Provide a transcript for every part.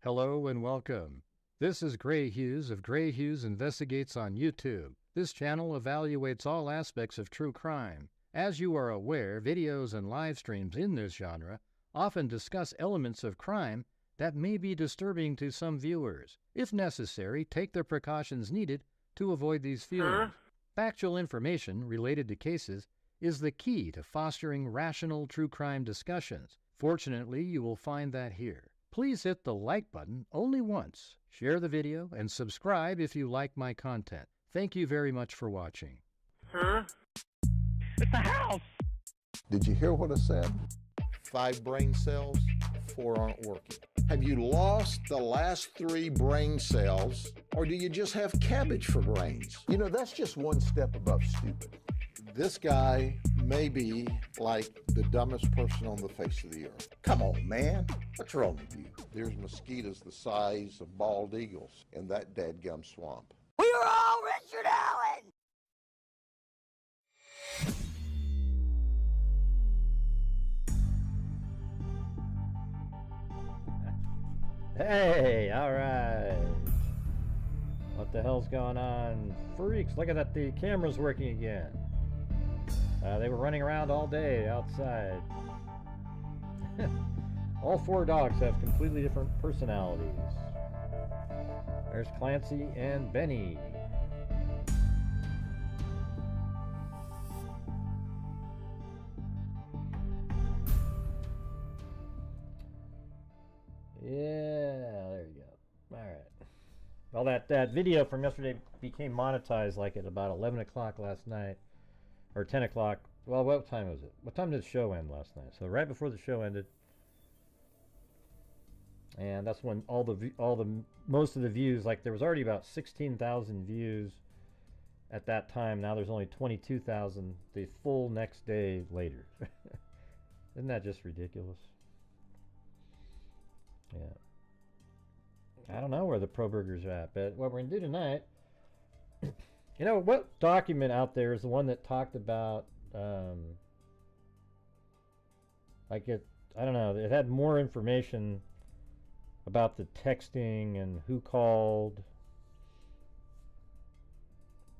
Hello and welcome. This is Grant Hughes of Grant Hughes Investigates on YouTube. This channel evaluates all aspects of true crime. As you are aware, videos and live streams in this genre often discuss elements of crime that may be disturbing to some viewers. If necessary, take the precautions needed to avoid these feelings. Factual information related to cases is the key to fostering rational true crime discussions. Fortunately, you will find that here. Please hit the like button only once, share the video, and subscribe if you like my content. Thank you very much for watching. It's a house! Did you hear what I said? 5 brain cells, 4 aren't working. Have you lost the last 3 brain cells, or do you just have cabbage for brains? You know, that's just one step above stupid. This guy may be like the dumbest person on the face of the earth. Come on, man. What's wrong with you? There's mosquitoes the size of bald eagles in that dadgum swamp. We are all Richard Allen! Hey, all right. What the hell's going on? Freaks, look at that, the camera's working again. They were running around all day outside. All 4 dogs have completely different personalities. There's Clancy and Benny. Yeah, there you go. All right. Well, that video from yesterday became monetized like at about 11 o'clock last night. Or 10 o'clock. Well, what time was it? What time did the show end last night? So right before the show ended. And that's when most of the views, like there was already about 16,000 views at that time. Now there's only 22,000 the full next day later. Isn't that just ridiculous? Yeah. I don't know where the Kohbergers are at, but what we're going to do tonight, you know, what document out there is the one that talked about, like I don't know, it had more information about the texting and who called.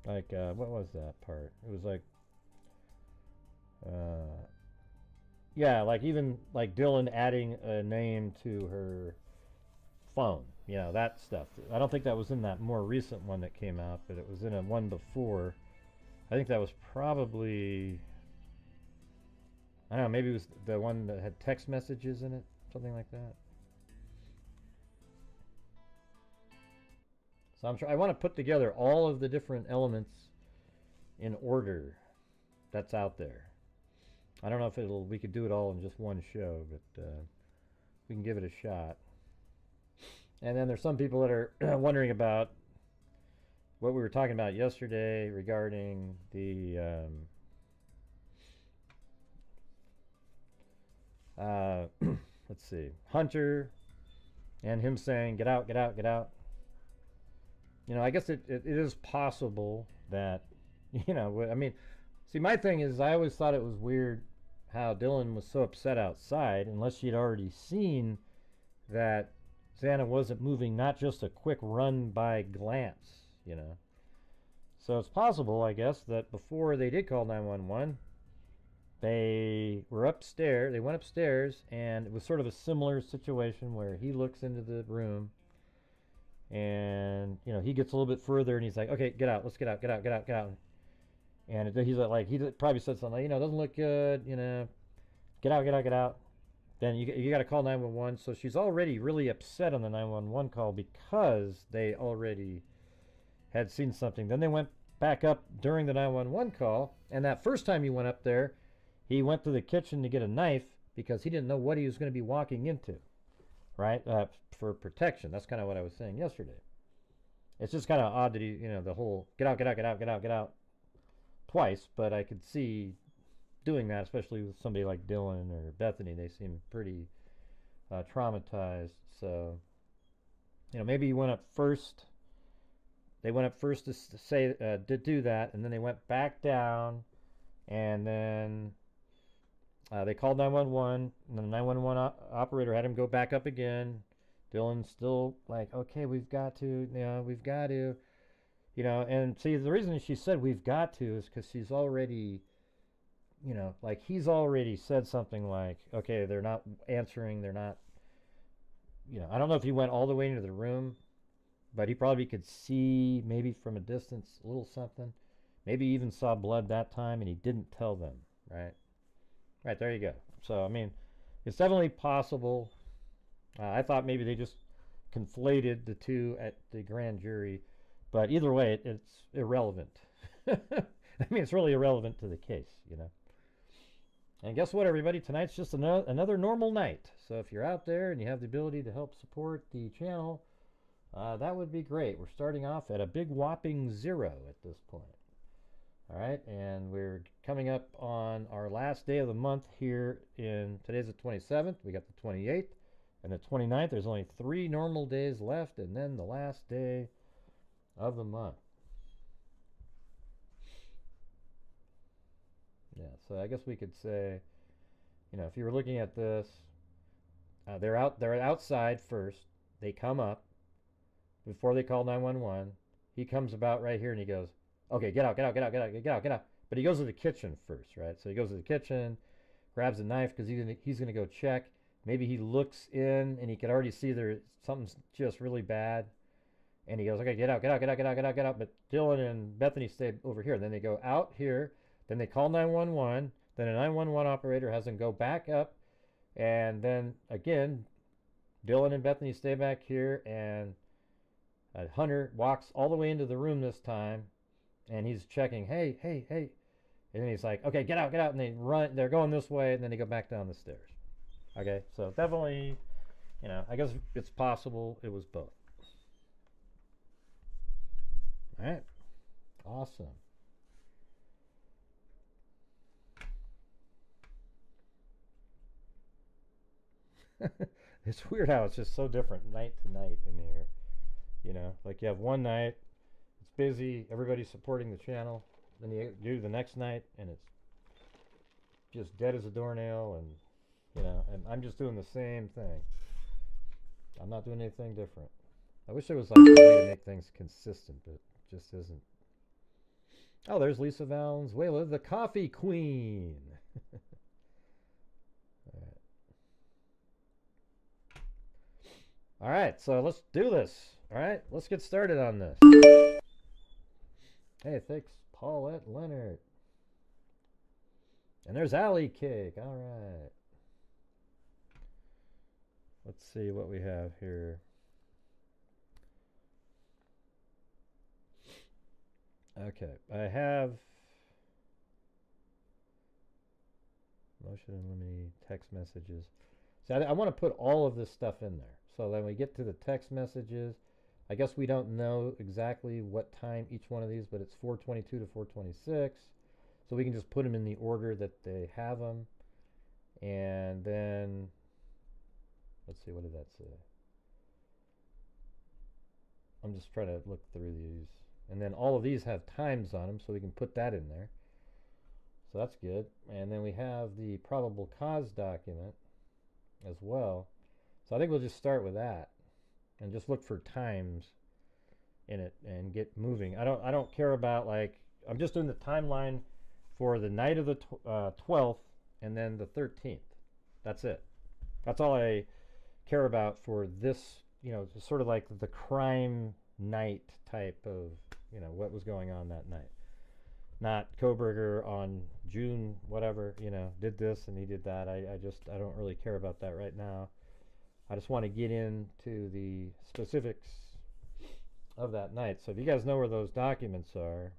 Like, what was that part? It was like, yeah, like even like Dylan adding a name to her phone, you know, that stuff. I don't think that was in that more recent one that came out, but it was in a one before. I think that was probably, I don't know, maybe it was the one that had text messages in it, something like that. So I want to put together all of the different elements in order that's out there. I don't know if we could do it all in just one show, but we can give it a shot. And then there's some people that are wondering about what we were talking about yesterday regarding the let's see, Hunter and him saying get out, get out, get out. You know, I guess it is possible that, you know, I mean, see, my thing is I always thought it was weird how Dylan was so upset outside unless she'd already seen that Xana wasn't moving, not just a quick run by glance, you know. So it's possible, I guess, that before they did call 911, they were upstairs, they went upstairs, and it was sort of a similar situation where he looks into the room and, you know, he gets a little bit further and he's like, okay, get out, let's get out, get out, get out, get out. And he's like, he probably said something like, you know, it doesn't look good, you know, get out, get out, get out. Then you got to call 911. So she's already really upset on the 911 call because they already had seen something. Then they went back up during the 911 call. And that first time he went up there, he went to the kitchen to get a knife because he didn't know what he was going to be walking into, right? For protection. That's kind of what I was saying yesterday. It's just kind of odd that he, you know, the whole get out, get out, get out, get out, get out twice. But I could see doing that, especially with somebody like Dylan or Bethany. They seem pretty traumatized. So, you know, maybe he went up first. They went up first to say to do that, and then they went back down, and then they called 911, and the 911 operator had him go back up again. Dylan's still like, okay, we've got to, we've got to, and see, the reason she said we've got to is because she's already, like he's already said something like, okay, they're not answering, they're not, I don't know if he went all the way into the room, but he probably could see maybe from a distance a little something. Maybe even saw blood that time and he didn't tell them, right? Right, there you go. So, I mean, it's definitely possible. I thought maybe they just conflated the two at the grand jury, but either way, it's irrelevant. I mean, it's really irrelevant to the case, And guess what, everybody? Tonight's just another normal night. So if you're out there and you have the ability to help support the channel, that would be great. We're starting off at a big whopping 0 at this point. All right, and we're coming up on our last day of the month here today's the 27th. We got the 28th and the 29th. There's only 3 normal days left, and then the last day of the month. Yeah, so I guess we could say, if you were looking at this, they're outside first. They come up before they call 911. He comes about right here and he goes, okay, get out, get out, get out, get out, get out, get out. But he goes to the kitchen first, right? So he goes to the kitchen, grabs a knife because he's gonna go check. Maybe he looks in and he can already see something's just really bad. And he goes, okay, get out, get out, get out, get out, get out, get out. But Dylan and Bethany stay over here. Then they go out here. Then they call 911. Then a 911 operator has them go back up. And then again, Dylan and Bethany stay back here. And Hunter walks all the way into the room this time. And he's checking, hey, hey, hey. And then he's like, okay, get out, get out. And they run. They're going this way. And then they go back down the stairs. Okay, so definitely, I guess it's possible it was both. All right, awesome. It's weird how it's just so different night to night in here. Like you have one night, it's busy, everybody's supporting the channel. Then you do the next night, and it's just dead as a doornail, and and I'm just doing the same thing. I'm not doing anything different. I wish there was like a way to make things consistent, but it just isn't. Oh, there's Lisa Valenzuela, the coffee queen. All right, so let's do this. All right, let's get started on this. Hey, thanks, Paulette Leonard. And there's Alley Cake. All right. Let's see what we have here. Okay, I have motion and limiting text messages. So I want to put all of this stuff in there. So then we get to the text messages. I guess we don't know exactly what time each one of these, but it's 422 to 426. So we can just put them in the order that they have them. And then, let's see, what did that say? I'm just trying to look through these. And then all of these have times on them, so we can put that in there. So that's good. And then we have the probable cause document as well. So I think we'll just start with that and just look for times in it and get moving. I don't care about, like, I'm just doing the timeline for the night of the 12th and then the 13th. That's it. That's all I care about for this, sort of like the crime night type of, what was going on that night. Not Kohberger on June whatever, did this and he did that. I don't really care about that right now. I just want to get into the specifics of that night. So if you guys know where those documents are,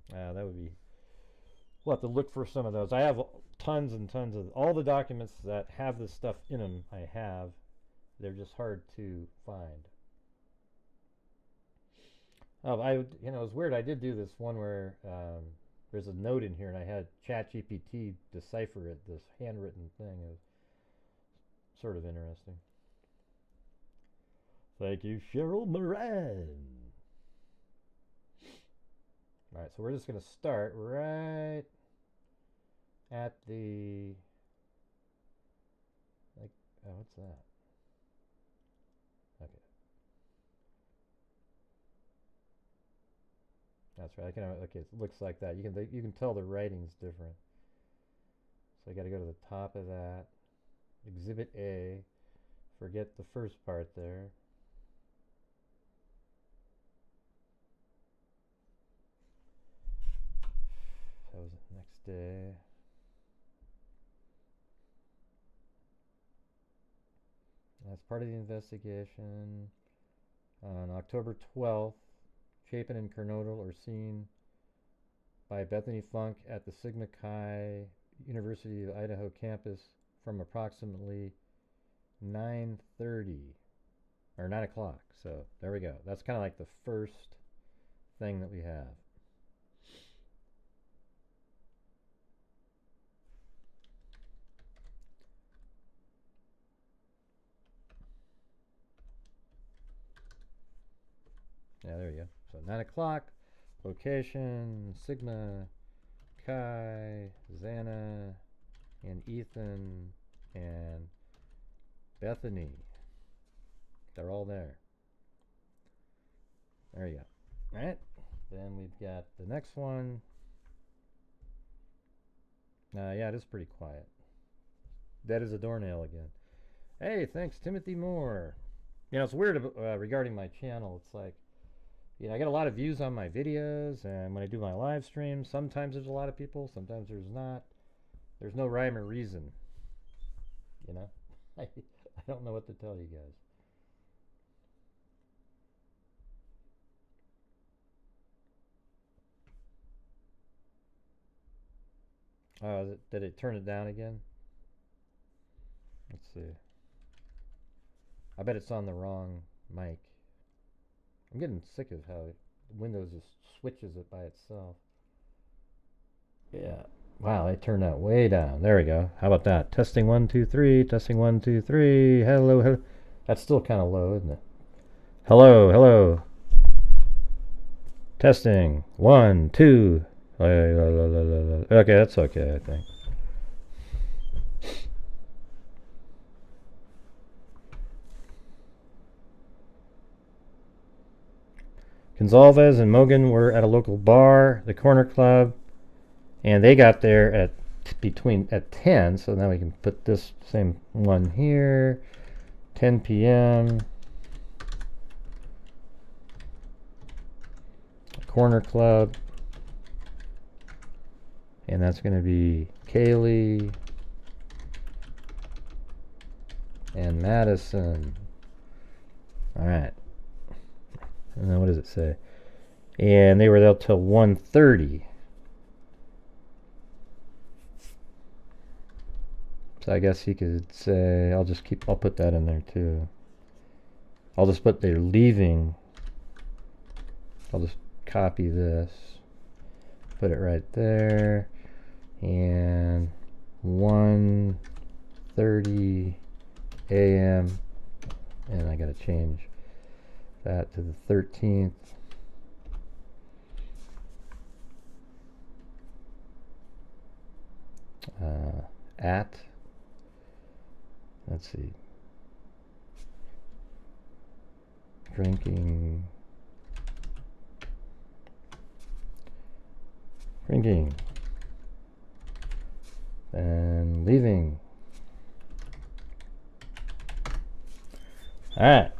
that would be, we'll have to look for some of those. I have tons and tons of all the documents that have this stuff in them. I have. They're just hard to find. Oh, it was weird. I did do this one where there's a note in here, and I had ChatGPT decipher it. This handwritten thing is sort of interesting. Thank you, Cheryl Moran. All right, so we're just going to start right at the, what's that? that's right. Okay, it looks like that. You can tell the writing's different. So I got to go to the top of that. Exhibit A. Forget the first part there. That was the next day. That's part of the investigation. On October 12th, Chapin and Kernodle are seen by Bethany Funk at the Sigma Chi University of Idaho campus from approximately 9:30 or 9 o'clock. So there we go. That's kind of like the first thing that we have. Yeah, there you go. So 9 o'clock, location, Sigma, Kai, Xana, and Ethan, and Bethany. They're all there. There you go. All right. Then we've got the next one. Yeah, it is pretty quiet. Dead as a doornail again. Hey, thanks, Timothy Moore. You know, it's weird regarding my channel. It's like, you know, I get a lot of views on my videos, and when I do my live streams, sometimes there's a lot of people, sometimes there's not. There's no rhyme or reason. You know? I don't know what to tell you guys. Did it turn it down again? Let's see. I bet it's on the wrong mic. I'm getting sick of how Windows just switches it by itself. Yeah. Wow, they turned that way down. There we go. How about that? Testing 1, 2, 3. Testing 1, 2, 3. Hello, hello. That's still kind of low, isn't it? Hello, hello. Testing 1, 2. Okay, that's okay, I think. Gonzalez and Mogan were at a local bar, the Corner Club, and they got there at 10, so now we can put this same one here, 10 p.m. Corner Club, and that's going to be Kaylee and Madison. All right. And then what does it say? And they were there till 1:30. So I guess you could say, I'll put that in there too. I'll just put they're leaving. I'll just copy this, put it right there, and 1:30 a.m. and I gotta change that to the 13th. Let's see, drinking and leaving. All right,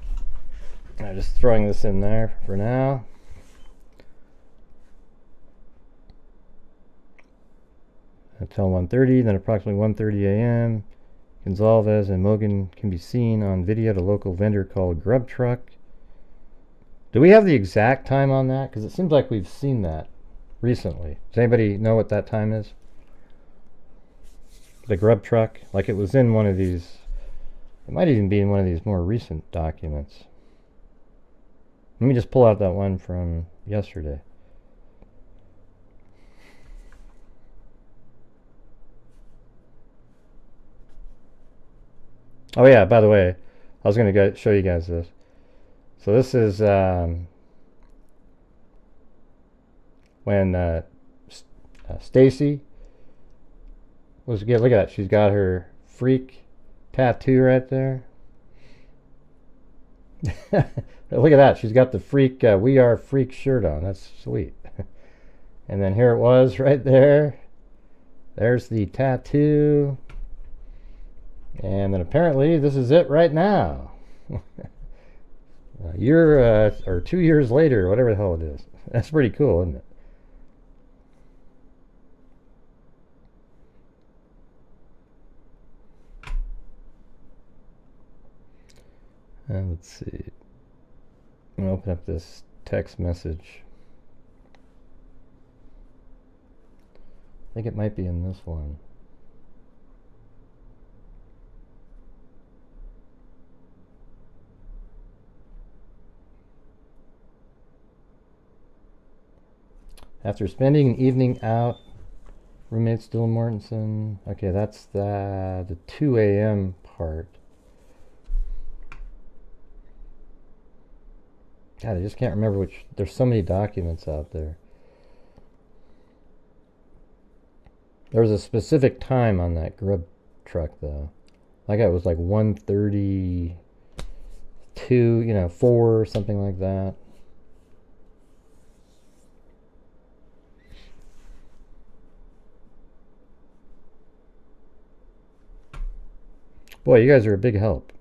I'm just throwing this in there for now. Until 1:30, then approximately 1:30 a.m. Gonzalez and Mogan can be seen on video at a local vendor called Grub Truck. Do we have the exact time on that? Because it seems like we've seen that recently. Does anybody know what that time is? The Grub Truck? Like it was in one of these, it might even be in one of these more recent documents. Let me just pull out that one from yesterday. Oh yeah, by the way, I was going to show you guys this. So this is when Stacy was look at that. She's got her freak tattoo right there. Look at that. She's got the freak We Are Freak shirt on. That's sweet. And then here it was right there. There's the tattoo. And then apparently this is it right now. A year or 2 years later, whatever the hell it is. That's pretty cool, isn't it? Let's see. I'm going to open up this text message. I think it might be in this one. After spending an evening out, roommates Dylan Mortensen. Okay, that's the 2 a.m. part. God, I just can't remember which. There's so many documents out there. There was a specific time on that grub truck, though. Like it was like 1:32, 4, something like that. Boy, you guys are a big help.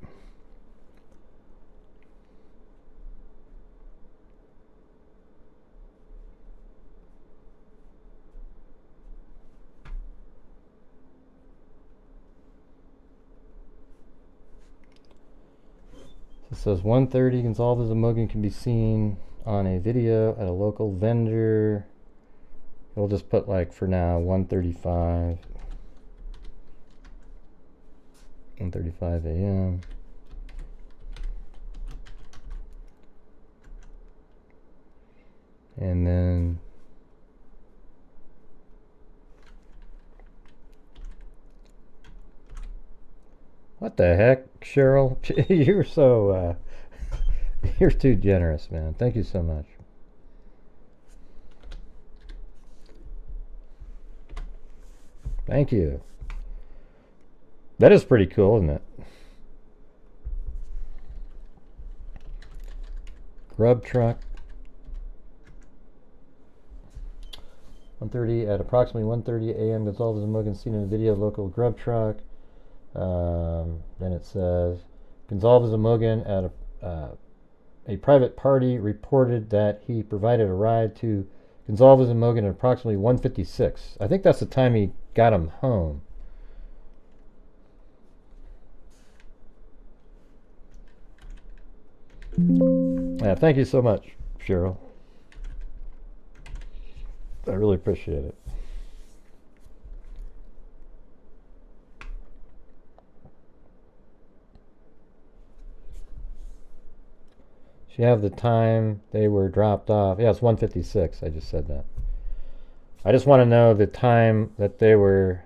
It says 1:30, Gonzalez and Mogan can be seen on a video at a local vendor. We'll just put, like, for now, 1:35. 1:35 a.m. And then what the heck, Cheryl? You're so you're too generous, man. Thank you so much. Thank you. That is pretty cool, isn't it? Grub truck. 1:30 at approximately 1:30 a.m. Gonzalez and Mogan seen in a video local grub truck. Then it says Gonzalez and Mogan at a private party reported that he provided a ride to Gonzalez and Mogan at approximately 1:56. I think that's the time he got him home. Yeah, thank you so much, Cheryl. I really appreciate it. Should have the time they were dropped off. Yeah, it's 1:56. I just said that. I just want to know the time that they were.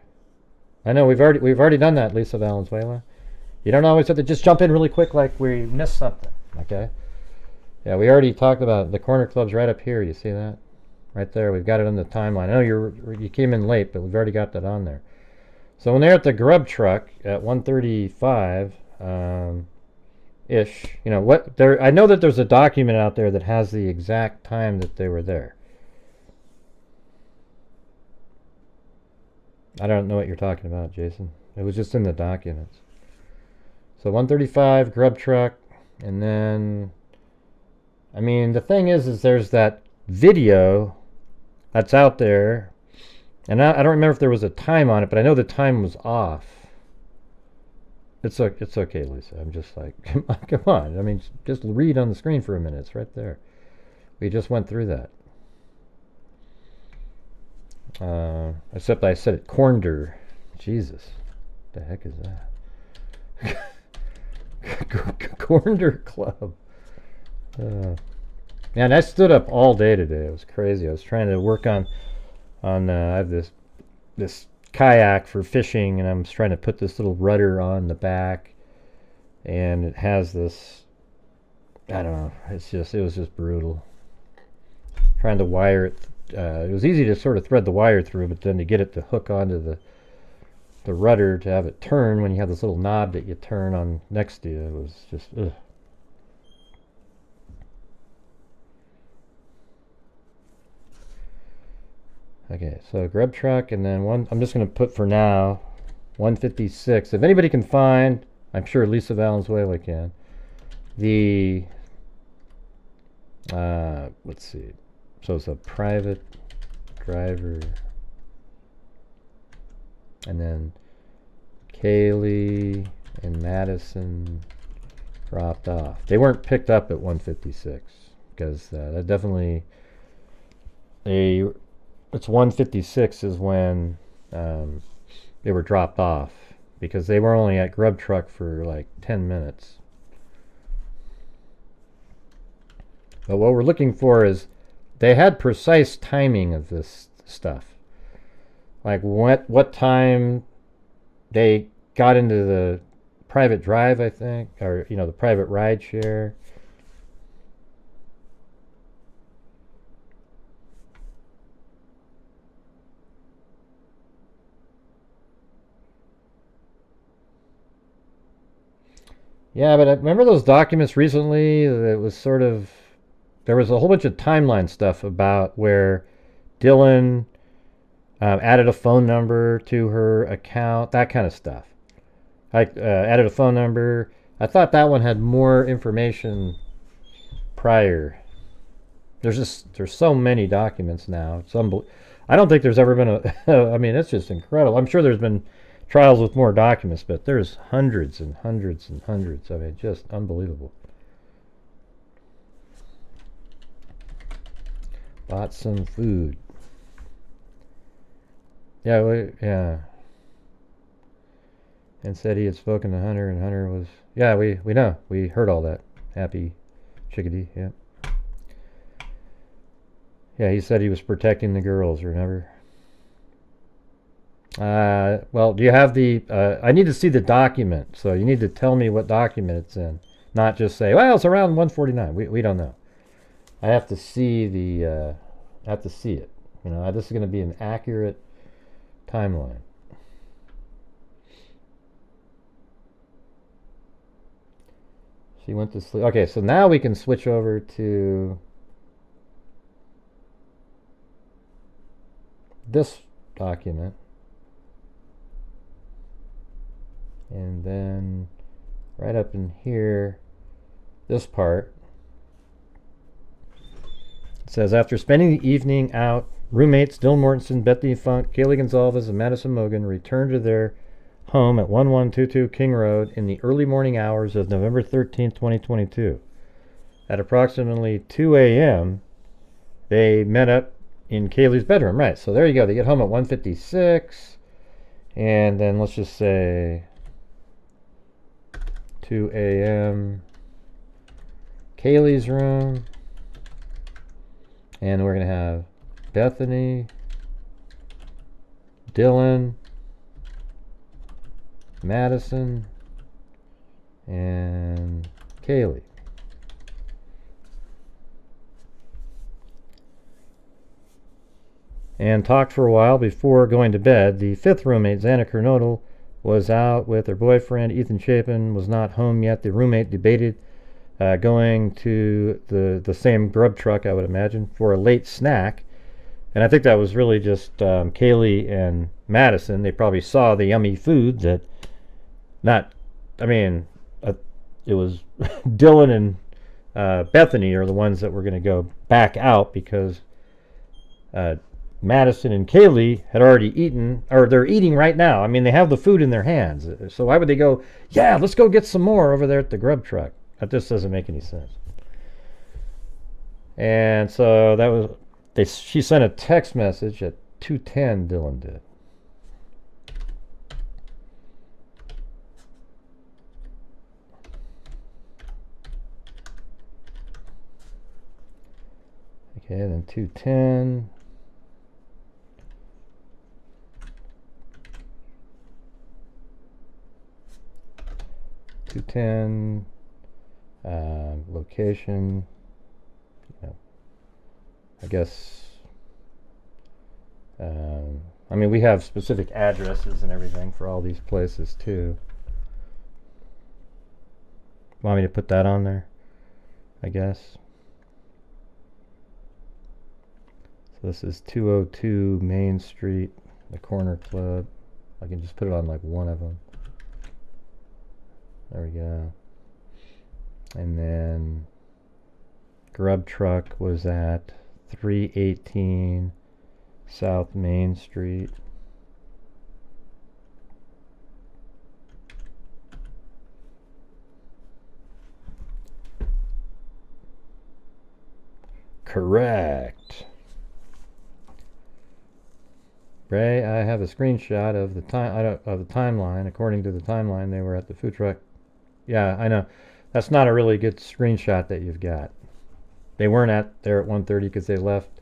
I know we've already done that, Lisa Valenzuela. You don't always have to just jump in really quick like we missed something. Okay. Yeah, we already talked about it. The corner club's right up here. You see that? Right there. We've got it on the timeline. I know you came in late, but we've already got that on there. So when they're at the grub truck at 1:35 ish, what there. I know that there's a document out there that has the exact time that they were there. I don't know what you're talking about, Jason. It was just in the documents. So 1:35 grub truck, and then, I mean, the thing is there's that video that's out there, and I don't remember if there was a time on it, but I know the time was off. It's okay, Lisa. I'm just like, come on. I mean, just read on the screen for a minute. It's right there. We just went through that. Except I said it, cornder. Jesus. What the heck is that? Cornder Club. Man, I stood up all day today. It was crazy. I was trying to work on I have this kayak for fishing, and I'm trying to put this little rudder on the back, and it has this, I don't know, it was just brutal. Trying to wire it. It was easy to sort of thread the wire through, but then to get it to hook onto the rudder to have it turn when you have this little knob that you turn on next to you, it was just, ugh. Okay, so grub truck, and then one. I'm just going to put for now 156. If anybody can find, I'm sure Lisa Valenzuela can. The let's see. So it's a private driver, and then Kaylee and Madison dropped off. They weren't picked up at 156 because that definitely it's 156 is when they were dropped off, because they were only at grub truck for like 10 minutes. But what we're looking for is they had precise timing of this stuff, like what time they got into the private drive, I think, or the private ride share. Yeah, but I remember those documents recently. It was sort of, there was a whole bunch of timeline stuff about where Dylan added a phone number to her account, that kind of stuff. I added a phone number. I thought that one had more information prior. There's so many documents now. I don't think there's ever been a. I mean, it's just incredible. I'm sure there's been trials with more documents, but there's hundreds and hundreds and hundreds. I mean, just unbelievable. Bought some food. Yeah. And said he had spoken to Hunter, and Hunter was... Yeah, we know. We heard all that. Happy chickadee, yeah. Yeah, he said he was protecting the girls, remember? Well, do you have the... I need to see the document, so you need to tell me what document it's in. Not just say, well, it's around 149. We don't know. I have to see the... I have to see it. This is going to be an accurate timeline. She went to sleep. Okay, so now we can switch over to this document. And then right up in here, this part. It says, after spending the evening out, roommates Dylan Mortensen, Bethany Funk, Kaylee Gonzalez, and Madison Mogan returned to their home at 1122 King Road in the early morning hours of November 13, 2022. At approximately 2 a.m., they met up in Kaylee's bedroom. Right, so there you go. They get home at 1:56, and then let's just say 2 a.m. Kaylee's room, and we're going to have Bethany, Dylan, Madison, and Kaylee. And talked for a while before going to bed. The fifth roommate, Xana Kernodle, was out with her boyfriend. Ethan Chapin was not home yet. The roommate debated going to the same grub truck, I would imagine, for a late snack. And I think that was really just Kaylee and Madison. They probably saw the yummy food that it was Dylan and Bethany are the ones that were going to go back out, because Madison and Kaylee had already eaten, or they're eating right now. I mean, they have the food in their hands. So why would they go, yeah, let's go get some more over there at the grub truck? That just doesn't make any sense. And so that was, she sent a text message at 2:10, Dylan did. Okay, then 2:10. Location. I guess. I mean, we have specific addresses and everything for all these places too. Want me to put that on there? I guess. So this is 202 Main Street, the Corner Club. I can just put it on like one of them. There we go. And then Grub Truck was at 318 South Main Street. Correct. Ray, I have a screenshot of the timeline. According to the timeline, they were at the food truck. Yeah, I know. That's not a really good screenshot that you've got. They weren't there at 1:30 because they left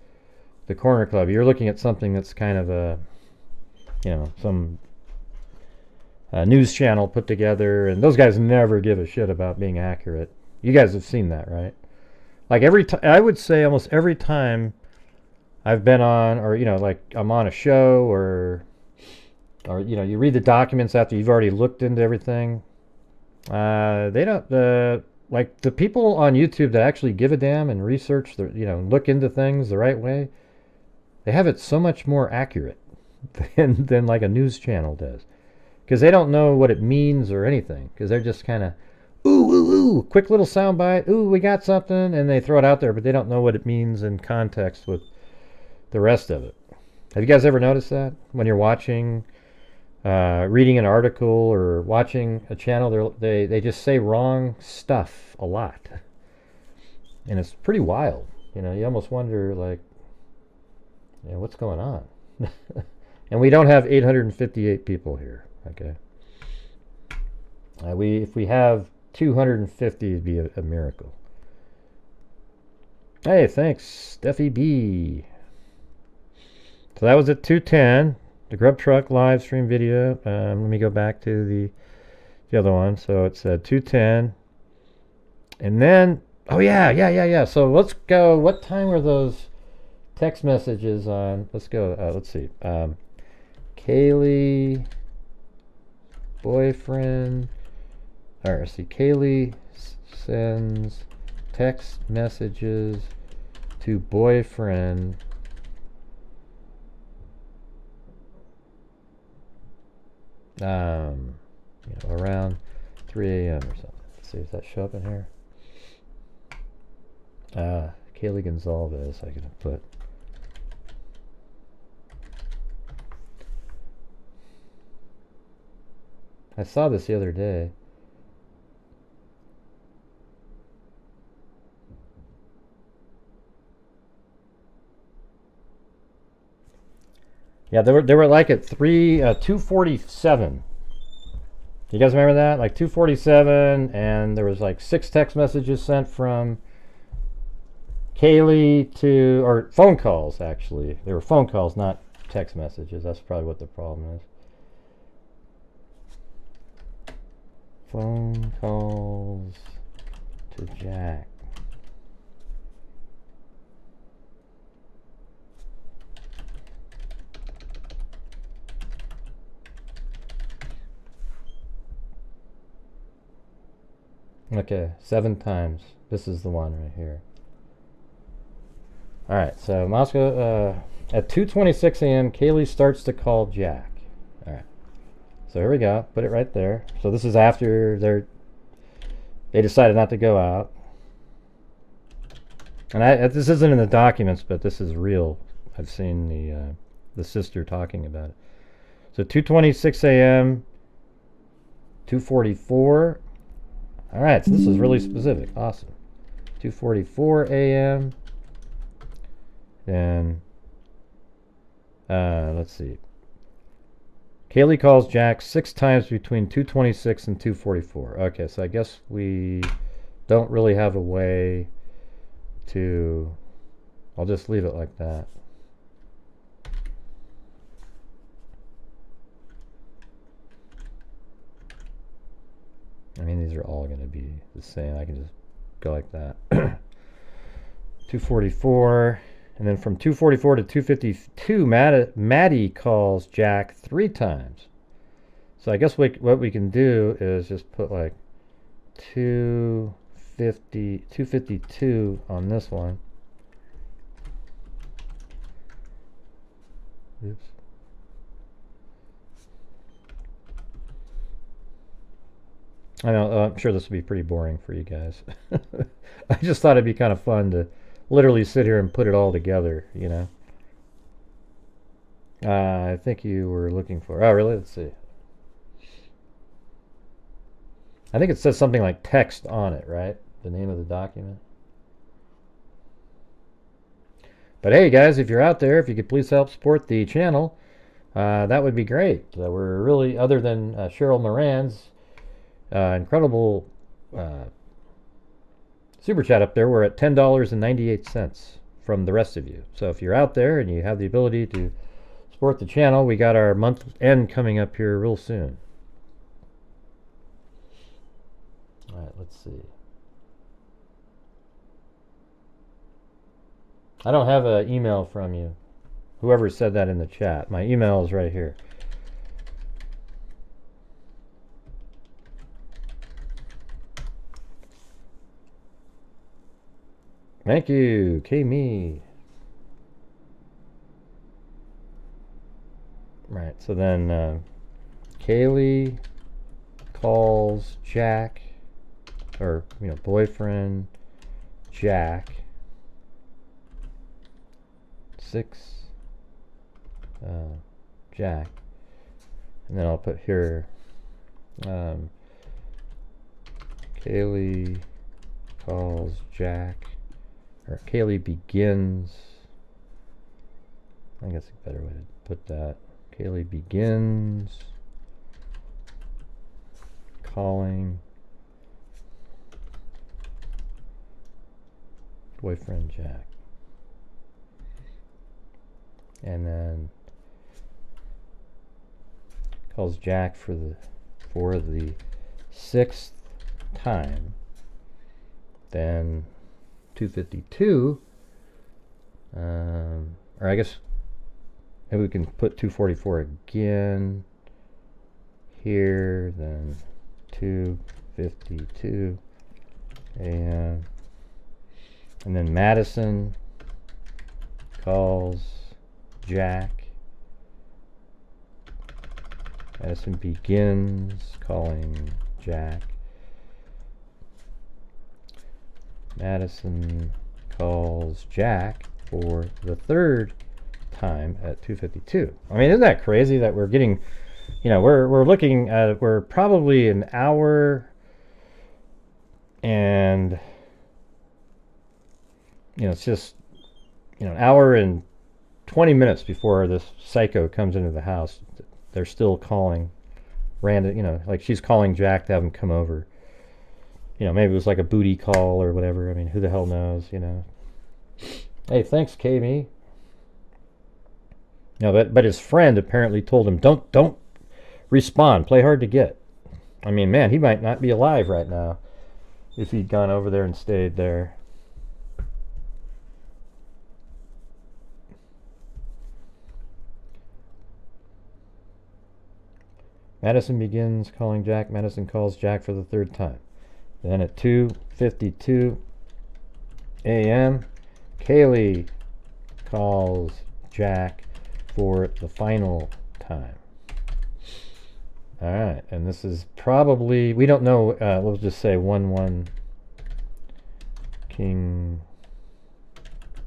the Corner Club. You're looking at something that's kind of a, you know, some news channel put together, and those guys never give a shit about being accurate. You guys have seen that, right? Like I would say almost every time I've been on, or, you know, like I'm on a show, or you know, you read the documents after you've already looked into everything. They don't, like the people on YouTube that actually give a damn and research, you know, look into things the right way, they have it so much more accurate than like a news channel does. Because they don't know what it means or anything. Because they're just kind of, ooh, ooh, ooh, quick little soundbite, ooh, we got something, and they throw it out there, but they don't know what it means in context with the rest of it. Have you guys ever noticed that? When you're watching, reading an article or watching a channel, they just say wrong stuff a lot. And it's pretty wild. You know, you almost wonder, like, you know, what's going on? And we don't have 858 people here, okay? If we have 250, it'd be a miracle. Hey, thanks, Steffi B. So that was at 2:10. The Grub Truck live stream video. Let me go back to the other one. So it's 2:10. And then, oh yeah. So let's go. What time were those text messages on? Let's go. Let's see. Kaylee, boyfriend. Or see, Kaylee sends text messages to boyfriend. You know, around 3 a.m. or something. Let's see, does that show up in here? Kaylee Gonzalez, I can put. I saw this the other day. Yeah, they were like at 2:47. You guys remember that? Like 2:47, and there was like 6 text messages sent from Kaylee to, or phone calls actually. They were phone calls, not text messages. That's probably what the problem is. Phone calls to Jack. Okay, 7 times. This is the one right here. Alright, so Moscow, at 2:26 a.m., Kaylee starts to call Jack. Alright, so here we go. Put it right there. So this is after they decided not to go out. And this isn't in the documents, but this is real. I've seen the sister talking about it. So 2:26 a.m., 2:44. All right, so this is really specific. Awesome. 2:44 a.m. Then, let's see. Kaylee calls Jack 6 times between 2:26 and 2:44. Okay, so I guess we don't really have a way to... I'll just leave it like that. I mean, these are all going to be the same. I can just go like that. 2:44, and then from 2:44 to 2:52, Maddie calls Jack 3 times. So I guess what we can do is just put like 252 on this one. Oops. I know, I'm sure this will be pretty boring for you guys. I just thought it'd be kind of fun to literally sit here and put it all together, you know. I think you were looking for... Oh, really? Let's see. I think it says something like text on it, right? The name of the document. But hey, guys, if you're out there, if you could please help support the channel, that would be great. We're really, other than Cheryl Moran's incredible super chat up there, we're at $10.98 from the rest of you. So if you're out there and you have the ability to support the channel, we got our month end coming up here real soon. All right, let's see. I don't have an email from you. Whoever said that in the chat. My email is right here. Thank you, K-Me. Right, so then Kaylee calls Jack, or, you know, boyfriend Jack. 6 Jack, and then I'll put here Kaylee calls Jack, or Kaylee begins, I guess a better way to put that. Kaylee begins calling boyfriend Jack. And then calls Jack for the 6th time. Then 252, or I guess maybe we can put 244 again here. Then 2:52 a.m. and then Madison calls Jack. Madison begins calling Jack. Madison calls Jack for the 3rd time at 2:52. I mean, isn't that crazy that we're getting, you know, we're looking at, we're probably an hour and, you know, it's just, you know, an hour and 20 minutes before this psycho comes into the house. They're still calling random, you know, like she's calling Jack to have him come over. You know, maybe it was like a booty call or whatever. I mean, who the hell knows, you know. Hey, thanks, Kami. No, but his friend apparently told him, don't respond, play hard to get. I mean, man, he might not be alive right now if he'd gone over there and stayed there. Madison begins calling Jack. Madison calls Jack for the 3rd time. Then at 2:52 a.m., Kaylee calls Jack for the final time. All right, and this is probably, we don't know, we'll just say 11 King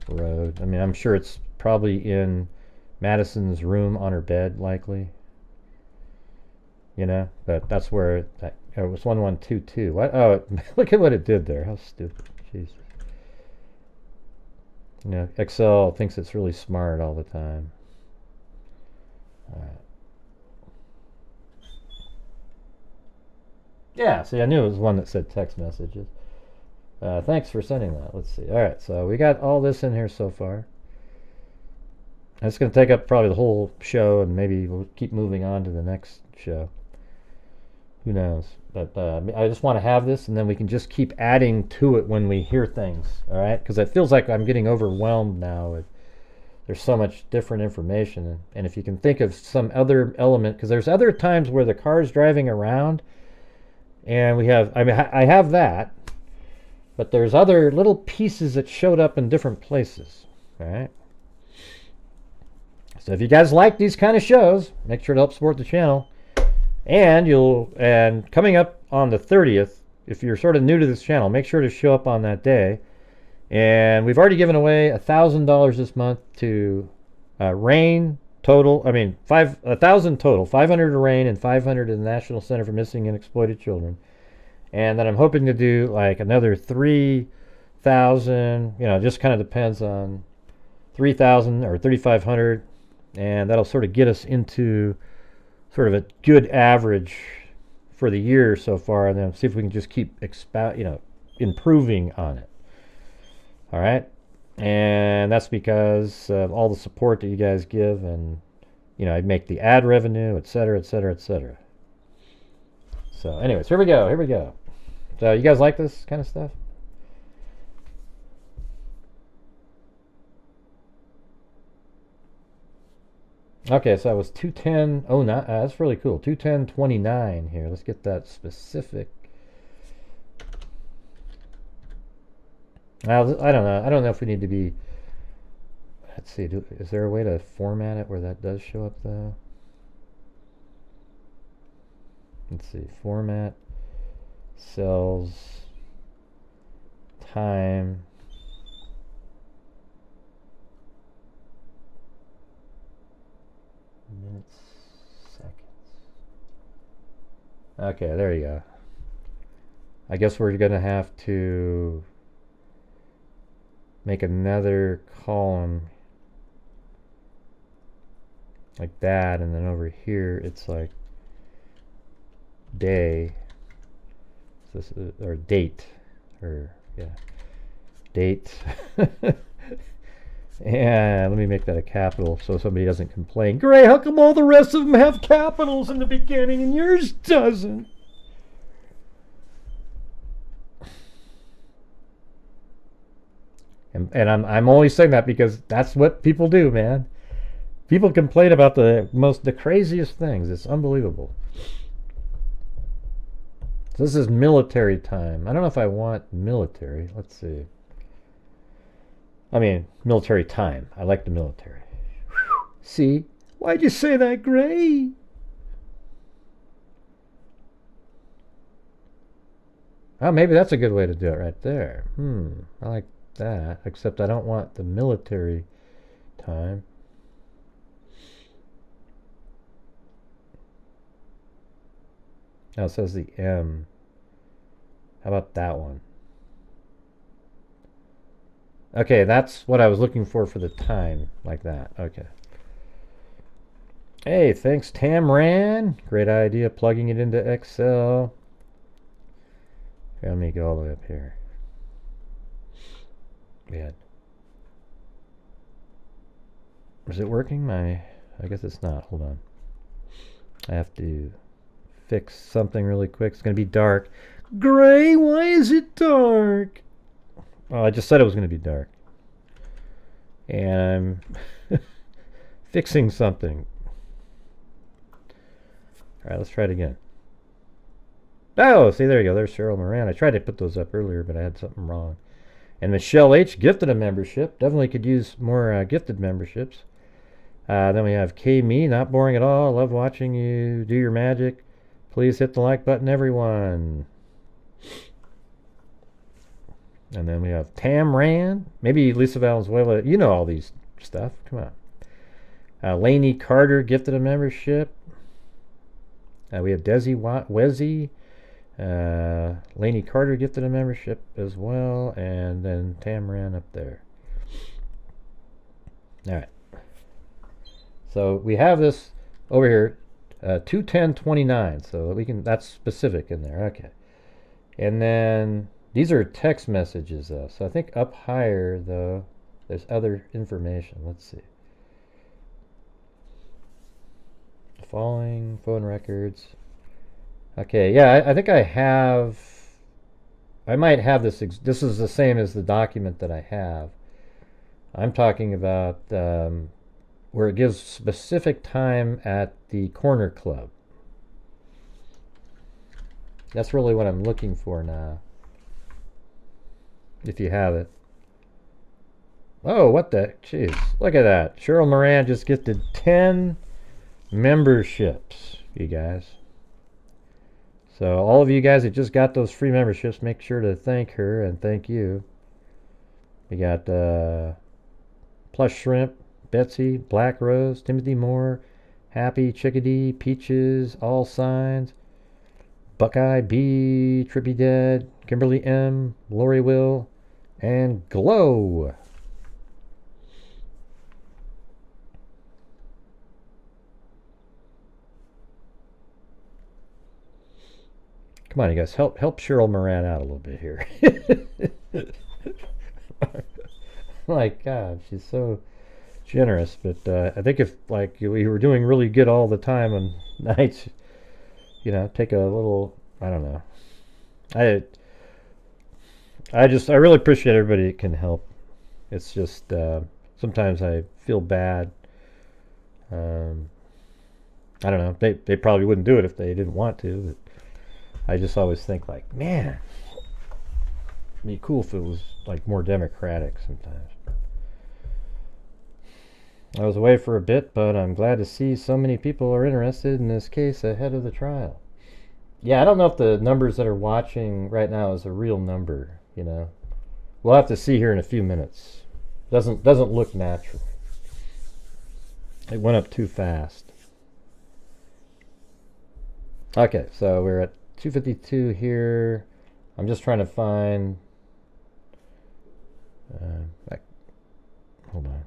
Road. I mean, I'm sure it's probably in Madison's room on her bed, likely. You know, but that's where that, it was 1122. What? Oh, look at what it did there. How stupid. Jesus. You know, Excel thinks it's really smart all the time. All right. Yeah, see, I knew it was one that said text messages. Thanks for sending that. Let's see. All right, so we got all this in here so far. It's going to take up probably the whole show, and maybe we'll keep moving on to the next show. Who knows? But I just want to have this, and then we can just keep adding to it when we hear things. All right? Because it feels like I'm getting overwhelmed now. There's so much different information. And if you can think of some other element, because there's other times where the car's driving around, and we have, I mean, I have that, but there's other little pieces that showed up in different places. All right? So if you guys like these kind of shows, make sure to help support the channel. And coming up on the 30th, if you're sort of new to this channel, make sure to show up on that day. And we've already given away $1,000 this month to RAIN total. I mean, 1,000 total, 500 to RAIN and 500 to the National Center for Missing and Exploited Children. And then I'm hoping to do like another 3,000. You know, just kind of depends on 3,000 or 3,500, and that'll sort of get us into sort of a good average for the year so far, and then see if we can just keep improving on it. All right, and that's because of all the support that you guys give, and I make the ad revenue, etc., etc., etc. So, anyways, here we go. So, you guys like this kind of stuff? Okay, so that was 210. Oh, not that's really cool. 210.29 here. Let's get that specific. I don't know. I don't know if we need to be. Let's see. Is there a way to format it where that does show up though? Let's see. Format, cells, time. Minutes, seconds. Okay, there you go. I guess we're going to have to make another column like that, and then over here it's like day. So this is, or date, or yeah, date. And let me make that a capital so somebody doesn't complain. Gray, how come all the rest of them have capitals in the beginning and yours doesn't? And I'm only saying that because that's what people do, man. People complain about the craziest things. It's unbelievable. So this is military time. I don't know if I want military. Let's see. I mean, military time. I like the military. Whew. See? Why'd you say that, Gray? Oh, maybe that's a good way to do it right there. I like that. Except I don't want the military time. Oh, it says the M. How about that one? Okay, that's what I was looking for the time, like that. Okay. Hey, thanks, Tamran. Great idea, plugging it into Excel. Here, let me go all the way up here. Yeah. Is it working? I guess it's not. Hold on. I have to fix something really quick. It's going to be dark. Gray, why is it dark? Well, I just said it was going to be dark. And I'm fixing something. Alright, let's try it again. Oh, see, there you go. There's Cheryl Moran. I tried to put those up earlier, but I had something wrong. And Michelle H. gifted a membership. Definitely could use more gifted memberships. Then we have K. Me, not boring at all. Love watching you do your magic. Please hit the like button, everyone. And then we have Tamran. Maybe Lisa Valenzuela. You know all these stuff. Come on. Lainey Carter gifted a membership. We have Desi Wezzy. Lainey Carter gifted a membership as well. And then Tamran up there. Alright. So we have this over here. 210.29. So we can, that's specific in there. Okay. And then these are text messages though. So I think up higher though, there's other information. Let's see. The following phone records. Okay, yeah, I think I might have this. This is the same as the document that I have. I'm talking about where it gives specific time at the corner club. That's really what I'm looking for now. If you have it. Oh, what the? Jeez. Look at that. Cheryl Moran just gifted 10 memberships, you guys. So all of you guys that just got those free memberships, make sure to thank her and thank you. We got Plush Shrimp, Betsy, Black Rose, Timothy Moore, Happy, Chickadee, Peaches, All Signs, Buckeye, B, Trippy Dead, Kimberly M, Lori Will, and Glow. Come on, you guys, help Cheryl Moran out a little bit here. My God, she's so generous. But I think if like we were doing really good all the time on nights, you know, take a little. I don't know. I really appreciate everybody that can help. It's just sometimes I feel bad. I don't know. They probably wouldn't do it if they didn't want to. But I just always think like, man, it'd be cool if it was like more democratic sometimes. I was away for a bit, but I'm glad to see so many people are interested in this case ahead of the trial. Yeah, I don't know if the numbers that are watching right now is a real number, you know. We'll have to see here in a few minutes. Doesn't look natural. It went up too fast. Okay, so we're at 252 here. I'm just trying to find hold on.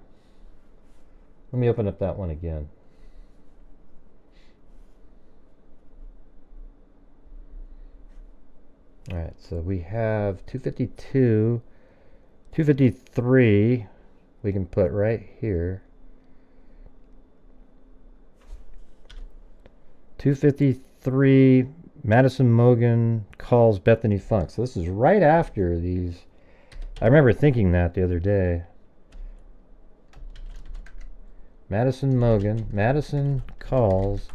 Let me open up that one again. All right, so we have 252, 253 we can put right here. 253, Madison Mogan calls Bethany Funk. So this is right after these. I remember thinking that the other day. Madison Mogan, Madison calls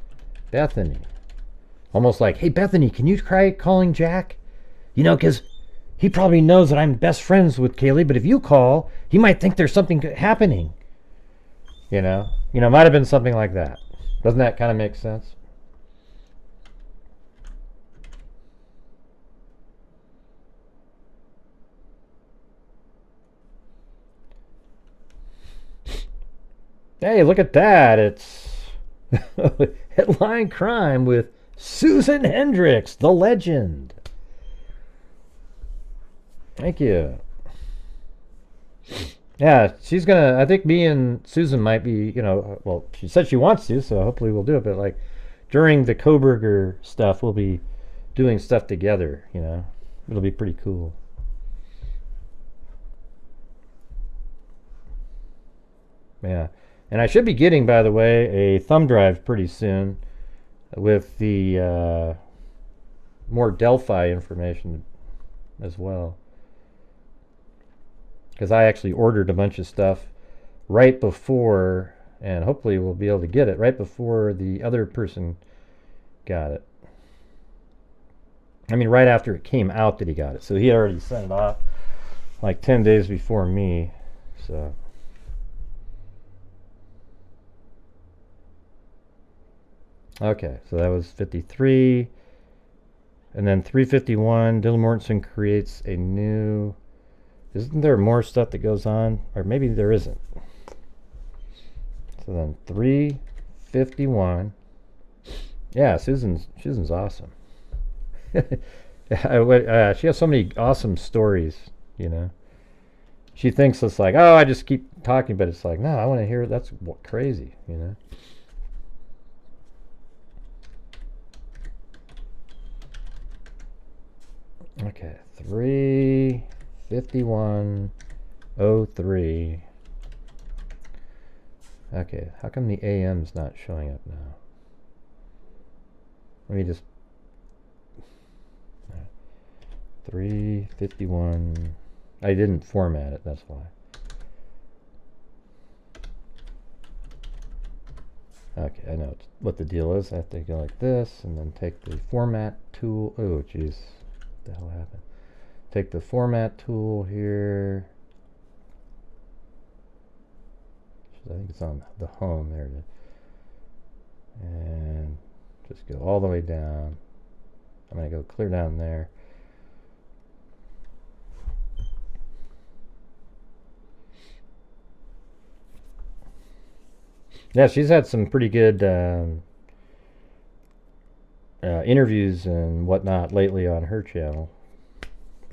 Bethany. Almost like, hey, Bethany, can you try calling Jack? You know, because he probably knows that I'm best friends with Kaylee, but if you call, he might think there's something happening. You know, might have been something like that. Doesn't that kind of make sense? Hey, look at that. It's Headline Crime with Susan Hendricks, the legend. Thank you. Yeah, she's gonna, I think me and Susan might be, you know, well, she said she wants to, so hopefully we'll do it, but like during the Kohberger stuff, we'll be doing stuff together, you know. It'll be pretty cool. Yeah. And I should be getting, by the way, a thumb drive pretty soon with the more Delphi information as well. Because I actually ordered a bunch of stuff right before, and hopefully we'll be able to get it right before the other person got it. I mean, right after it came out that he got it. So he had already sent it off like 10 days before me. So... Okay, so that was 53. And then 351, Dylan Mortensen creates a new... Isn't there more stuff that goes on? Or maybe there isn't. So then 351. Yeah, Susan's awesome. She has so many awesome stories, you know. She thinks it's like, oh, I just keep talking, but it's like, no, I want to hear, that's crazy, you know. Okay, 35103. Okay, how come the AM's not showing up now? Let me just 351. I didn't format it, that's why. Okay, I know what the deal is. I have to go like this and then take the format tool. Oh, jeez. What the hell happened? Take the format tool here. I think it's on the home. There it is. And just go all the way down. I'm going to go clear down there. Yeah, she's had some pretty good interviews and whatnot lately on her channel.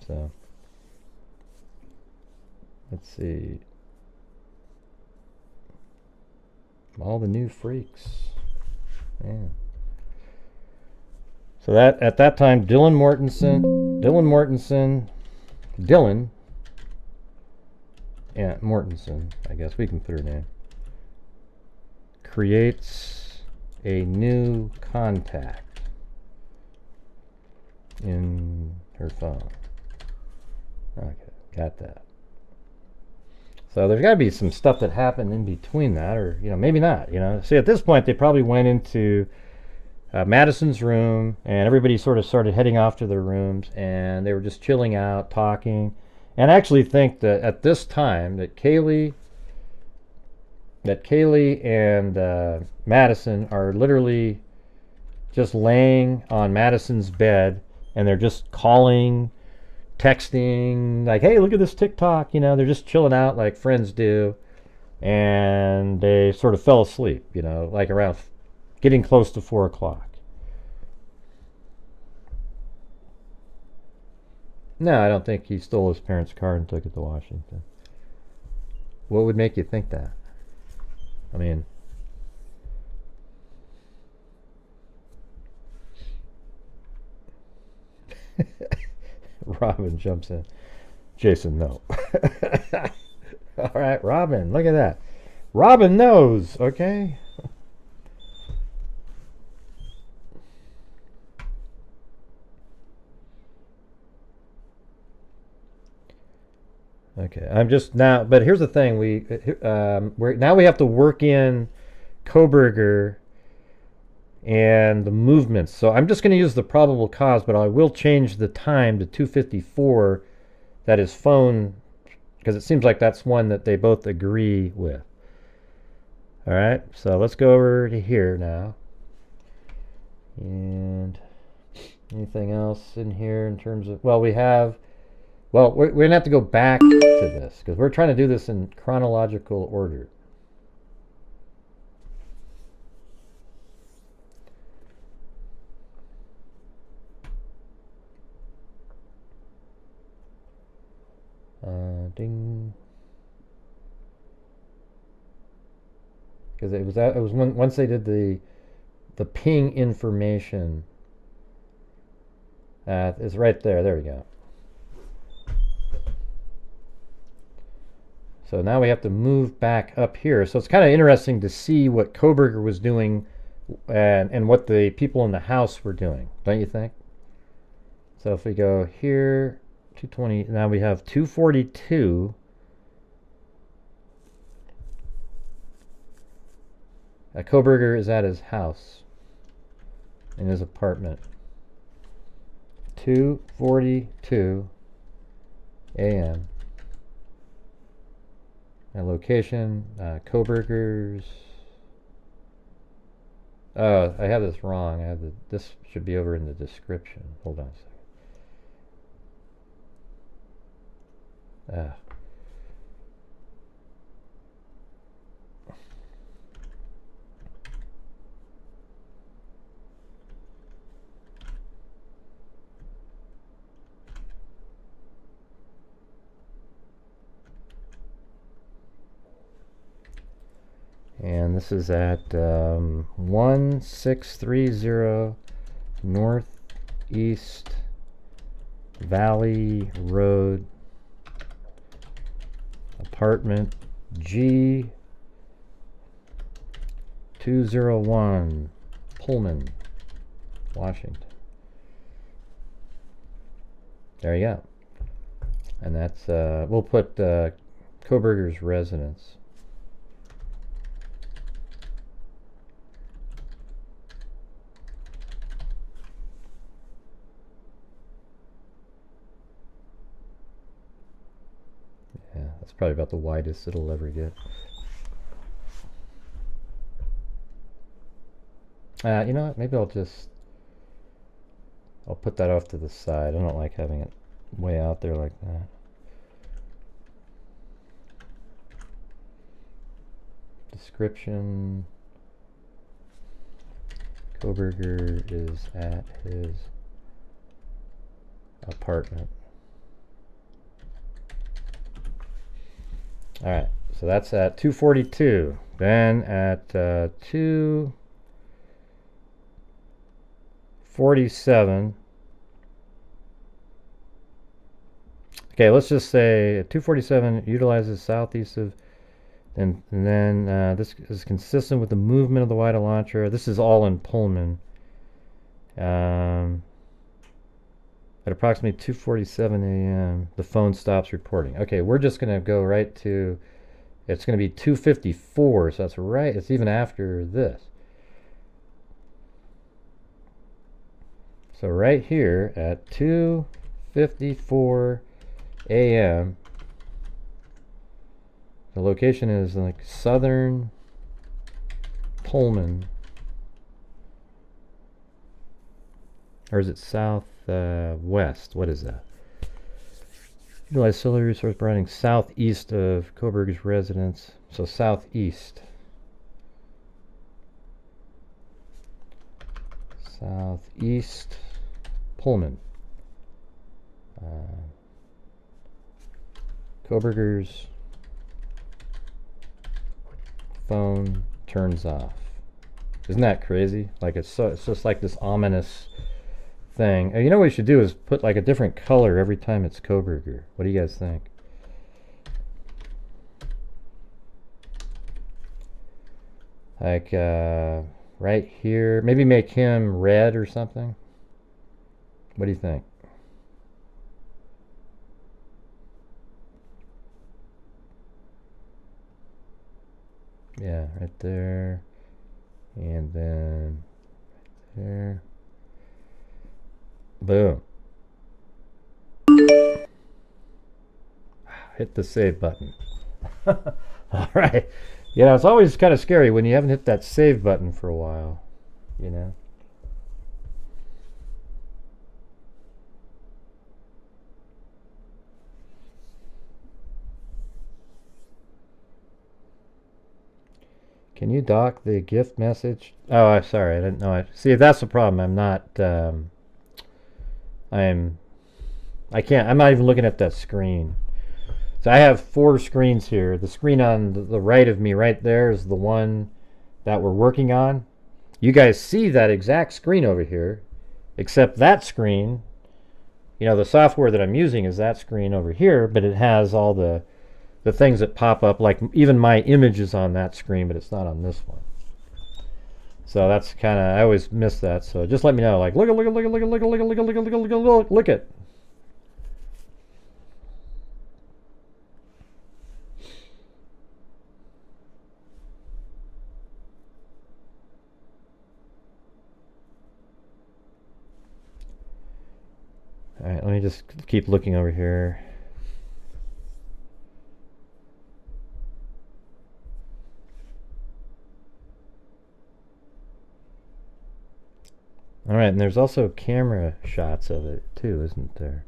So, let's see. All the new freaks. Yeah. So that at that time, Dylan Mortensen, I guess we can put her name, creates a new contact in her phone. Okay, got that. So there's got to be some stuff that happened in between that, or maybe not. See, at this point they probably went into Madison's room, and everybody sort of started heading off to their rooms, and they were just chilling out, talking. And I actually think that at this time that Kaylee and Madison are literally just laying on Madison's bed, and they're just calling, texting, like, hey, look at this TikTok. They're just chilling out like friends do. And they sort of fell asleep, like around getting close to 4 o'clock. No, I don't think he stole his parents' car and took it to Washington. What would make you think that? I mean, Robin jumps in. Jason, no. All right, Robin, look at that. Robin knows, okay? Okay, I'm just now, but here's the thing: we have to work in Kohberger and the movements. So I'm just going to use the probable cause, but I will change the time to 2:54. That is phone, because it seems like that's one that they both agree with. All right, so let's go over to here now. And anything else in here in terms of? Well, we have. Well, we're going to have to go back to this because we're trying to do this in chronological order. Ding. Because it was once they did the ping information. It's right there. There we go. So now we have to move back up here. So it's kind of interesting to see what Kohberger was doing and what the people in the house were doing, don't you think? So if we go here, 220, now we have 242. Kohberger is at his house, in his apartment. 2:42 a.m. Location, Kohberger's. Oh, I have this wrong. This should be over in the description. Hold on a second. And this is at 1630 Northeast Valley Road, apartment G201, Pullman, Washington. There you go. And that's, we'll put Kohberger's residence. That's probably about the widest it'll ever get. You know what? Maybe I'll put that off to the side. I don't like having it way out there like that. Description. Kohberger is at his apartment. Alright, so that's at 2:42. Then at 2:47. Okay, let's just say 2:47 utilizes southeast of, and then this is consistent with the movement of the wider launcher. This is all in Pullman. At approximately 2:47 a.m., the phone stops reporting. Okay, we're just going to go right to, it's going to be 2:54, so that's right, it's even after this. So right here at 2:54 a.m., the location is like southern Pullman. Or is it south west? What is that? Utilize solar resource providing southeast of Kohberger's residence. So southeast. Southeast Pullman. Kohberger's phone turns off. Isn't that crazy? Like it's just like this ominous thing. You know what we should do is put like a different color every time it's Kohberger. What do you guys think? Like right here, maybe make him red or something. What do you think? Yeah, right there. And then right there. Boom. Hit the save button. All right. Yeah, it's always kind of scary when you haven't hit that save button for a while, you know. Can you dock the gift message? Oh, I'm sorry. I didn't know. See, that's the problem. I'm not. I'm not even looking at that screen. So I have 4 screens here. The screen on the right of me, right there, is the one that we're working on. You guys see that exact screen over here, except that screen. You know, the software that I'm using is that screen over here, but it has all the things that pop up, like even my image is on that screen, but it's not on this one. So that's kind of, I always miss that. So just let me know, like, look it. All right, let me just keep looking over here. All right, and there's also camera shots of it too, isn't there?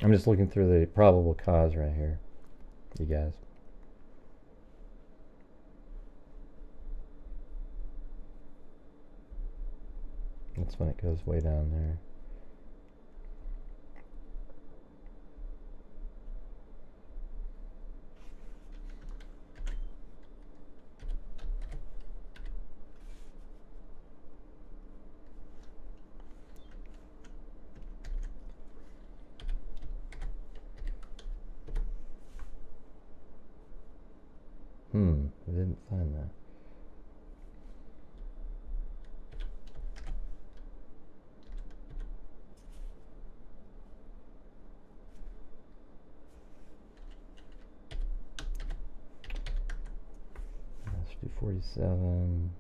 I'm just looking through the probable cause right here, you guys. That's when it goes way down there. I didn't find that. Let's do 47.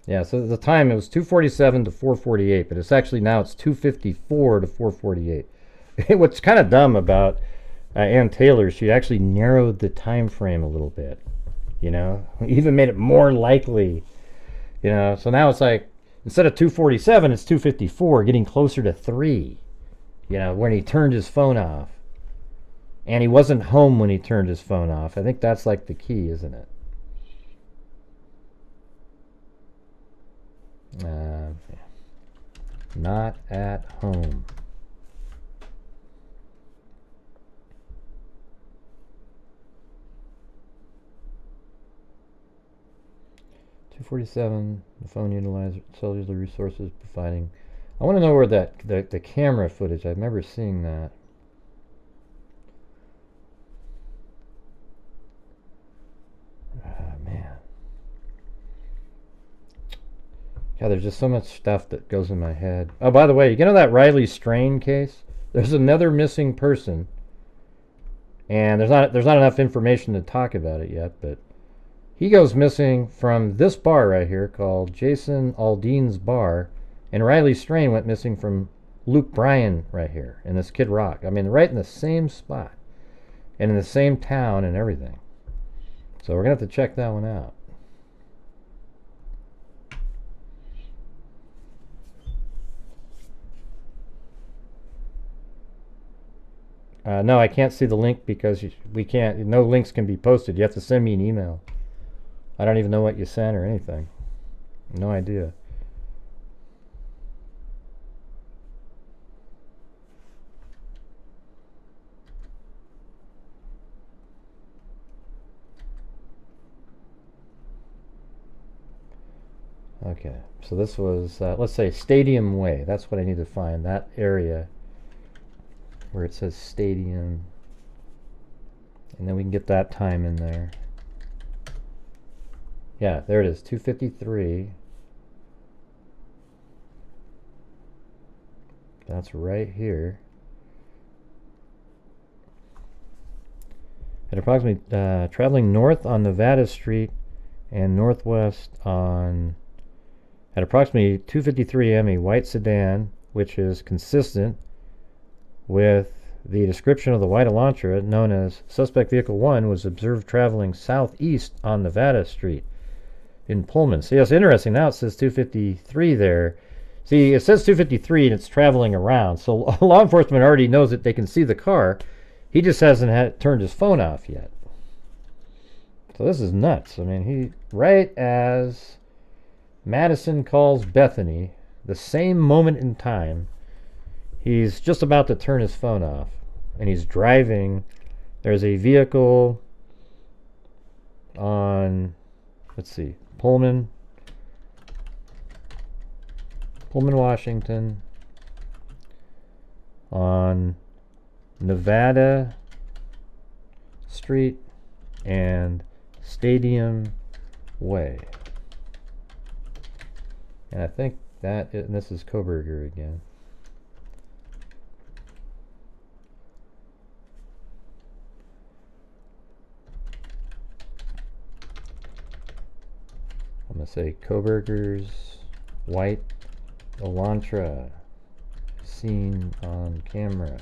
Yeah, so at the time it was 247 to 448, but it's actually now it's 254 to 448. What's kind of dumb about Ann Taylor, she actually narrowed the time frame a little bit, you know, even made it more likely, you know. So now it's like instead of 247, it's 254, getting closer to 3, you know, when he turned his phone off. And he wasn't home when he turned his phone off. I think that's like the key, isn't it? Not at home. $247. The phone utilized cellular resources providing. I want to know where that the camera footage. I remember seeing that. Man. God, there's just so much stuff that goes in my head. Oh, by the way, you know that Riley Strain case? There's another missing person, and there's not enough information to talk about it yet. But he goes missing from this bar right here called Jason Aldean's Bar, and Riley Strain went missing from Luke Bryan right here in this Kid Rock. I mean, right in the same spot, and in the same town and everything. So we're gonna have to check that one out. No, I can't see the link because we can't. No links can be posted. You have to send me an email. I don't even know what you sent or anything. No idea. Okay, so this was, let's say, Stadium Way. That's what I need to find, that area where it says Stadium. And then we can get that time in there. Yeah, there it is, 2:53. That's right here. At approximately, traveling north on Nevada Street and northwest on... At approximately 2:53 a.m., a white sedan, which is consistent with the description of the white Elantra, known as Suspect Vehicle 1, was observed traveling southeast on Nevada Street in Pullman. See, that's interesting. Now it says 2:53 there. See, it says 2:53 and it's traveling around. So law enforcement already knows that they can see the car. He just hasn't turned his phone off yet. So this is nuts. I mean, he, right as Madison calls Bethany, the same moment in time, he's just about to turn his phone off, and he's driving. There's a vehicle on, let's see, Pullman, Washington, on Nevada Street and Stadium Way. And I think that, and this is Kohberger again. I'm going to say Kohberger's white Elantra seen on camera.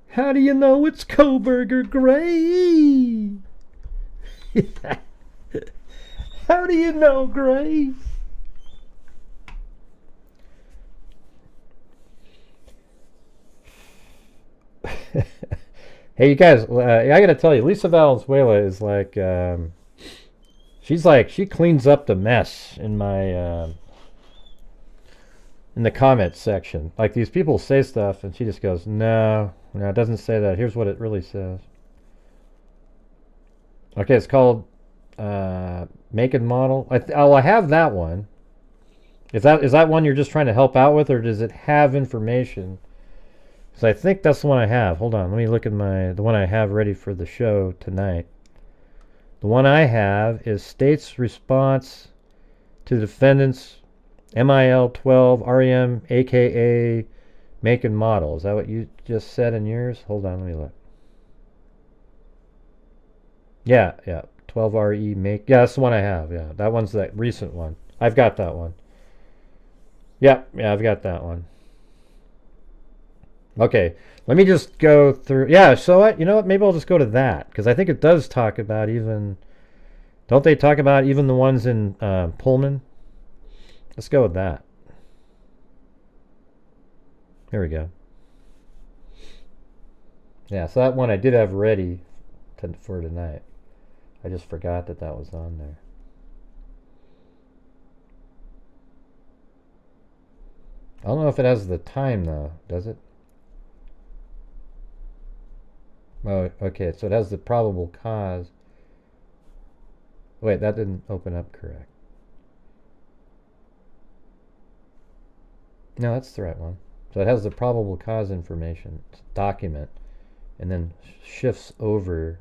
How do you know it's Kohberger Gray? How do you know, Gray? Hey, you guys, I gotta tell you, Lisa Valenzuela is like, she's like, she cleans up the mess in my, in the comments section. Like, these people say stuff, and she just goes, no, it doesn't say that. Here's what it really says. Okay, it's called, make and model. I have that one. Is that one you're just trying to help out with, or does it have information? Because I think that's the one I have. Hold on, let me look at the one I have ready for the show tonight. The one I have is State's response to the defendant's MIL 12 REM aka make and model. Is that what you just said in yours? Hold on, let me look. Yeah, 12RE make. Yeah, that's the one I have. Yeah, that one's that recent one. I've got that one. Yeah, I've got that one. Okay, let me just go through. Yeah, so what? You know what? Maybe I'll just go to that because I think it does talk about even. Don't they talk about even the ones in Pullman? Let's go with that. There we go. Yeah, so that one I did have ready for tonight. I just forgot that that was on there. I don't know if it has the time though, does it? Oh, okay, so it has the probable cause. Wait, that didn't open up correct. No, that's the right one. So it has the probable cause information, document, and then shifts over.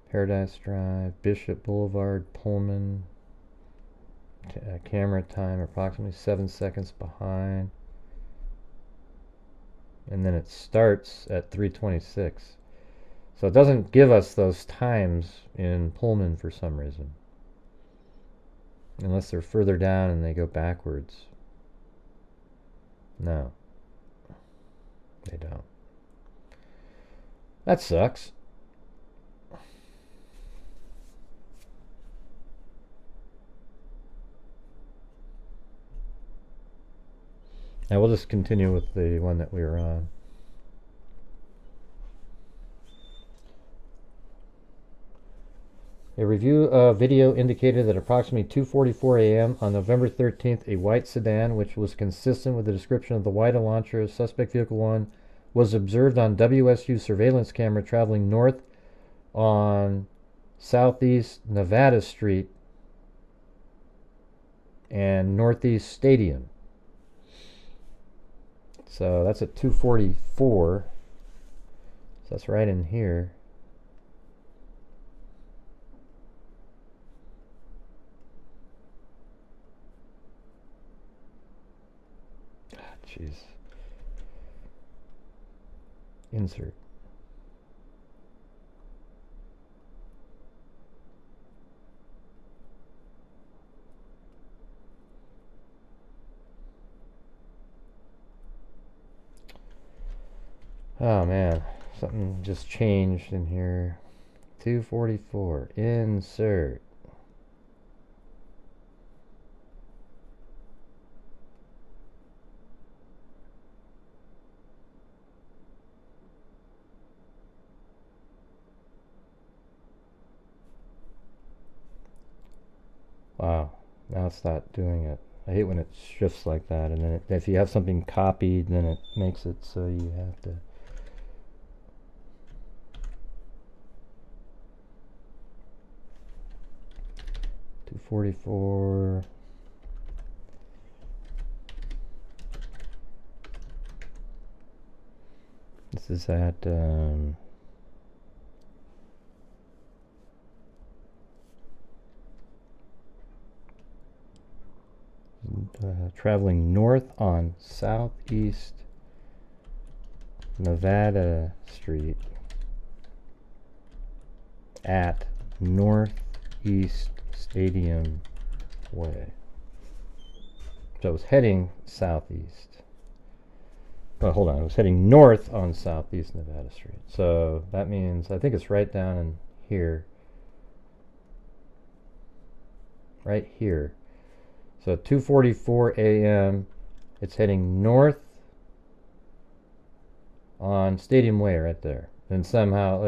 Paradise Drive, Bishop Boulevard, Pullman. Camera time approximately 7 seconds behind. And then it starts at 3:26. So it doesn't give us those times in Pullman for some reason. Unless they're further down and they go backwards. No. They don't. That sucks. Now we'll just continue with the one that we were on. A review of video indicated that approximately 2:44 a.m. on November 13th, a white sedan, which was consistent with the description of the white Elantra suspect vehicle 1, was observed on WSU surveillance camera traveling north on Southeast Nevada Street and Northeast Stadium. So that's at 2:44. So that's right in here. Jeez. Insert. Oh man, something just changed in here. 2:44. Insert. Wow, now it's not doing it. I hate when it shifts like that, and then if you have something copied, then it makes it so you have to. $244. This is at traveling north on Southeast Nevada Street at Northeast Stadium Way. So it was heading southeast. But hold on, it was heading north on Southeast Nevada Street. So that means, I think it's right down in here. Right here. So 2:44 a.m. It's heading north on Stadium Way right there. And somehow,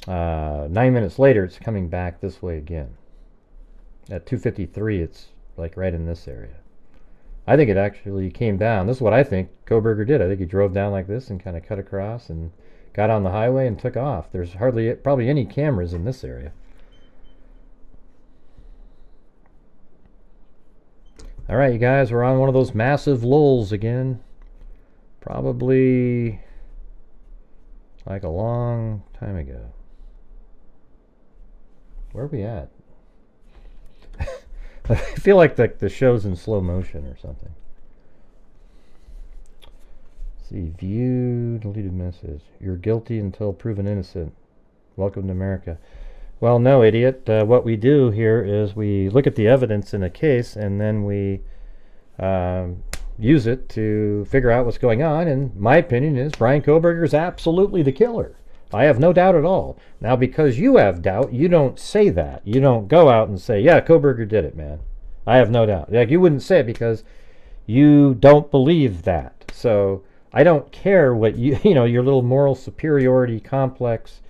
9 minutes later, it's coming back this way again. At 2:53, it's like right in this area. I think it actually came down. This is what I think Kohberger did. I think he drove down like this and kind of cut across and got on the highway and took off. There's probably any cameras in this area. All right, you guys, we're on one of those massive lulls again. Probably like a long time ago. Where are we at? I feel like the show's in slow motion or something. Let's see, view, deleted message. You're guilty until proven innocent. Welcome to America. Well, no, idiot. What we do here is we look at the evidence in a case, and then we use it to figure out what's going on. And my opinion is Brian Kohberger is absolutely the killer. I have no doubt at all. Now, because you have doubt, you don't say that. You don't go out and say, yeah, Kohberger did it, man. I have no doubt. Like, you wouldn't say it because you don't believe that. So I don't care what your little moral superiority complex,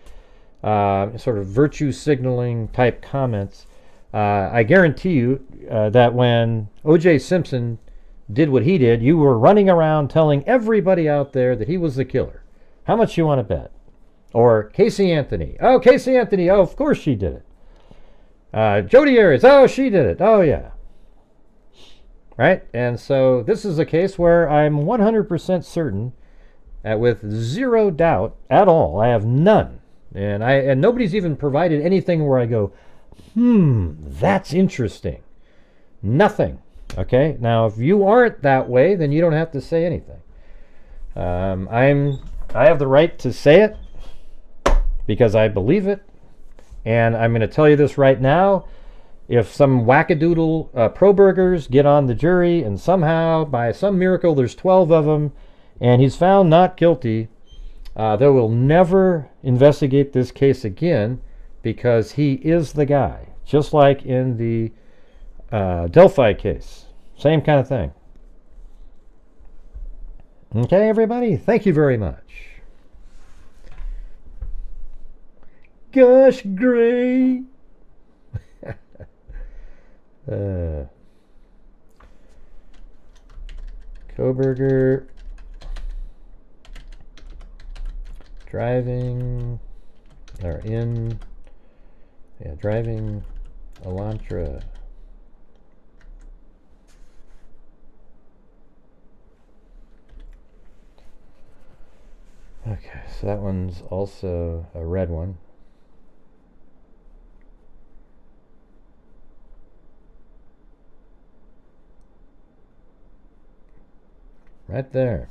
sort of virtue signaling type comments. I guarantee you that when O.J. Simpson did what he did, you were running around telling everybody out there that he was the killer. How much you want to bet? Or Casey Anthony. Oh, Casey Anthony. Oh, of course she did it. Jodi Arias. Oh, she did it. Oh, yeah. Right? And so this is a case where I'm 100% certain, with zero doubt at all. I have none. And nobody's even provided anything where I go, that's interesting. Nothing. Okay? Now, if you aren't that way, then you don't have to say anything. I have the right to say it because I believe it. And I'm going to tell you this right now. If some wackadoodle pro-burgers get on the jury and somehow, by some miracle, there's 12 of them, and he's found not guilty, they will never investigate this case again because he is the guy. Just like in the Delphi case. Same kind of thing. Okay, everybody? Thank you very much. Gosh, Gray! Kohberger driving driving Elantra. Okay, so that one's also a red one. Right there.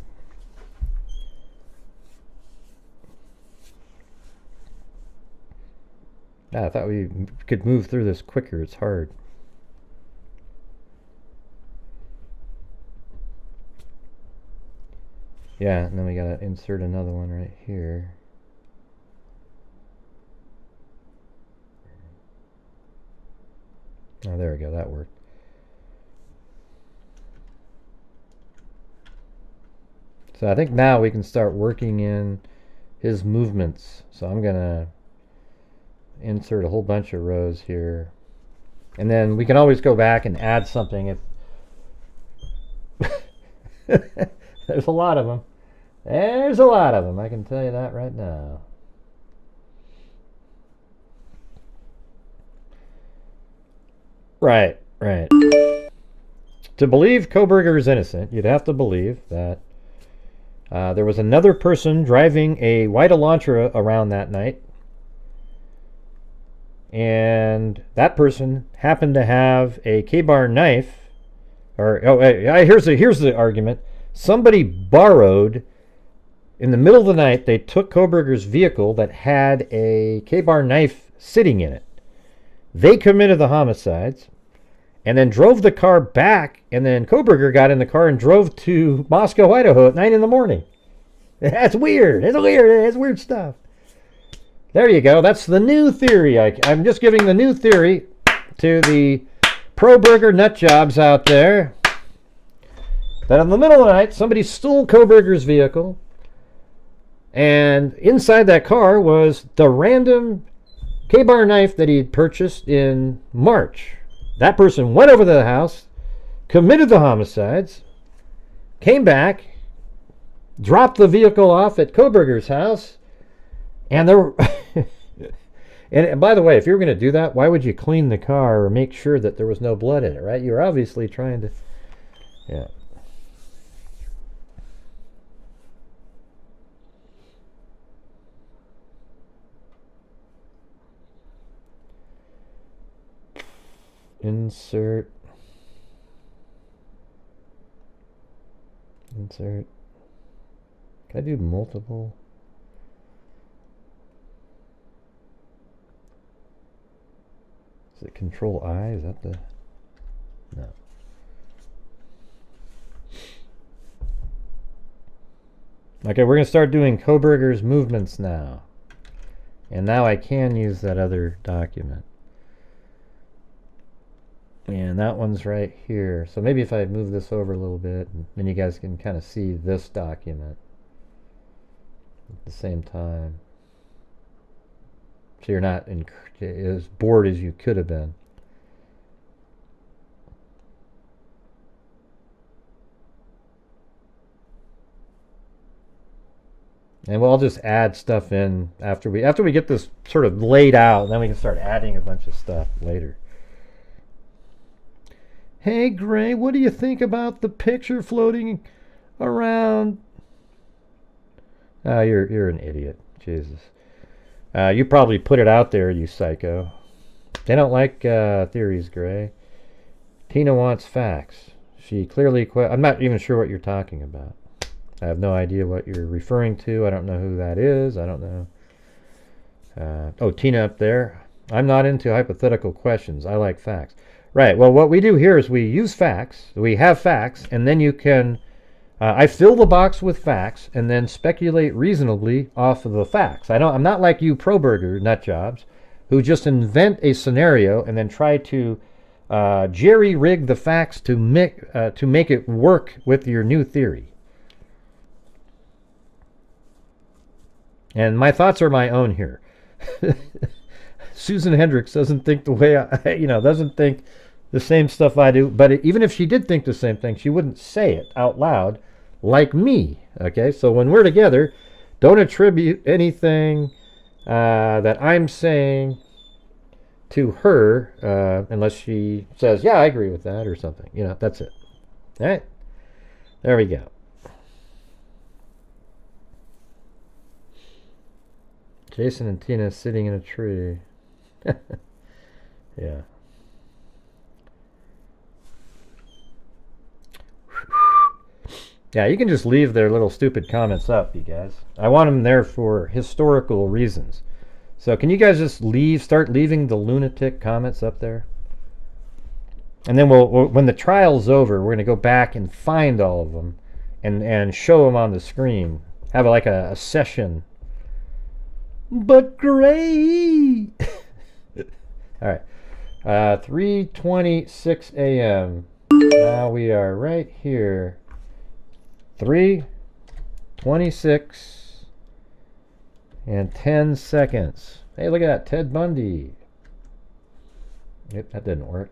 I thought we could move through this quicker. It's hard. Yeah, and then we gotta insert another one right here. Oh, there we go. That worked. So I think now we can start working in his movements. So I'm gonna insert a whole bunch of rows here, and then we can always go back and add something if there's a lot of them. There's a lot of them, I can tell you that right now. Right. To believe Kohberger is innocent, you'd have to believe that there was another person driving a white Elantra around that night, and that person happened to have a K-bar knife. Here's the argument. Somebody borrowed, in the middle of the night, they took Kohberger's vehicle that had a K-bar knife sitting in it. They committed the homicides and then drove the car back, and then Kohberger got in the car and drove to Moscow, Idaho at 9 in the morning. That's weird. It's weird stuff. There you go. That's the new theory. I'm just giving the new theory to the pro-burger nut jobs out there. That in the middle of the night, somebody stole Kohberger's vehicle, and inside that car was the random K-bar knife that he'd purchased in March. That person went over to the house, committed the homicides, came back, dropped the vehicle off at Kohberger's house, and there were and by the way, if you were going to do that, why would you clean the car or make sure that there was no blood in it, right? You were obviously trying to, yeah. Insert Insert. Can I do multiple? Is it Control I? Is that the... No. Okay, we're going to start doing Kohberger's movements now. And now I can use that other document. And that one's right here. So maybe if I move this over a little bit, then you guys can kind of see this document at the same time. So you're not as bored as you could have been. And we'll just add stuff in after we get this sort of laid out, and then we can start adding a bunch of stuff later. Hey Gray, what do you think about the picture floating around? Oh, you're an idiot. Jesus. You probably put it out there, you psycho. They don't like theories, Gray. Tina wants facts. She clearly I'm not even sure what you're talking about. I have no idea what you're referring to. I don't know who that is. I don't know. Oh, Tina up there. I'm not into hypothetical questions. I like facts. Right. Well, what we do here is we use facts. We have facts, and then you can... I fill the box with facts and then speculate reasonably off of the facts. I'm not like you Kohberger nutjobs who just invent a scenario and then try to jerry-rig the facts to make it work with your new theory. And my thoughts are my own here. Susan Hendricks doesn't think the way doesn't think the same stuff I do. But even if she did think the same thing, she wouldn't say it out loud like me. Okay, so when we're together, don't attribute anything that I'm saying to her unless she says, yeah, I agree with that or something. That's it. All right, there we go. Jason and Tina sitting in a tree. Yeah. Yeah, you can just leave their little stupid comments up, you guys. I want them there for historical reasons. So can you guys just start leaving the lunatic comments up there? And then when the trial's over, we're going to go back and find all of them and show them on the screen. Have like a session. But Gray! All right. 3:26 a.m. Now we are right here. 3:26 and 10 seconds. Hey, look at that. Ted Bundy. Yep, that didn't work.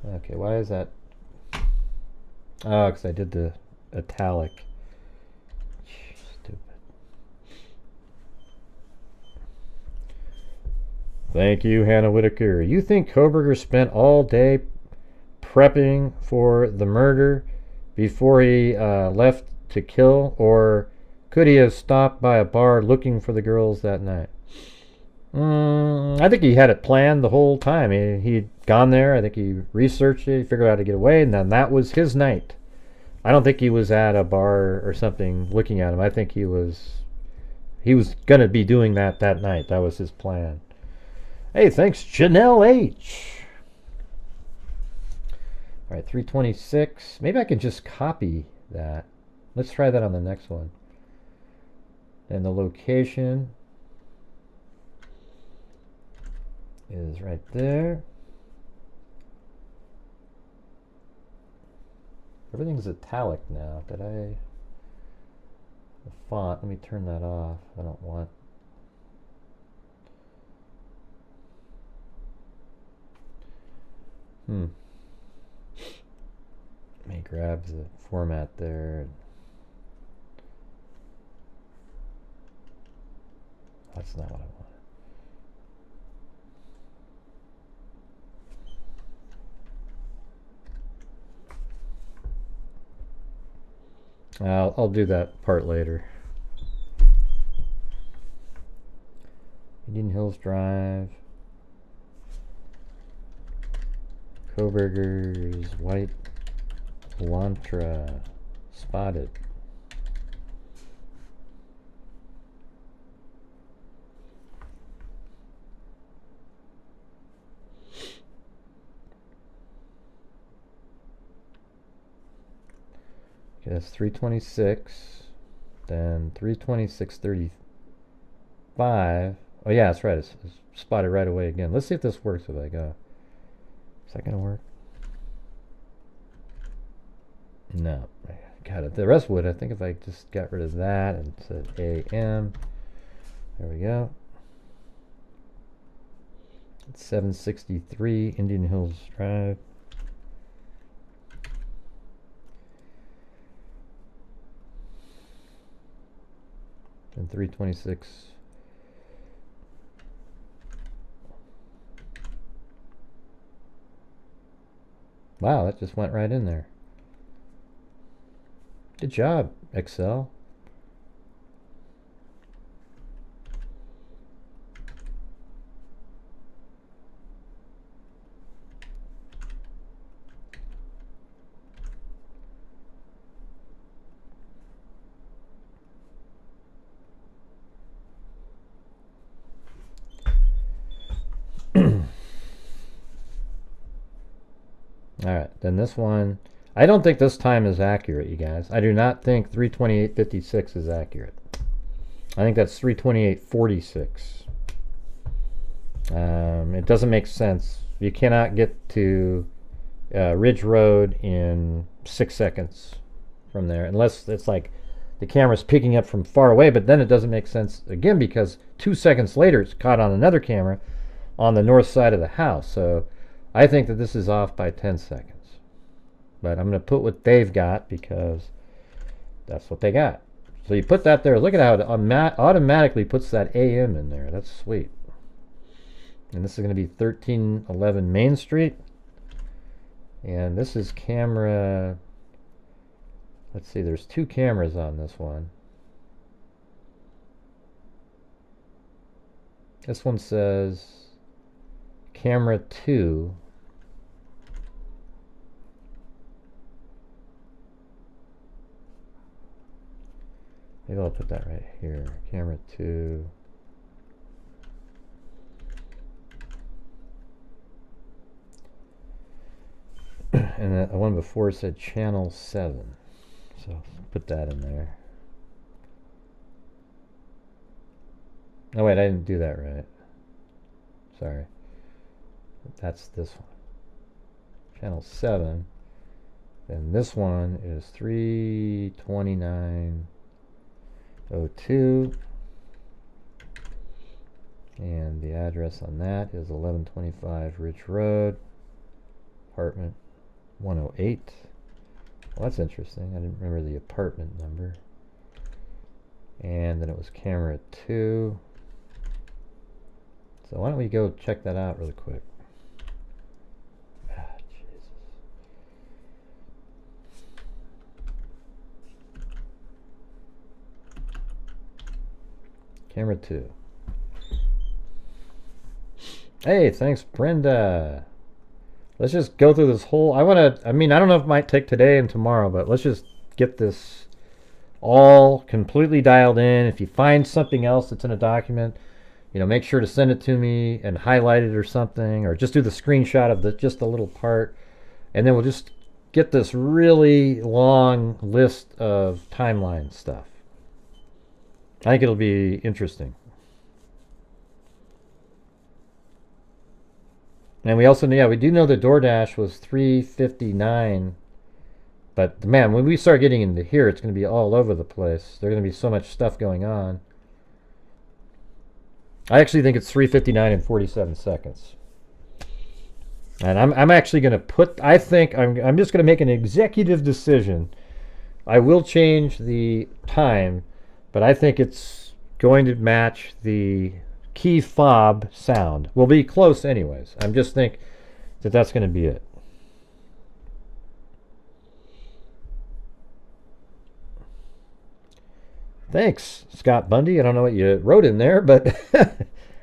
Okay, why is that? Oh, because I did the italic. Stupid. Thank you, Hannah Whitaker. You think Kohberger spent all day prepping for the murder before he left to kill, or could he have stopped by a bar looking for the girls that night? I think he had it planned the whole time. He'd gone there. I think he researched it. He figured out how to get away, and then that was his night. I don't think he was at a bar or something looking at him. I think he was going to be doing that night. That was his plan. Hey, thanks, Janelle H. All right, 3:26. Maybe I can just copy that. Let's try that on the next one. And the location is right there. Everything's italic now. The font, let me turn that off. I don't want. Let me grab the format there. That's not what I want. I'll do that part later. Indian Hill Hills Drive. Kohberger's White Elantra spotted. Okay, that's 326. Then 326.35. Oh yeah, that's right. It's spotted right away again. Let's see if this works if I go. Is that gonna work? No. Got it. The rest would. I think if I just got rid of that and said AM. There we go. It's 763 Indian Hills Drive. And 326. Wow, that just went right in there. Good job, Excel. Alright, then this one, I don't think this time is accurate, you guys. I do not think 328.56 is accurate. I think that's 328.46. It doesn't make sense. You cannot get to Ridge Road in 6 seconds from there, unless it's like the camera's picking up from far away, but then it doesn't make sense again because 2 seconds later it's caught on another camera on the north side of the house. So I think that this is off by 10 seconds. But I'm going to put what they've got because that's what they got. So you put that there. Look at how it automatically puts that AM in there. That's sweet. And this is going to be 1311 Main Street. And this is camera... Let's see, there's 2 cameras on this one. This one says camera 2. Maybe I'll put that right here. Camera 2. And the one before said channel 7. So put that in there. Oh wait, I didn't do that right. Sorry. That's this one. Channel 7. And this one is 329.02. And the address on that is 1125 Ridge Road, apartment 108. Well, that's interesting. I didn't remember the apartment number. And then it was camera 2. So why don't we go check that out really quick. Ah, Jesus. Camera 2. Hey, thanks, Brenda. Let's just go through this whole... I mean, I don't know if it might take today and tomorrow, but let's just get this all completely dialed in. If you find something else that's in a document, you know, make sure to send it to me and highlight it or something, or just do the screenshot of just the little part, and then we'll just get this really long list of timeline stuff. I think it'll be interesting. And we also, yeah, we do know the DoorDash was $3.59, but man, when we start getting into here, it's going to be all over the place. There's going to be so much stuff going on. I actually think it's $3.59 and 47 seconds. And I'm actually going to put, I think I'm just going to make an executive decision. I will change the time, but I think it's going to match the key fob sound. We'll be close anyways. I just think that that's going to be it. Thanks, Scott Bundy. I don't know what you wrote in there, but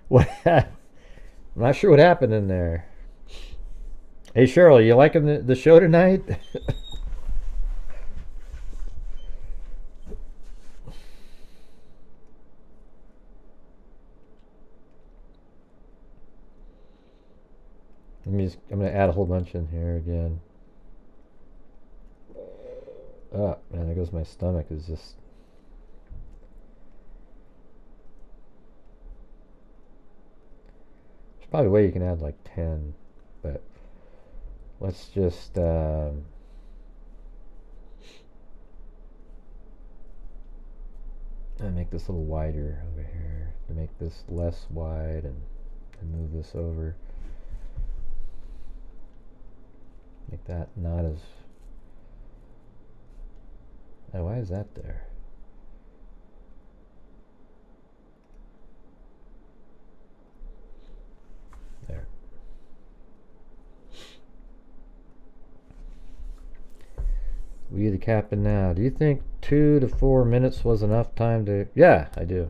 What? I'm not sure what happened in there. Hey Cheryl, you liking the show tonight? I'm going to add a whole bunch in here again. Oh, man, there goes my stomach. Is just... There's probably a way you can add like 10, but let's just... I'll make this a little wider over here to make this less wide and move this over. Make that not as... Oh, why is that there? There. We the captain now. Do you think 2 to 4 minutes was enough time to... Yeah, I do.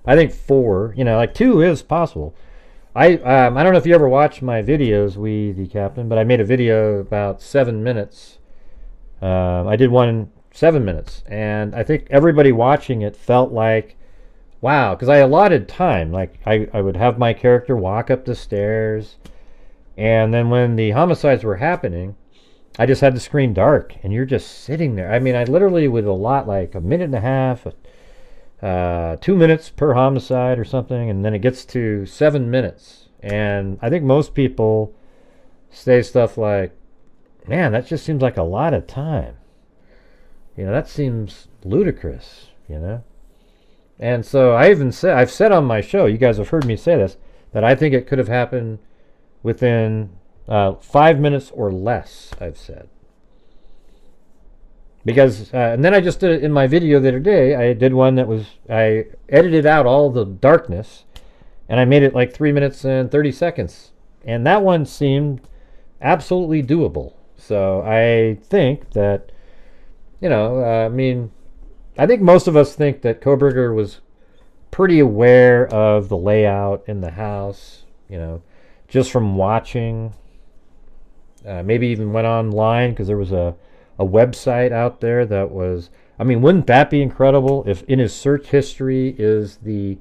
I think 4. You know, like 2 is possible. I don't know if you ever watched my videos, We the Captain, but I made a video about 7 minutes. I did one 7 minutes, and I think everybody watching it felt like, wow, because I allotted time. Like, I would have my character walk up the stairs, and then when the homicides were happening, I just had the screen dark, and you're just sitting there. I mean, I literally would allot like a minute and a half, 2 minutes per homicide or something, and then it gets to 7 minutes. And I think most people say stuff like, man, that just seems like a lot of time. You know, that seems ludicrous, you know? And so I've said on my show, you guys have heard me say this, that I think it could have happened within 5 minutes or less, I've said. Because, and then I just did it in my video the other day. I did one that was, I edited out all the darkness, and I made it like 3 minutes and 30 seconds. And that one seemed absolutely doable. So I think that, you know, I mean, I think most of us think that Kohberger was pretty aware of the layout in the house, you know, just from watching. Maybe even went online because there was a website out there that was, I mean, wouldn't that be incredible if in his search history is the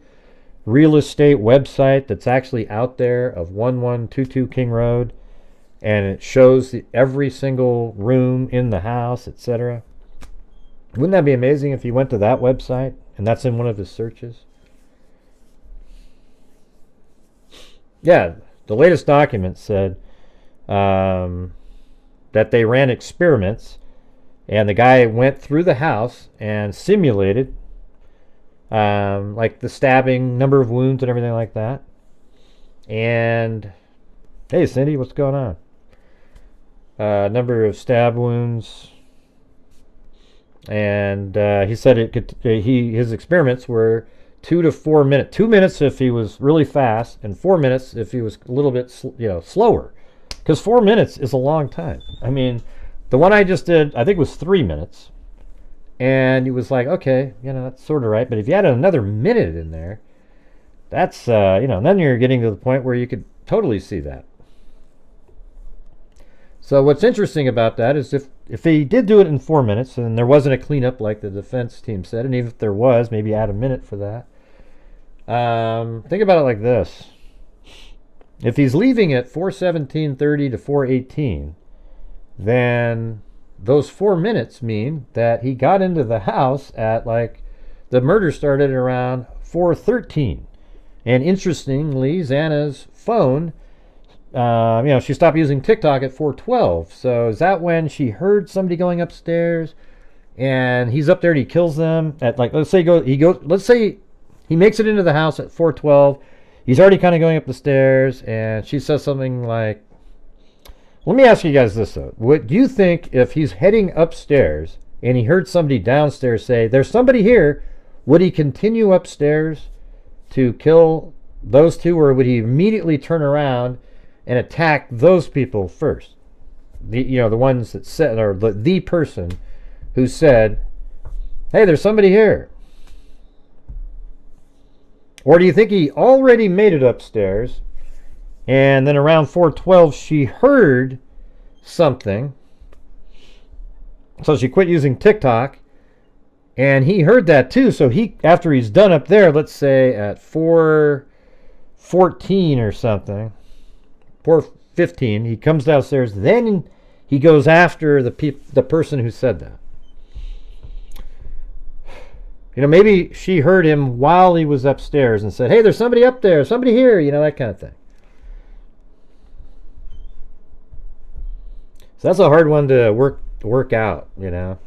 real estate website that's actually out there of 1122 King Road, and it shows every single room in the house, etc. Wouldn't that be amazing if he went to that website and that's in one of his searches? Yeah, the latest document said that they ran experiments, and the guy went through the house and simulated like the stabbing, number of wounds and everything like that. And hey, Cindy, what's going on? Number of stab wounds, and he said it could. His experiments were 2 to 4 minutes. 2 minutes if he was really fast, and 4 minutes if he was a little bit, slower. Because 4 minutes is a long time. I mean, the one I just did, I think was 3 minutes. And it was like, okay, that's sort of right. But if you added another minute in there, that's, and then you're getting to the point where you could totally see that. So what's interesting about that is if he did do it in 4 minutes, and there wasn't a cleanup like the defense team said, and even if there was, maybe add a minute for that. Think about it like this. If he's leaving at 4:17:30 to 4:18, then those 4 minutes mean that he got into the house at the murder started around 4:13. And interestingly, Xana's phone, she stopped using TikTok at 4:12. So is that when she heard somebody going upstairs, and he's up there and he kills them at let's say he makes it into the house at 4:12. He's already kind of going up the stairs, and she says something like, let me ask you guys this, though. What do you think if he's heading upstairs and he heard somebody downstairs say, there's somebody here, would he continue upstairs to kill those two, or would he immediately turn around and attack those people first? The ones that said, or the person who said, hey, there's somebody here. Or do you think he already made it upstairs, and then around 4:12 she heard something, so she quit using TikTok, and he heard that too. So he, after he's done up there, let's say at 4:14 or something, 4:15, he comes downstairs. Then he goes after the person who said that. You know, maybe she heard him while he was upstairs and said, "Hey, there's somebody up there, somebody here," you know, that kind of thing. So that's a hard one to work out, you know.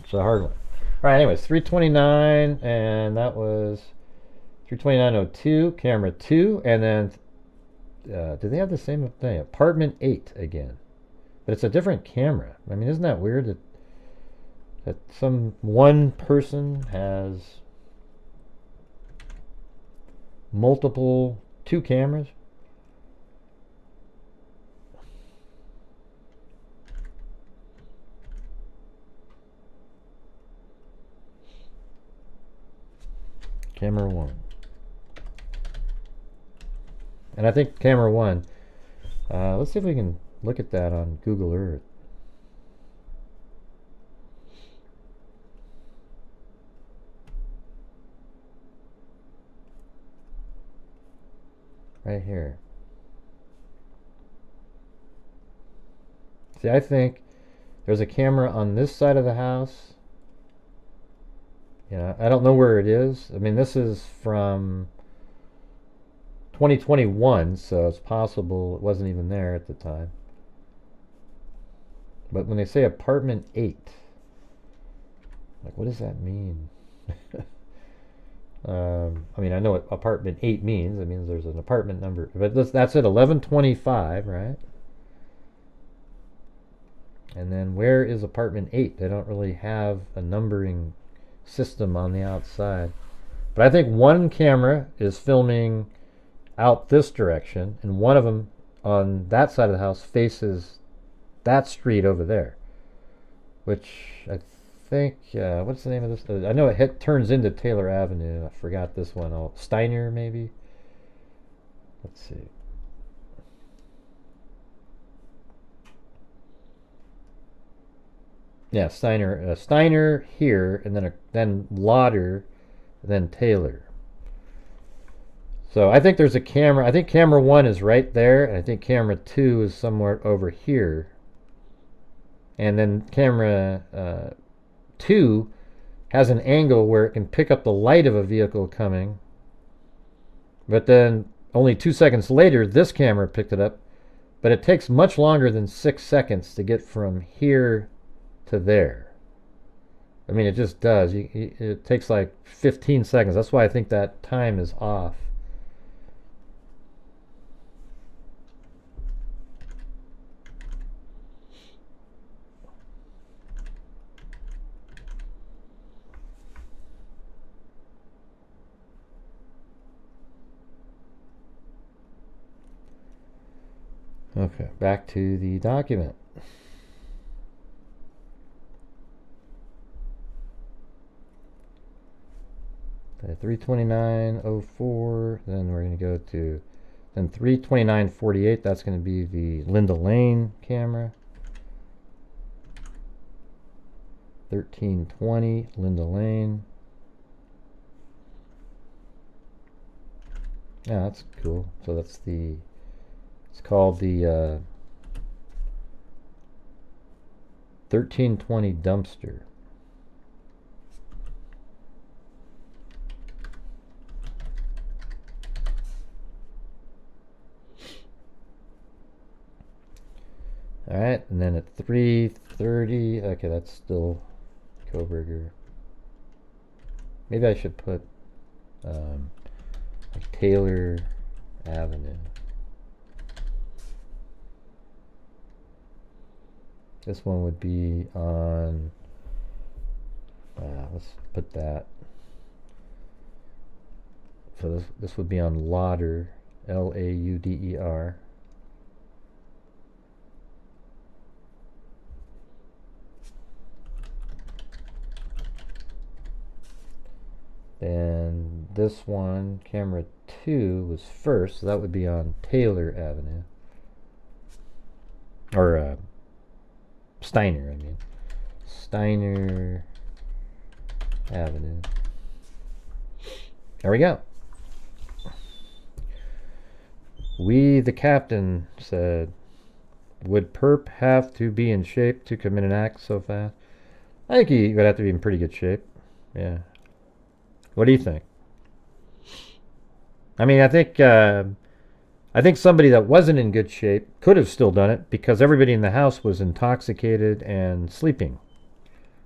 It's a hard one. All right, anyways, 329, and that was 329.02, camera 2, and then, do they have the same thing? Apartment 8 again. But it's a different camera. I mean, isn't that weird that some one person has multiple 2 cameras? Camera 1. And I think camera 1, let's see if we can look at that on Google Earth. Right here. See, I think there's a camera on this side of the house. You know, I don't know where it is. I mean, this is from 2021, so it's possible it wasn't even there at the time. But when they say apartment 8, like, what does that mean? I mean, I know what apartment 8 means. It means there's an apartment number. But that's at 1125, right? And then where is apartment 8? They don't really have a numbering system on the outside. But I think one camera is filming out this direction, and one of them on that side of the house faces that street over there, which I think, what's the name of this? I know it turns into Taylor Avenue. I forgot this one. Oh, Steiner, maybe? Let's see. Yeah, Steiner. Steiner here, and then Lauder, then Taylor. So I think there's a camera. I think camera 1 is right there, and I think camera 2 is somewhere over here. And then camera 2 has an angle where it can pick up the light of a vehicle coming. But then only 2 seconds later, this camera picked it up. But it takes much longer than 6 seconds to get from here to there. I mean, it just does. It takes like 15 seconds. That's why I think that time is off. Okay, back to the document. Okay, 329.04, then we're going to go to then 329.48. That's going to be the Linda Lane camera. 1320 Linda Lane. Yeah, that's cool. So that's the, it's called the 1320 dumpster. All right, and then at 3:30, okay, that's still Kohberger. Maybe I should put like Taylor Avenue. This one would be on, let's put that. So this would be on Lauder, Lauder. Then this one, camera 2, was first, so that would be on Taylor Avenue. Or Steiner, I mean. Steiner Avenue. There we go. We, the captain, said, would Perp have to be in shape to commit an act so fast? I think he would have to be in pretty good shape. Yeah. What do you think? I mean, I think somebody that wasn't in good shape could have still done it because everybody in the house was intoxicated and sleeping.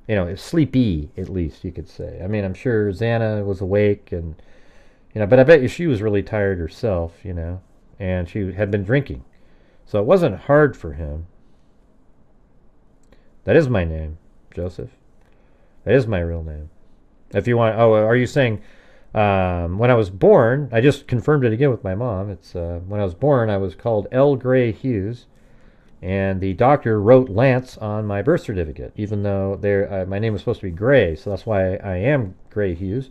You know, sleepy, at least you could say. I mean, I'm sure Xana was awake and, you know, but I bet you she was really tired herself, you know, and she had been drinking. So it wasn't hard for him. That is my name, Joseph. That is my real name. If you want, oh, are you saying, when I was born, I just confirmed it again with my mom. It's, when I was born, I was called L. Gray Hughes, and the doctor wrote Lance on my birth certificate, even though my name was supposed to be Gray, so that's why I am Gray Hughes.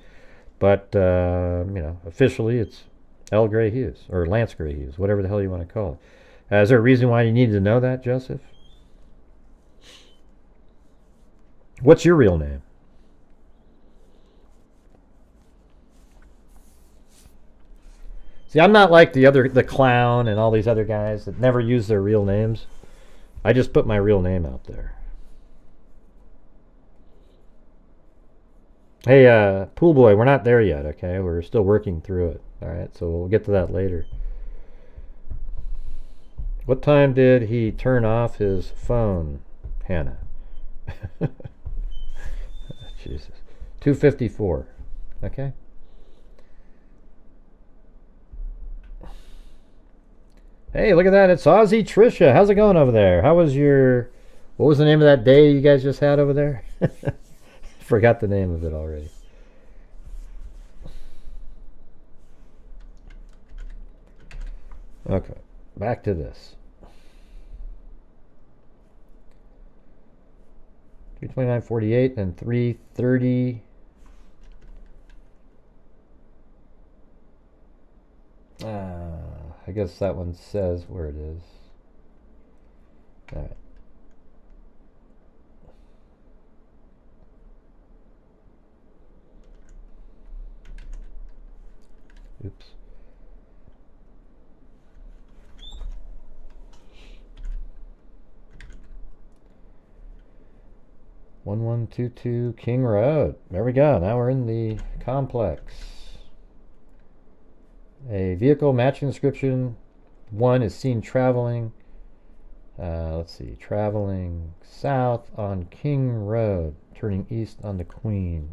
But, you know, officially it's L. Gray Hughes, or Lance Gray Hughes, whatever the hell you want to call it. Is there a reason why you needed to know that, Joseph? What's your real name? See, I'm not like the clown and all these other guys that never use their real names. I just put my real name out there. Hey, Pool Boy, we're not there yet, okay? We're still working through it. All right, so we'll get to that later. What time did he turn off his phone, Hannah? Jesus. 2:54. Okay. Hey, look at that. It's Aussie Trisha. How's it going over there? How was what was the name of that day you guys just had over there? Forgot the name of it already. Okay, back to this. 329.48 and 330. I guess that one says where it is. All right. Oops. (1122) King Road. There we go. Now we're in the complex. A vehicle matching description 1 is seen traveling. Let's see, traveling south on King Road, turning east on the Queen.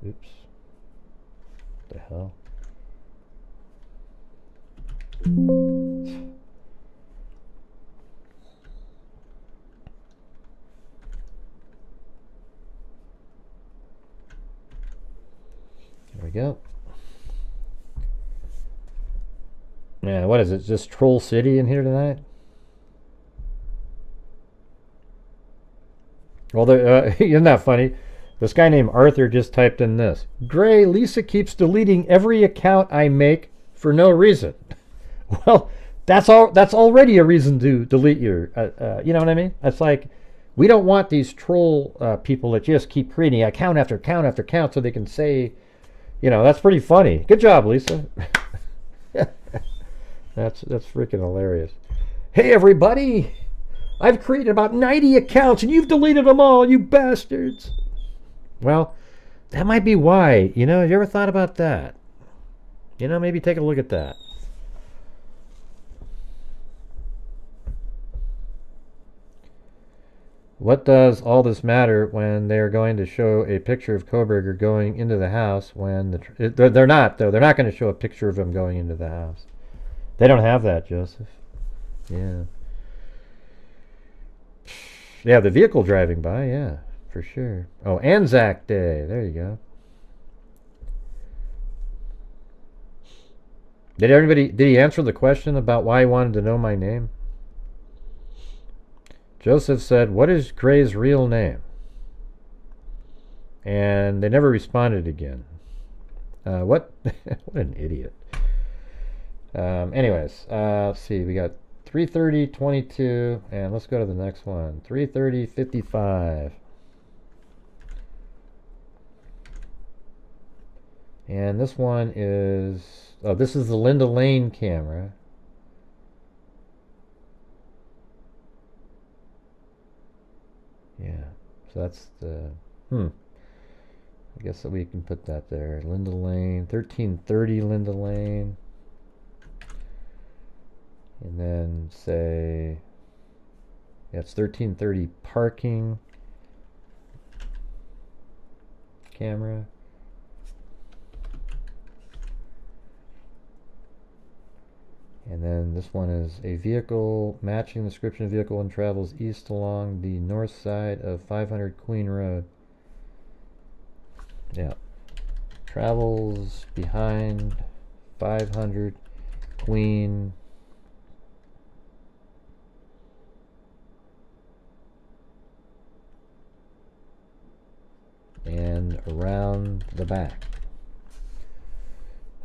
Oops. What the hell? There we go. Yeah, what is it? Just Troll City in here tonight? Well, isn't that funny? This guy named Arthur just typed in this. Gray, Lisa keeps deleting every account I make for no reason. Well, that's already a reason to delete your, you know what I mean? It's like, we don't want these troll people that just keep creating account after account after account so they can say, you know, that's pretty funny. Good job, Lisa. That's freaking hilarious. Hey, everybody. I've created about 90 accounts and you've deleted them all, you bastards. Well, that might be why. You know, have you ever thought about that? You know, maybe take a look at that. What does all this matter when they're going to show a picture of Kohberger going into the house when they're not, though. They're not going to show a picture of him going into the house. They don't have that, Joseph. Yeah. Yeah, the vehicle driving by, yeah, for sure. Oh, Anzac Day. There you go. Did he answer the question about why he wanted to know my name? Joseph said, what is Gray's real name? and they never responded again. What? What an idiot. Anyways, let's see. We got 3:30:22, and let's go to the next one. 3:30:55. And this one is, oh, this is the Linda Lane camera. Yeah, so that's the, I guess that we can put that there. Linda Lane, 1330 Linda Lane. And then say, yeah, it's 1330 parking camera. And then this one is a vehicle matching the description of vehicle and travels east along the north side of 500 Queen Road. Yeah. Travels behind 500 Queen. And around the back.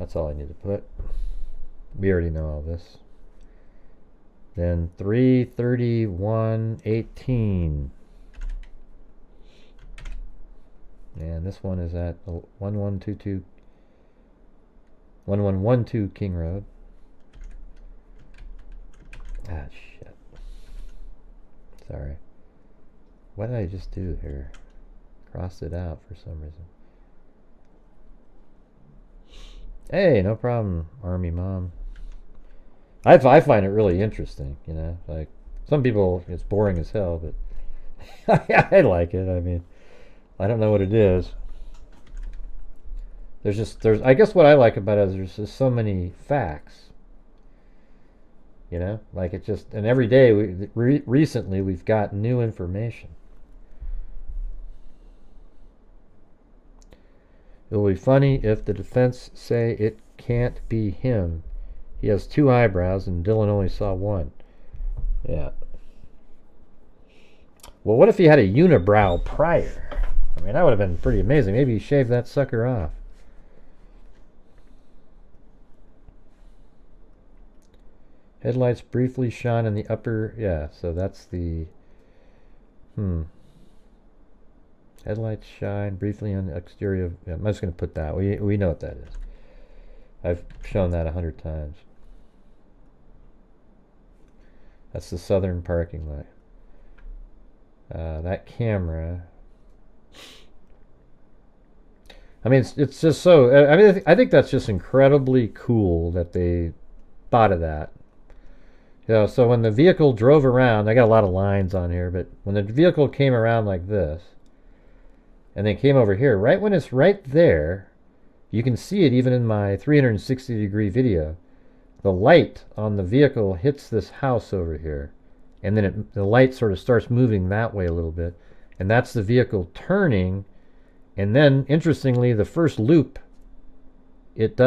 That's all I need to put. We already know all this. Then 3:31:18. And this one is at 1112 King Road. Ah, shit. Sorry. What did I just do here? Crossed it out for some reason. Hey, no problem, Army Mom. I find it really interesting, you know. Like, some people, it's boring as hell, but I like it. I mean, I don't know what it is. I guess what I like about it is there's just so many facts. You know, like it just, and every day, recently, we've got new information. It will be funny if the defense say it can't be him. He has 2 eyebrows and Dylan only saw 1. Yeah. Well, what if he had a unibrow prior? I mean, that would have been pretty amazing. Maybe he shaved that sucker off. Headlights briefly shine in the upper... Yeah, so that's the... Headlights shine briefly on the exterior. Yeah, I'm just going to put that. We know what that is. I've shown that 100 times. That's the southern parking lot. That camera. I mean, it's just so. I mean, I think that's just incredibly cool that they thought of that. You know, so when the vehicle drove around, I got a lot of lines on here, but when the vehicle came around like this, and then came over here, right when it's right there, you can see it even in my 360-degree video. The light on the vehicle hits this house over here, and then the light sort of starts moving that way a little bit, and that's the vehicle turning. And then, interestingly, the first loop, it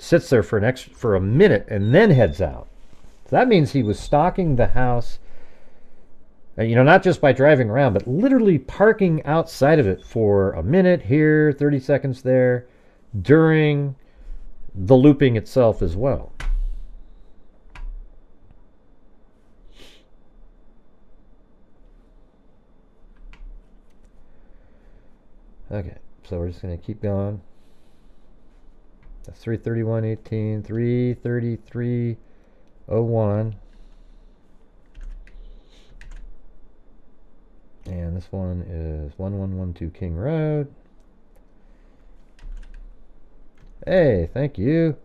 sits there for a minute and then heads out. So that means he was stalking the house, you know, not just by driving around, but literally parking outside of it for a minute here, 30 seconds there, during the looping itself as well. Okay, so we're just going to keep going. That's 3:31:18, 3:33:01. And this one is 1112 King Road. Hey, thank you.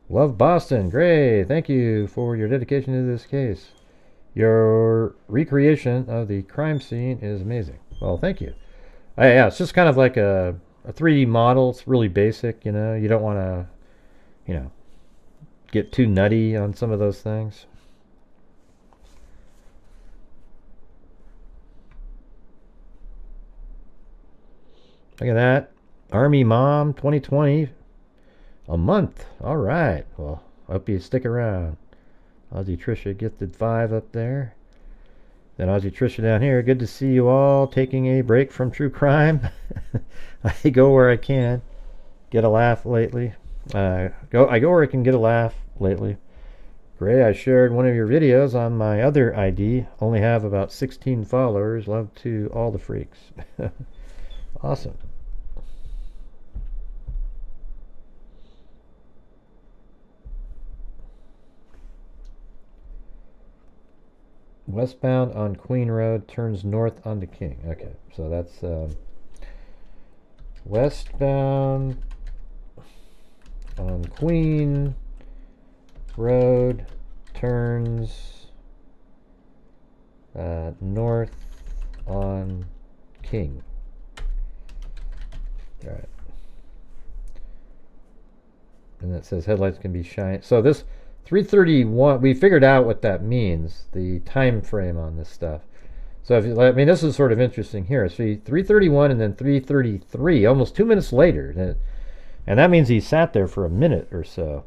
Love Boston. Great. Thank you for your dedication to this case. Your recreation of the crime scene is amazing. Well, thank you. Yeah, it's just kind of like a 3D model. It's really basic, you know. You don't want to, you know, get too nutty on some of those things. Look at that. Army Mom 2020. A month. All right. Well, I hope you stick around. Aussie Trisha gifted 5 up there. Then Aussie Trisha down here. Good to see you all taking a break from true crime. I go where I can get a laugh lately. I go where I can get a laugh lately. Gray, I shared one of your videos on my other ID. Only have about 16 followers. Love to all the freaks. Awesome. Westbound on Queen Road turns north onto King. Okay, so that's westbound on Queen Road turns north on King. All right. And it says headlights can be shiny. So this 331, we figured out what that means, the time frame on this stuff. So if you, I mean, this is sort of interesting here. See, 331 and then 333, almost 2 minutes later. And that means he sat there for a minute or so.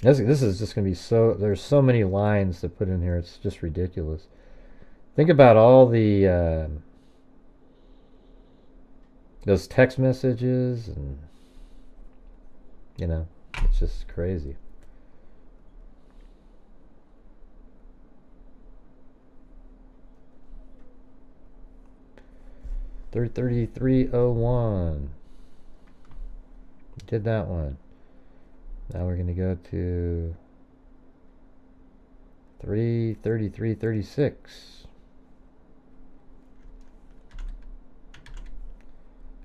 This is just going to be so, there's so many lines to put in here, it's just ridiculous. Think about all the those text messages, and you know, it's just crazy. $333.01. Did that one. Now we're going to go to 333.36.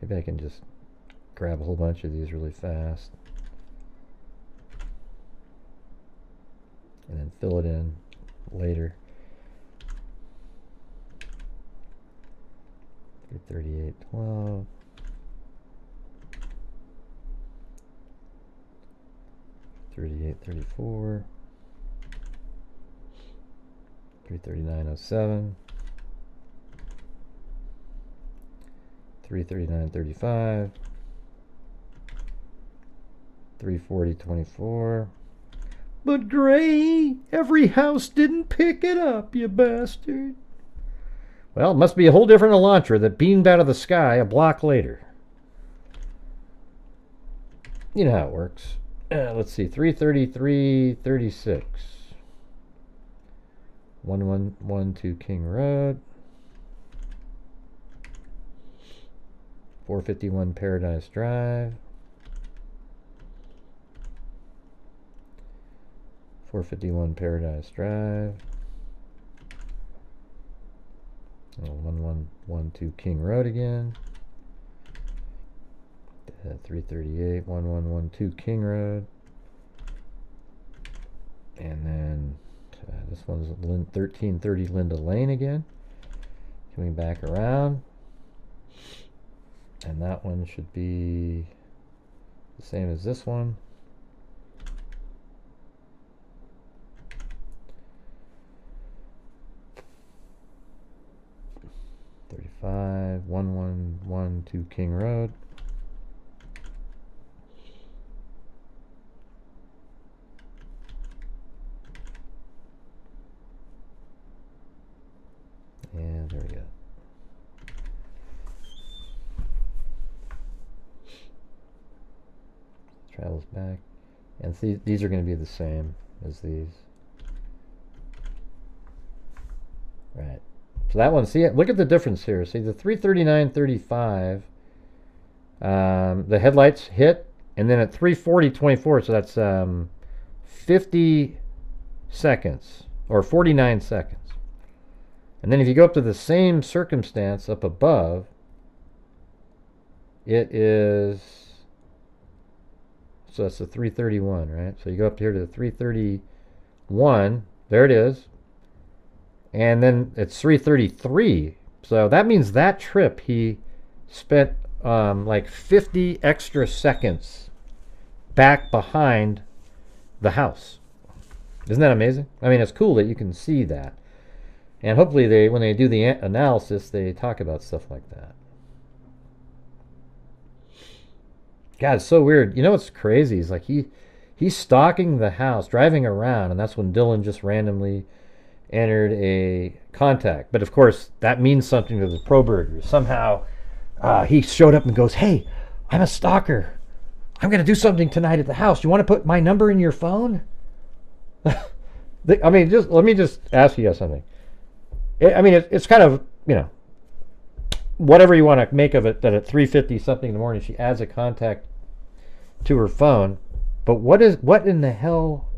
Maybe I can just grab a whole bunch of these really fast and then fill it in later. 338.12. 38.34. 339.07. 339.35. 340.24. But Gray, every house didn't pick it up, you bastard. Well, it must be a whole different Elantra that beamed out of the sky a block later. You know how it works. Let's see, 333.36. 1112 King Road. 451 Paradise Drive. 451 Paradise Drive. 1112 King Road again. 338 1112 King Road. And then this one's 1330 Linda Lane again. Coming back around. And that one should be the same as this one. $35 1112 King Road. And there we go. Travels back. And see, these are going to be the same as these. Right. So that one, see, look at the difference here. See, the 339.35, the headlights hit, and then at 340.24, so that's 50 seconds, or 49 seconds. And then if you go up to the same circumstance up above, it is, so that's the 331, right? So you go up here to the 331, there it is. And then it's 333. So that means that trip he spent like 50 extra seconds back behind the house. Isn't that amazing? I mean, it's cool that you can see that. And hopefully they, when they do the analysis, they talk about stuff like that. God, it's so weird. You know what's crazy? He's like he's stalking the house, driving around, and that's when Dylan just randomly entered a contact. But of course, that means something to the Kohberger. Somehow, he showed up and goes, "Hey, I'm a stalker. I'm going to do something tonight at the house. You want to put my number in your phone?" I mean, let me just ask you guys something. I mean, it's kind of, you know, whatever you want to make of it, that at 3:50 something in the morning she adds a contact to her phone. But what in the hell,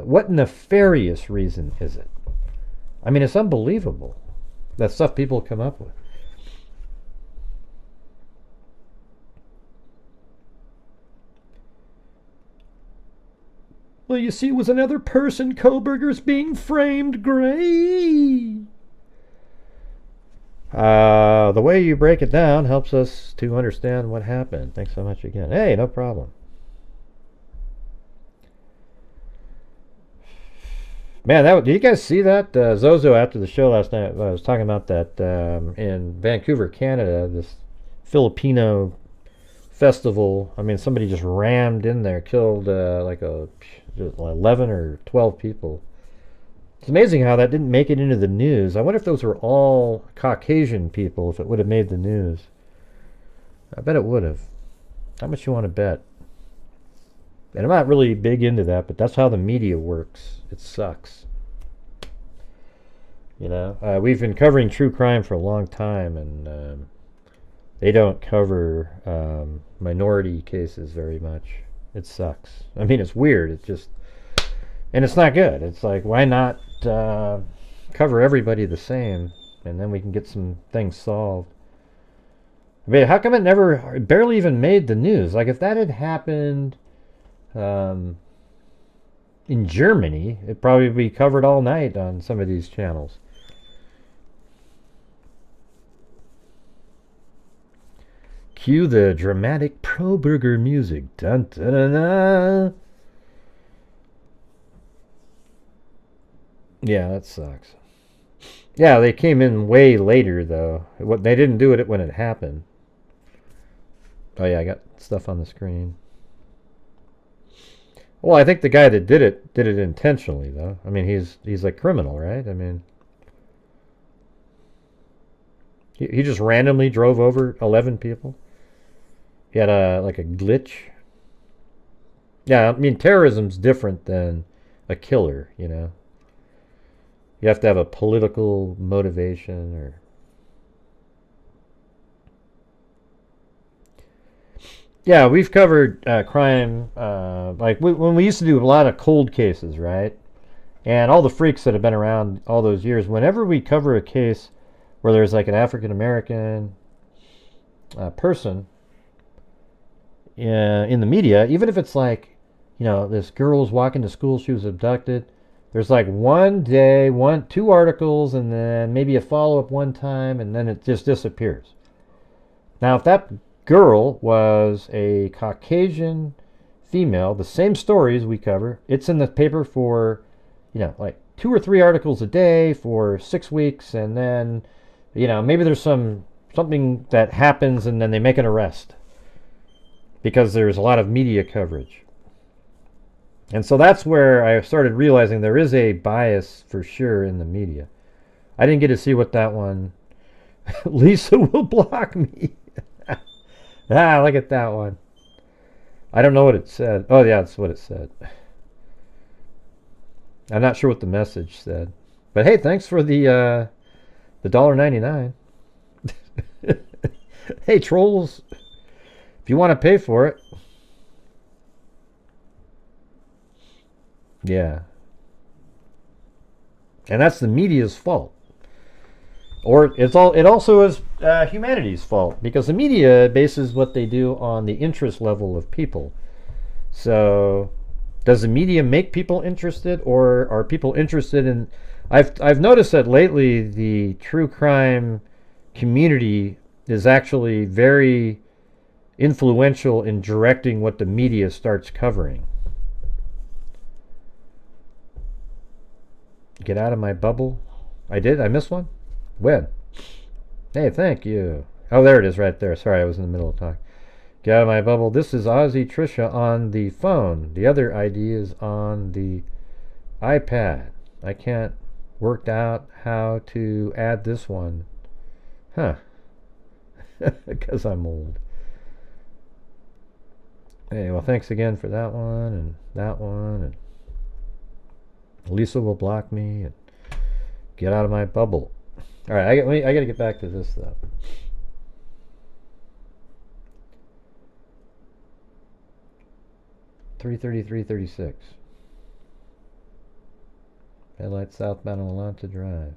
what nefarious reason is it? I mean, it's unbelievable. That stuff people come up with. Well, you see, it was another person. Kohberger's being framed, Gray. The way you break it down helps us to understand what happened. Thanks so much again. Hey, no problem. Man, did you guys see that? Zozo, after the show last night, I was talking about that in Vancouver, Canada, this Filipino festival. I mean, somebody just rammed in there, killed like 11 or 12 people. It's amazing how that didn't make it into the news. I wonder if those were all Caucasian people, if it would have made the news. I bet it would have. How much you want to bet? And I'm not really big into that, but that's how the media works. It sucks. You know, we've been covering true crime for a long time, and they don't cover minority cases very much. It sucks. I mean, it's weird. It's just, and it's not good. It's like, why not cover everybody the same, and then we can get some things solved. I mean, how come it barely even made the news? Like, if that had happened in Germany, it'd probably be covered all night on some of these channels. Cue the dramatic Kohberger music. Dun, dun, dun, dun. Yeah, that sucks. Yeah, they came in way later, though. They didn't do it when it happened. Oh, yeah, I got stuff on the screen. Well, I think the guy that did it intentionally, though. I mean, he's a criminal, right? I mean, he just randomly drove over 11 people. He had like a glitch. Yeah, I mean, terrorism's different than a killer, you know. You have to have a political motivation or... Yeah, we've covered crime, like when we used to do a lot of cold cases, right? And all the freaks that have been around all those years, whenever we cover a case where there's like an African-American person in the media, even if it's like, you know, this girl was walking to school, she was abducted, there's like one day, 2 articles, and then maybe a follow-up one time, and then it just disappears. Now, if that girl was a Caucasian female, the same stories we cover, it's in the paper for, you know, like 2 or 3 articles a day for 6 weeks, and then, you know, maybe there's something that happens and then they make an arrest because there's a lot of media coverage. And so that's where I started realizing there is a bias for sure in the media. I didn't get to see what that one... Lisa will block me. Ah, look at that one. I don't know what it said. Oh, yeah, that's what it said. I'm not sure what the message said. But hey, thanks for the $1.99. Hey, trolls, if you want to pay for it. Yeah. And that's the media's fault. Or it also is humanity's fault, because the media bases what they do on the interest level of people. So does the media make people interested, or are people interested in... I've noticed that lately the true crime community is actually very influential in directing what the media starts covering. Get out of my bubble. I did? I missed one? When? Hey, thank you. Oh, there it is right there. Sorry, I was in the middle of talking. Get out of my bubble. This is Aussie Trisha on the phone. The other ID is on the iPad. I can't work out how to add this one. Huh. Because I'm old. Hey, well, thanks again for that one and that one. And Lisa will block me and get out of my bubble. All right, I got to get back to this though. $333.36. Headlight southbound on Atlanta Drive.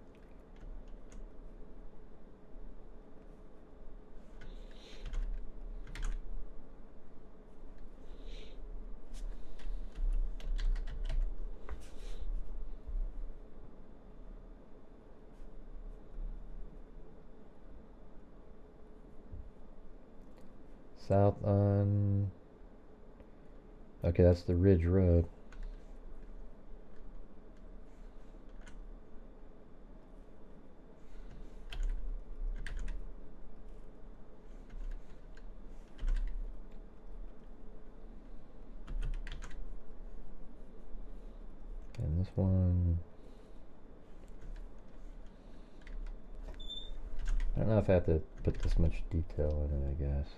South on... Okay, that's the Ridge Road. And this one... I don't know if I have to put this much detail in it, I guess.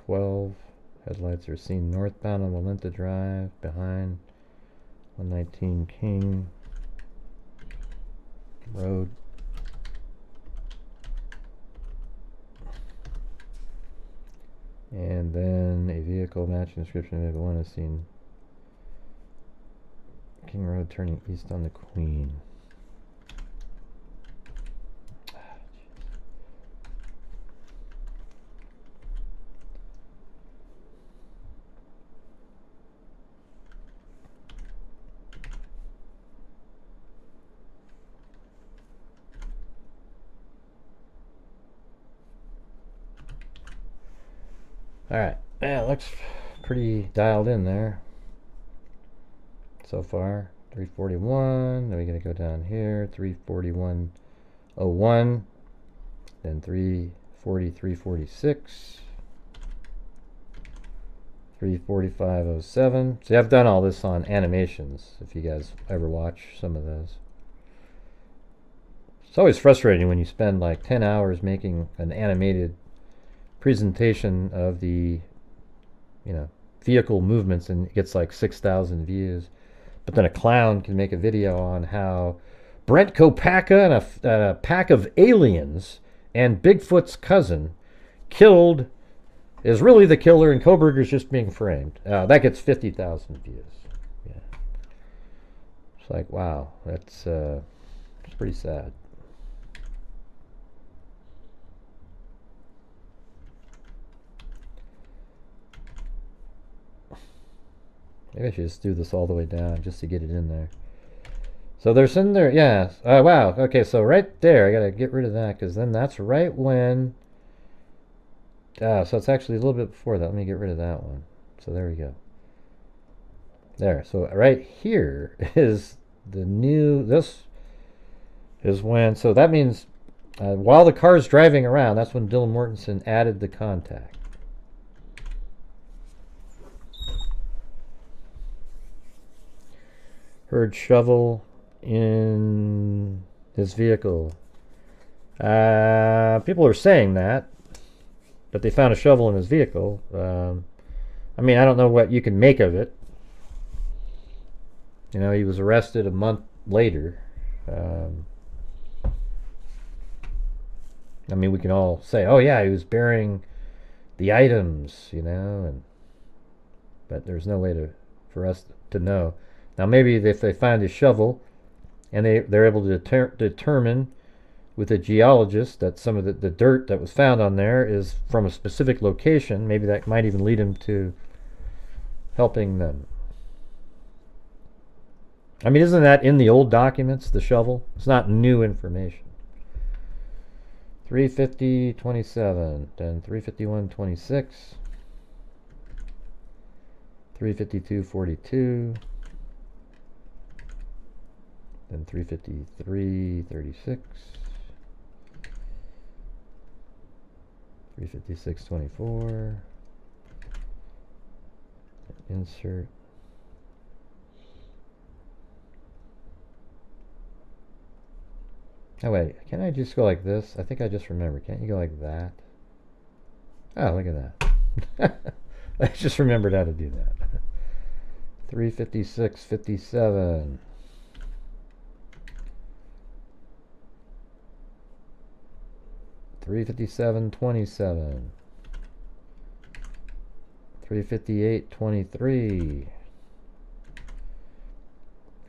$812. Headlights are seen northbound on Walenta Drive behind 119 King Road. And then a vehicle matching description of vehicle 1 is seen King Road turning east on the Queen. Alright, yeah, it looks pretty dialed in there so far. 341, then we gotta go down here, 341.01, then 340, 346, 345.07. See, I've done all this on animations, if you guys ever watch some of those. It's always frustrating when you spend like 10 hours making an animated presentation of the, you know, vehicle movements and it gets like 6,000 views, but then a clown can make a video on how Brent Kopacka and a pack of aliens and Bigfoot's cousin is really the killer and Kohberger's just being framed. That gets 50,000 views. Yeah, it's like, wow, that's it's pretty sad. Maybe I should just do this all the way down just to get it in there. So they're sitting there, yeah. Wow, okay, so right there, I gotta get rid of that because then that's right when... so it's actually a little bit before that. Let me get rid of that one. So there we go. There, so right here is the new... This is when... So that means while the car's driving around, that's when Dylan Mortensen added the contact. Heard shovel in his vehicle. People are saying that they found a shovel in his vehicle. I mean, I don't know what you can make of it. You know, he was arrested a month later. I mean, we can all say, oh yeah, he was burying the items, you know, but there's no way for us to know. Now maybe if they find a shovel and they're able to determine with a geologist that some of the dirt that was found on there is from a specific location, maybe that might even lead him to helping them. I mean, isn't that in the old documents, the shovel? It's not new information. 350.27, then 351.26, 352.42. and 353.36, 356.24. Insert. Oh wait, can I just go like this? I think I just remembered. Can't you go like that? Oh, look at that. I just remembered how to do that. 356.57. 357.27. 358.23.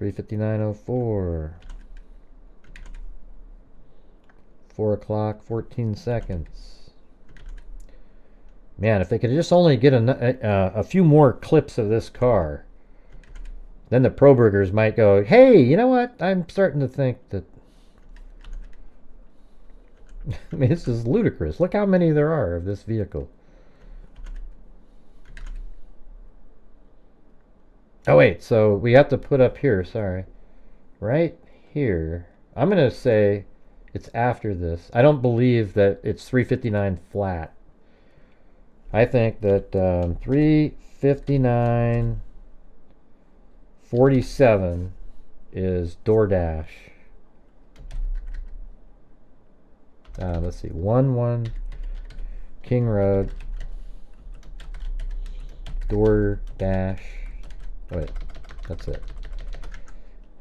359.04. 4 o'clock, 14 seconds. Man, if they could just only get a few more clips of this car, then the Kohbergers might go, hey, you know what? I'm starting to think that... I mean, this is ludicrous. Look how many there are of this vehicle. Oh, wait. So we have to put up here. Sorry. Right here. I'm going to say it's after this. I don't believe that it's 359 flat. I think that 359.47 is DoorDash. Let's see. 11 King Road. DoorDash. Wait, that's it.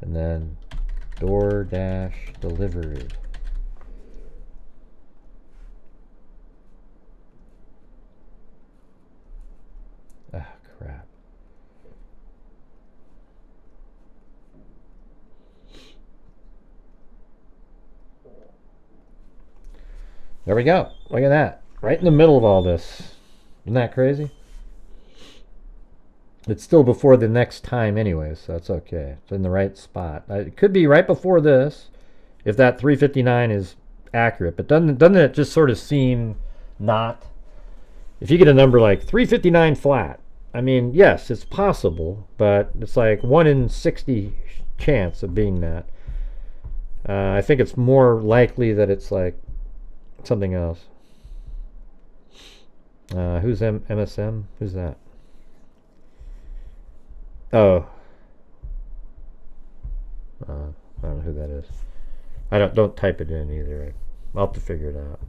And then DoorDash delivered. Ah, crap. There we go. Look at that. Right in the middle of all this. Isn't that crazy? It's still before the next time anyway, so that's okay. It's in the right spot. It could be right before this, if that 359 is accurate. But doesn't it just sort of seem not? If you get a number like 359 flat, I mean, yes, it's possible, but it's like 1 in 60 chance of being that. I think it's more likely that it's like something else. Who's MSM? Who's that? Oh. I don't know who that is. I don't type it in either. I'll have to figure it out.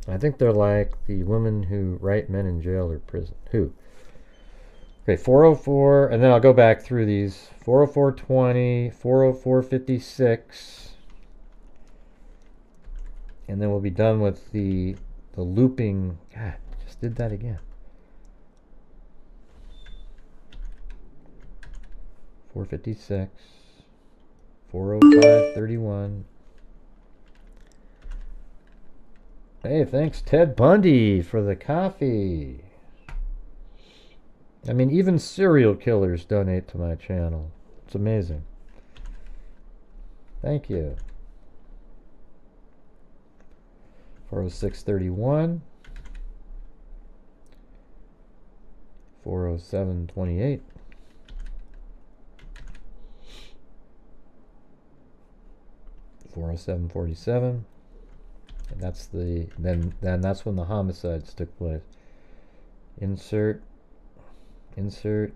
I think they're like the women who write men in jail or prison. Who? Okay, 404, and then I'll go back through these. 404.20, 404.56. And then we'll be done with the looping. God, just did that again. 456, 405.31. Hey, thanks Ted Bundy for the coffee. I mean, even serial killers donate to my channel. It's amazing. Thank you. 406.31. 407.28. 407.47. And that's the then that's when the homicides took place. Insert. Okay,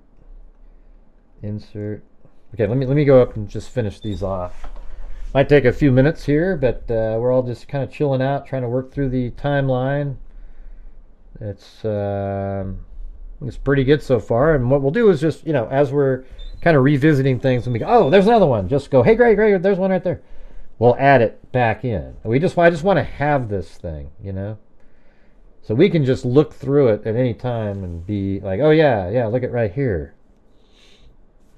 let me go up and just finish these off. Might take a few minutes here, but we're all just kind of chilling out, trying to work through the timeline. It's pretty good so far, and what we'll do is just, as we're kind of revisiting things, and we go, oh, there's another one. Just go, hey, great, there's one right there. We'll add it back in. I just want to have this thing, so we can just look through it at any time and be like, oh yeah, look at right here.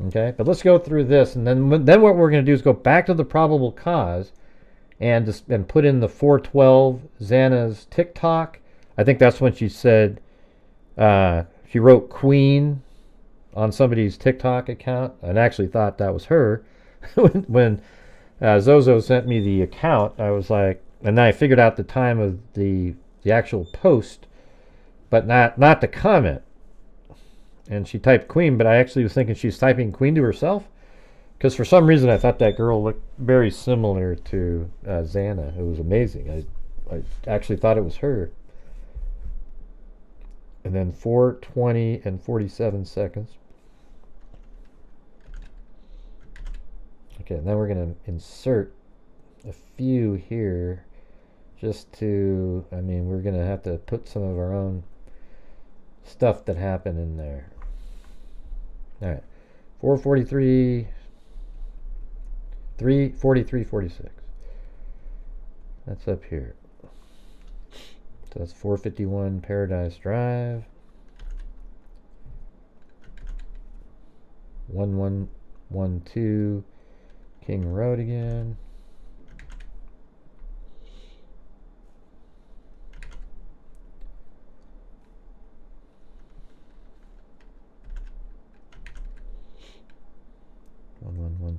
Okay, but let's go through this, and then what we're going to do is go back to the probable cause and put in the 412 Xana's TikTok. I think that's when she said she wrote Queen on somebody's TikTok account, and actually thought that was her. when Zozo sent me the account, I was like, and then I figured out the time of the actual post, but not the comment. And she typed Queen, but I actually was thinking she's typing Queen to herself. Because for some reason I thought that girl looked very similar to Xana. It was amazing. I actually thought it was her. And then 4:20 and 47 seconds. Okay, now we're going to insert a few here just to, I mean, we're going to have to put some of our own stuff that happened in there. All right, 4:43, 3:43:46. That's up here. So that's 451 Paradise Drive. 1112 King Road again.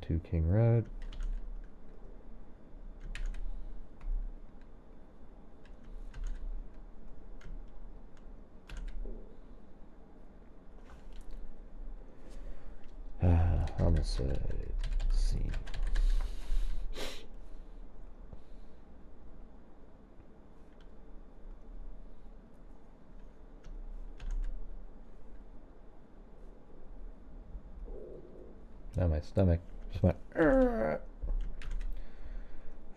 Two King Road. Homicide scene. Now my stomach just went.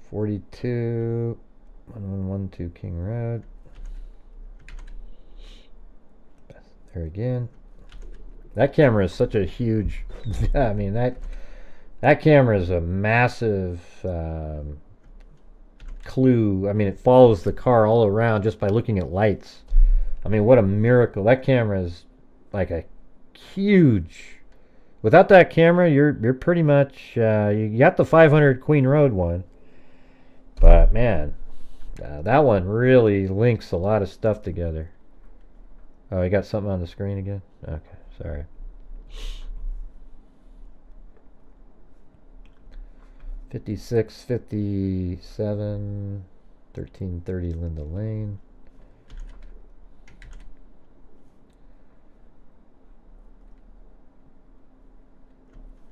42 1112 King Road. There again. That camera is such a huge. I mean that camera is a massive clue. I mean, it follows the car all around just by looking at lights. I mean, what a miracle! That camera is like a huge. Without that camera, you're pretty much you got the 500 Queen Road one, but man, that one really links a lot of stuff together. Oh, you got something on the screen again? Okay, sorry. '56, 57, 1330 Linda Lane.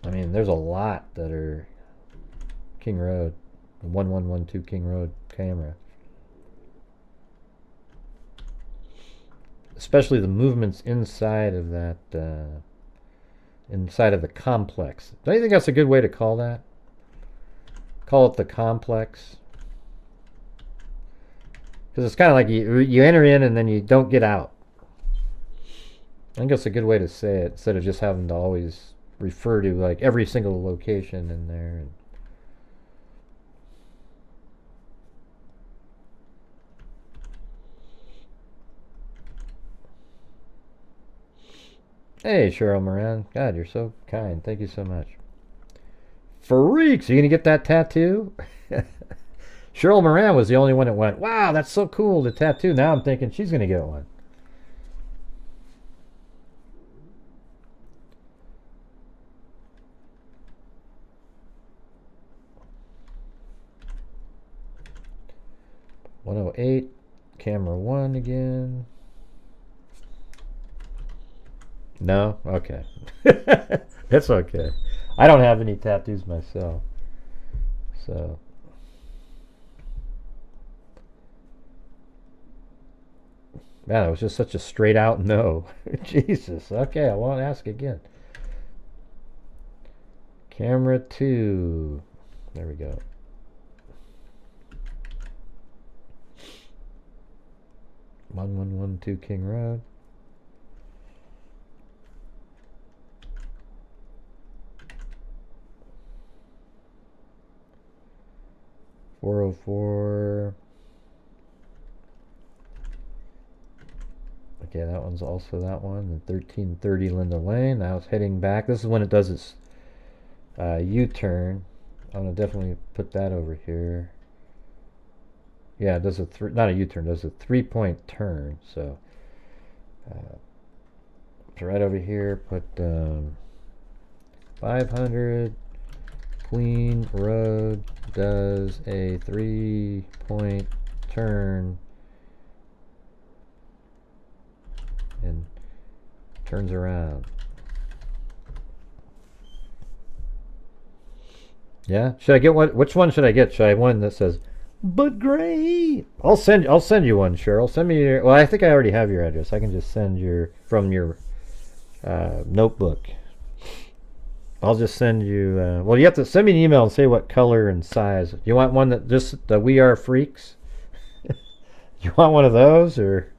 I mean, there's a lot that are King Road, 1112 King Road camera. Especially the movements inside of that, inside of the complex. Don't you think that's a good way to call that? Call it the complex. Because it's kind of like you enter in and then you don't get out. I think that's a good way to say it, instead of just having to always refer to like every single location in there. Hey, Cheryl Moran. God, you're so kind. Thank you so much. Freaks, are you gonna get that tattoo? Cheryl Moran was the only one that went, wow, that's so cool, the tattoo. Now I'm thinking she's gonna get one. .108, camera 1 again. No? Okay. It's okay. I don't have any tattoos myself. So. Man, it was just such a straight out no. Jesus. Okay, I won't ask again. Camera 2. There we go. .1112 King Road. .404. Okay, that one's also that one. The 1330 Linda Lane. Now it's heading back. This is when it does its U-turn. I'm gonna definitely put that over here. Yeah, it does not a U-turn, does a 3-point turn. So, right over here, put 500 Queen Road does a 3-point turn and turns around. Yeah. Should I get one? Which one should I get? Should I have one that says, "But great"? I'll send you one, Cheryl. Send me your. Well, I think I already have your address. I can just send from your notebook. I'll just send you. Well, you have to send me an email and say what color and size. You want one that just the We Are Freaks? You want one of those, or?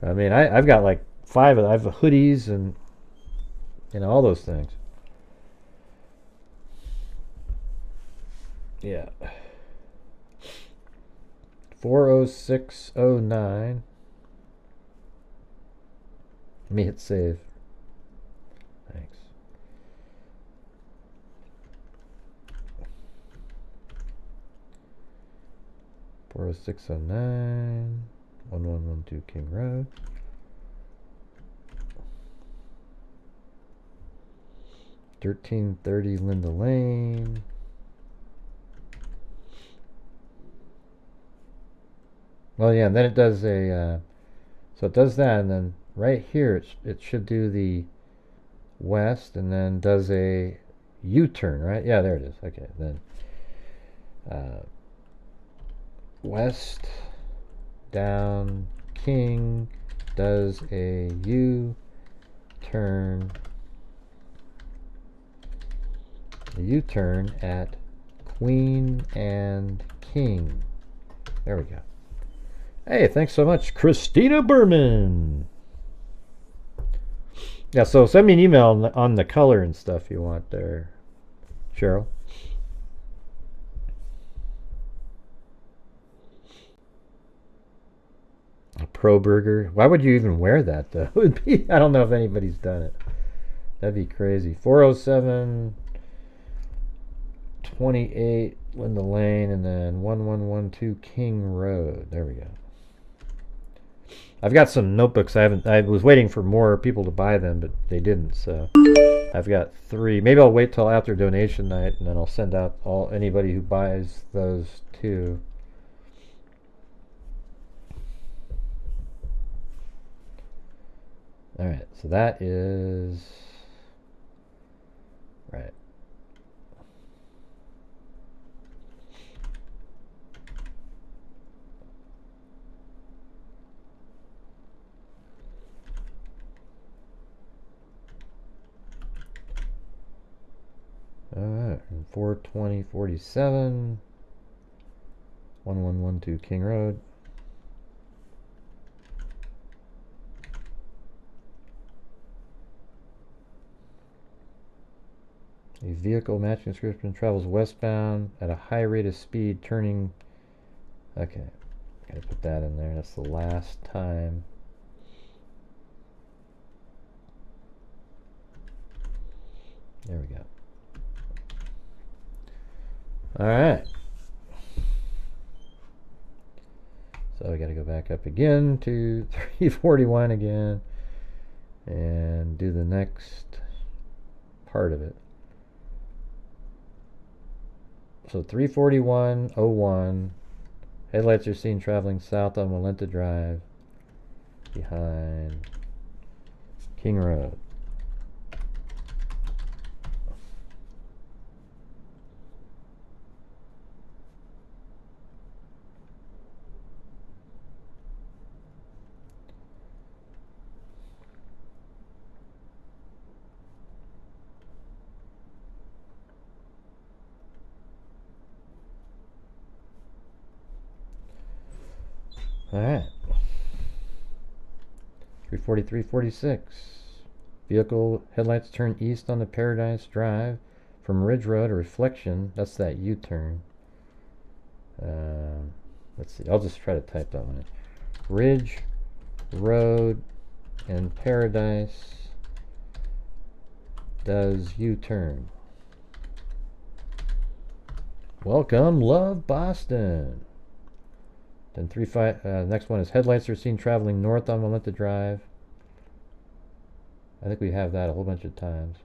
I mean, I've got like 5 of them. I have hoodies and all those things. Yeah. 40609. Let me hit save. Thanks. Four oh six oh nine 1112 King Road. $13.30 Linda Lane. Well, yeah, and then it does a, so it does that, and then right here it should do the west, and then does a U-turn, right? Yeah, there it is. Okay, then west, down, King, does a U-turn, at Queen and King. There we go. Hey, thanks so much, Christina Berman. Yeah, so send me an email on the color and stuff you want there, Cheryl. A Kohberger. Why would you even wear that, though? It would be, I don't know if anybody's done it. That'd be crazy. 407-28 Linda Lane, and then 1112 King Road. There we go. I've got some notebooks. I was waiting for more people to buy them, but they didn't. So I've got 3. Maybe I'll wait till after donation night, and then I'll send out anybody who buys those too. All right. So that is right. Alright, 420-47 1112 King Road. A vehicle matching description travels westbound at a high rate of speed, turning. Okay, gotta put that in there. That's the last time. There we go. All right. So we got to go back up again to 341 again and do the next part of it. So 341.01. Headlights are seen traveling south on Walenta Drive behind King Road. Alright. 343.46. Vehicle headlights turn east on the Paradise Drive from Ridge Road, a reflection. That's that U-turn. Let's see. I'll just try to type that one in. Ridge Road and Paradise does U-turn. Welcome, love, Boston. Then next one is headlights are seen traveling north on Walenta Drive. I think we have that a whole bunch of times.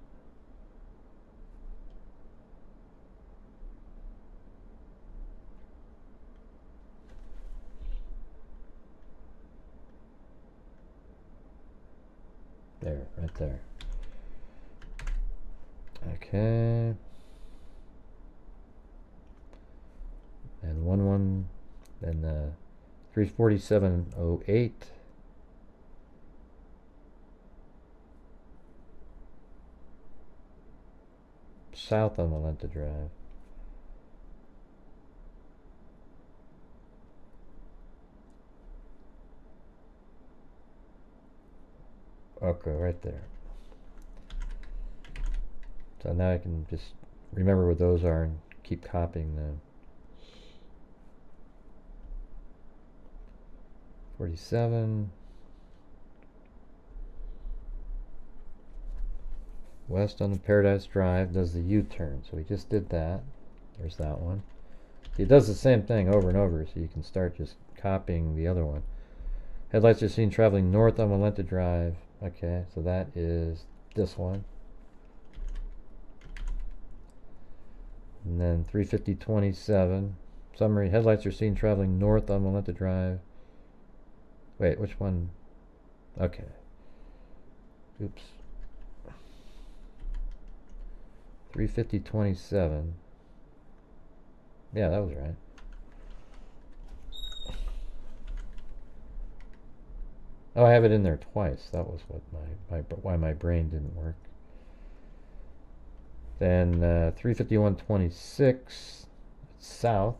There, right there. Okay. then 34708. South on Valenta Drive. Okay, right there. So now I can just remember what those are and keep copying them. 47. West on the Paradise Drive does the U-turn. So we just did that. There's that one. It does the same thing over and over, so you can start just copying the other one. Headlights are seen traveling north on Valenta Drive. Okay, so that is this one. And then 350-27. Summary, headlights are seen traveling north on Valenta Drive. Wait, which one? Okay. Oops. 350-27. Yeah, that was right. Oh, I have it in there twice. That was what why my brain didn't work. Then 351-26 south.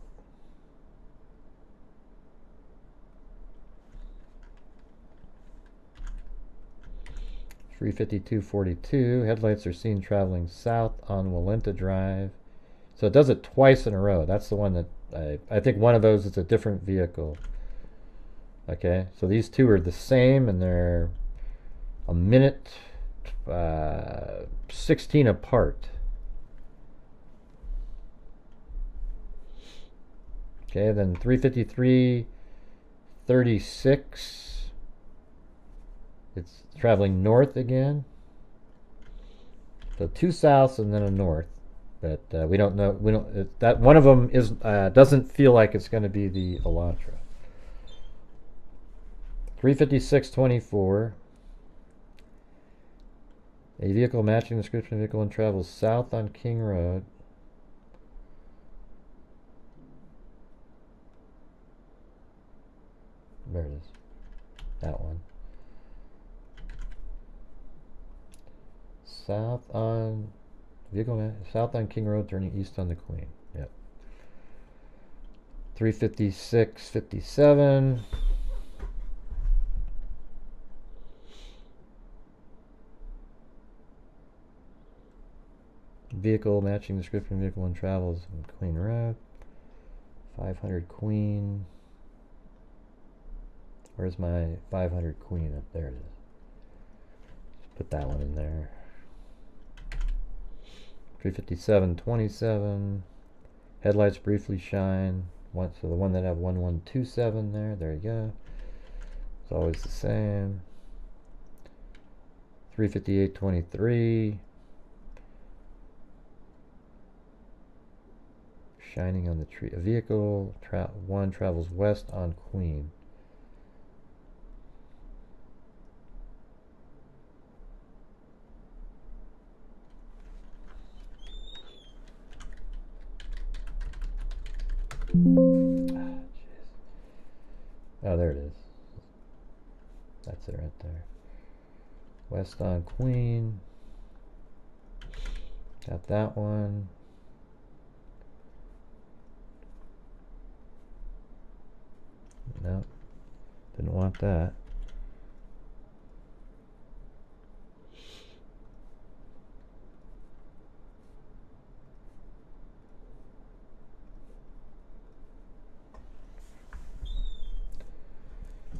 (352-42) headlights are seen traveling south on Valenta Drive. So it does it twice in a row. That's the one that I think one of those is a different vehicle. Okay, so these two are the same, and they're a minute 16 apart. Okay, then 353-36. It's traveling north again. So two souths and then a north. But we don't know. We don't. That one of them is doesn't feel like it's going to be the Elantra. 356-24. A vehicle matching the description of the vehicle and travels south on King Road. There it is. That one. South on south on King Road, turning east on the Queen. Yep. 356-57. Vehicle matching description of vehicle and travels on Queen Road. 500 Queen. Where's my 500 Queen? Up there it is. Just put that one in there. 357-27. Headlights briefly shine. So the one that have 1127 there. There you go. It's always the same. 358-23. Shining on the tree. A vehicle one travels west on Queen. Oh, there it is. That's it right there. West on Queen. Got that one. No, didn't want that.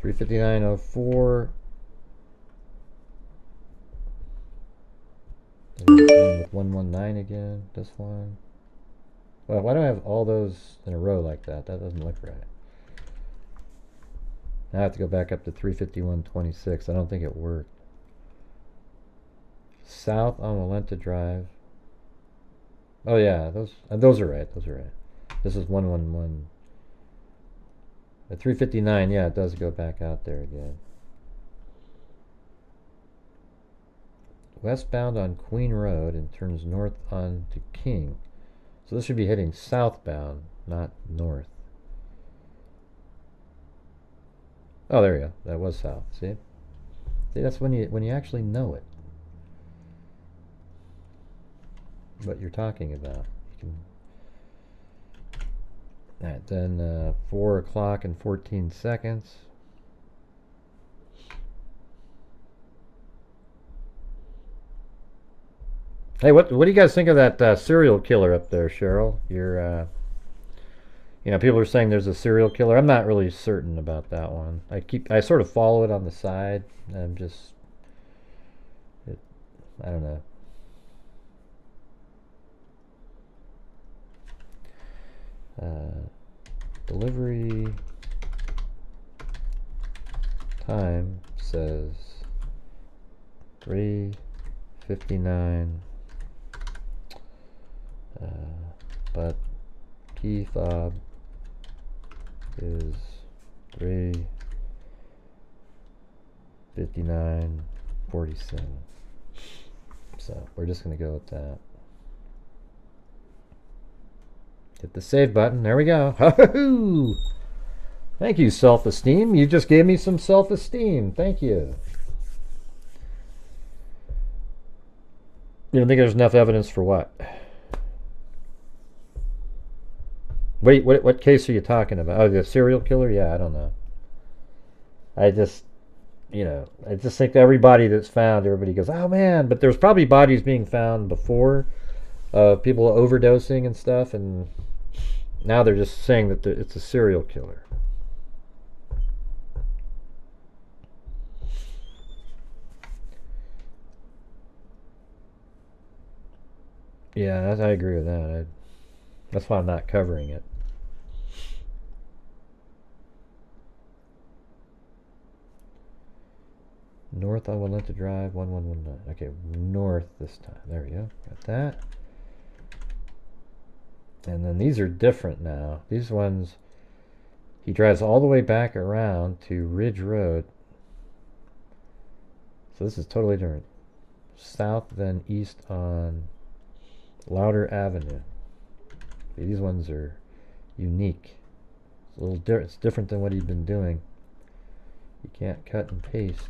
(359-04). With 119 again. This one. Well, why do I have all those in a row like that? That doesn't look right. Now I have to go back up to 351-26. I don't think it worked. South on Valenta Drive. Oh yeah, those are right. Those are right. This is 111. At 359, yeah, it does go back out there again. Westbound on Queen Road and turns north on to King. So this should be heading southbound, not north. Oh, there you go. That was south. See? See, that's when you actually know it. What you're talking about. You can. All right, then 4 o'clock and 14 seconds. Hey, what do you guys think of that serial killer up there, Cheryl? You know, people are saying there's a serial killer. I'm not really certain about that one. I sort of follow it on the side. I'm just, I don't know. Delivery time says 3:59. But key fob is 3:59:47. So we're just going to go with that. Hit the save button. There we go. Thank you, self-esteem. You just gave me some self-esteem. Thank you. You don't think there's enough evidence for what? Wait, what case are you talking about? Oh, the serial killer? Yeah, I don't know. I just think everybody that's found, everybody goes, oh man, but there's probably bodies being found before, people overdosing and stuff, and now they're just saying that it's a serial killer. Yeah, I agree with that. That's why I'm not covering it. North on Walenta Drive, 1119. Okay, north this time. There we go. Got that. And then these are different now. These ones, he drives all the way back around to Ridge Road. So this is totally different. South, then east on Louder Avenue. These ones are unique. It's a little different. It's different than what he'd been doing. You can't cut and paste.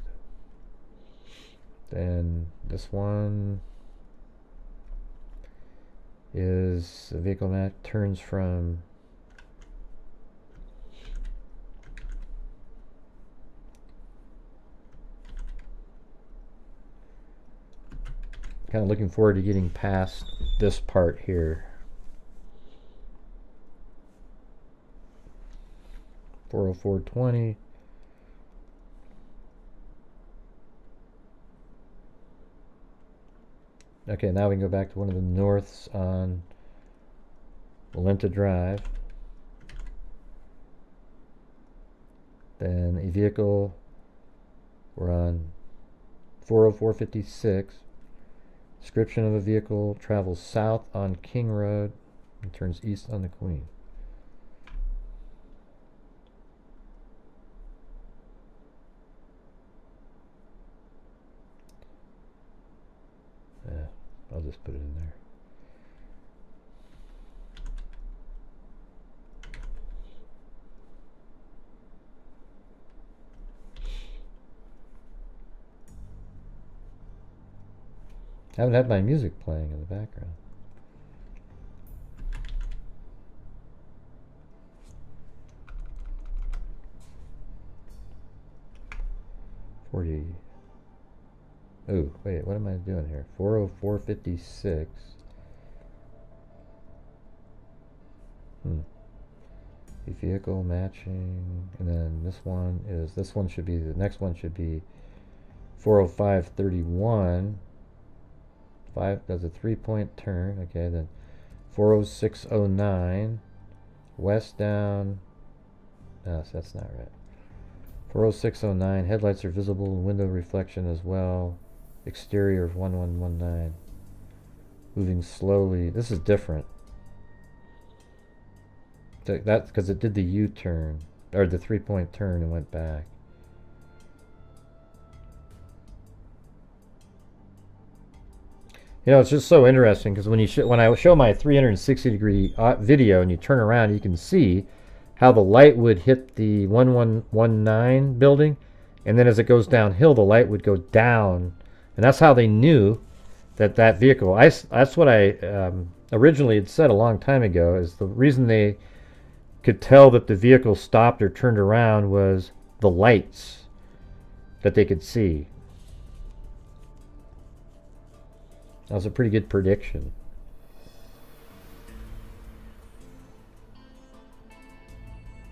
Then this one is a vehicle that turns from kind of looking forward to getting past this part here. 40420. Okay, now we can go back to one of the norths on Walenta Drive. Then a vehicle, we're on 40456. Description of a vehicle travels south on King Road and turns east on the Queen. Yeah, I'll just put it in there. I haven't had my music playing in the background. Oh, wait, what am I doing here? 40456. The vehicle matching, and then this one should be, the next one should be 40531. 5 does a 3-point turn. Okay, then 40609 west down. No, so that's not right. 40609 headlights are visible, window reflection as well. Exterior of 1119. Moving slowly. This is different. That's because it did the U-turn or the 3-point turn and went back. You know, it's just so interesting because when I show my 360-degree video and you turn around, you can see how the light would hit the 1119 building, and then as it goes downhill, the light would go down, and that's how they knew that that vehicle. That's what I originally had said a long time ago. Is the reason they could tell that the vehicle stopped or turned around was the lights that they could see. That was a pretty good prediction.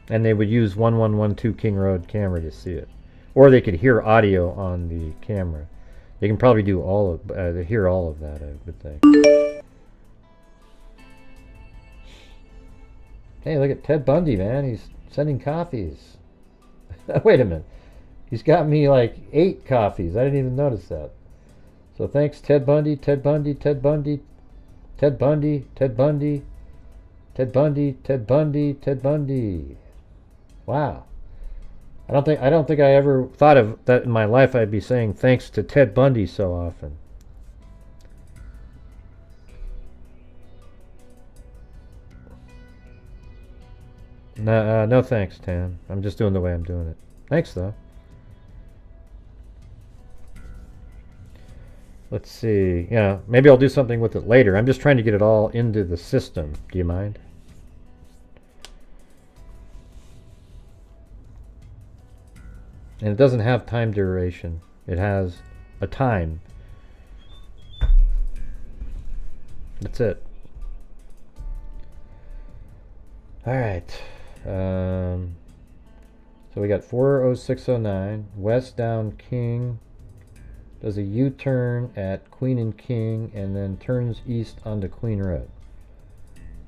And they would use 1112 King Road camera to see it. Or they could hear audio on the camera. They can probably do all of, they hear all of that, I would think. Hey, look at Ted Bundy, man. He's sending coffees. Wait a minute. He's got me like 8 coffees. I didn't even notice that. So thanks, Ted Bundy, Ted Bundy, Ted Bundy, Ted Bundy, Ted Bundy, Ted Bundy, Ted Bundy, Ted Bundy. Wow. I don't think I ever thought of that in my life. I'd be saying thanks to Ted Bundy so often. No thanks, Tam. I'm just doing the way I'm doing it. Thanks, though. Let's see. Yeah, maybe I'll do something with it later. I'm just trying to get it all into the system. Do you mind? And it doesn't have time duration. It has a time. That's it. All right. So we got 40609, west down King, does a U-turn at Queen and King, and then turns east onto Queen Road.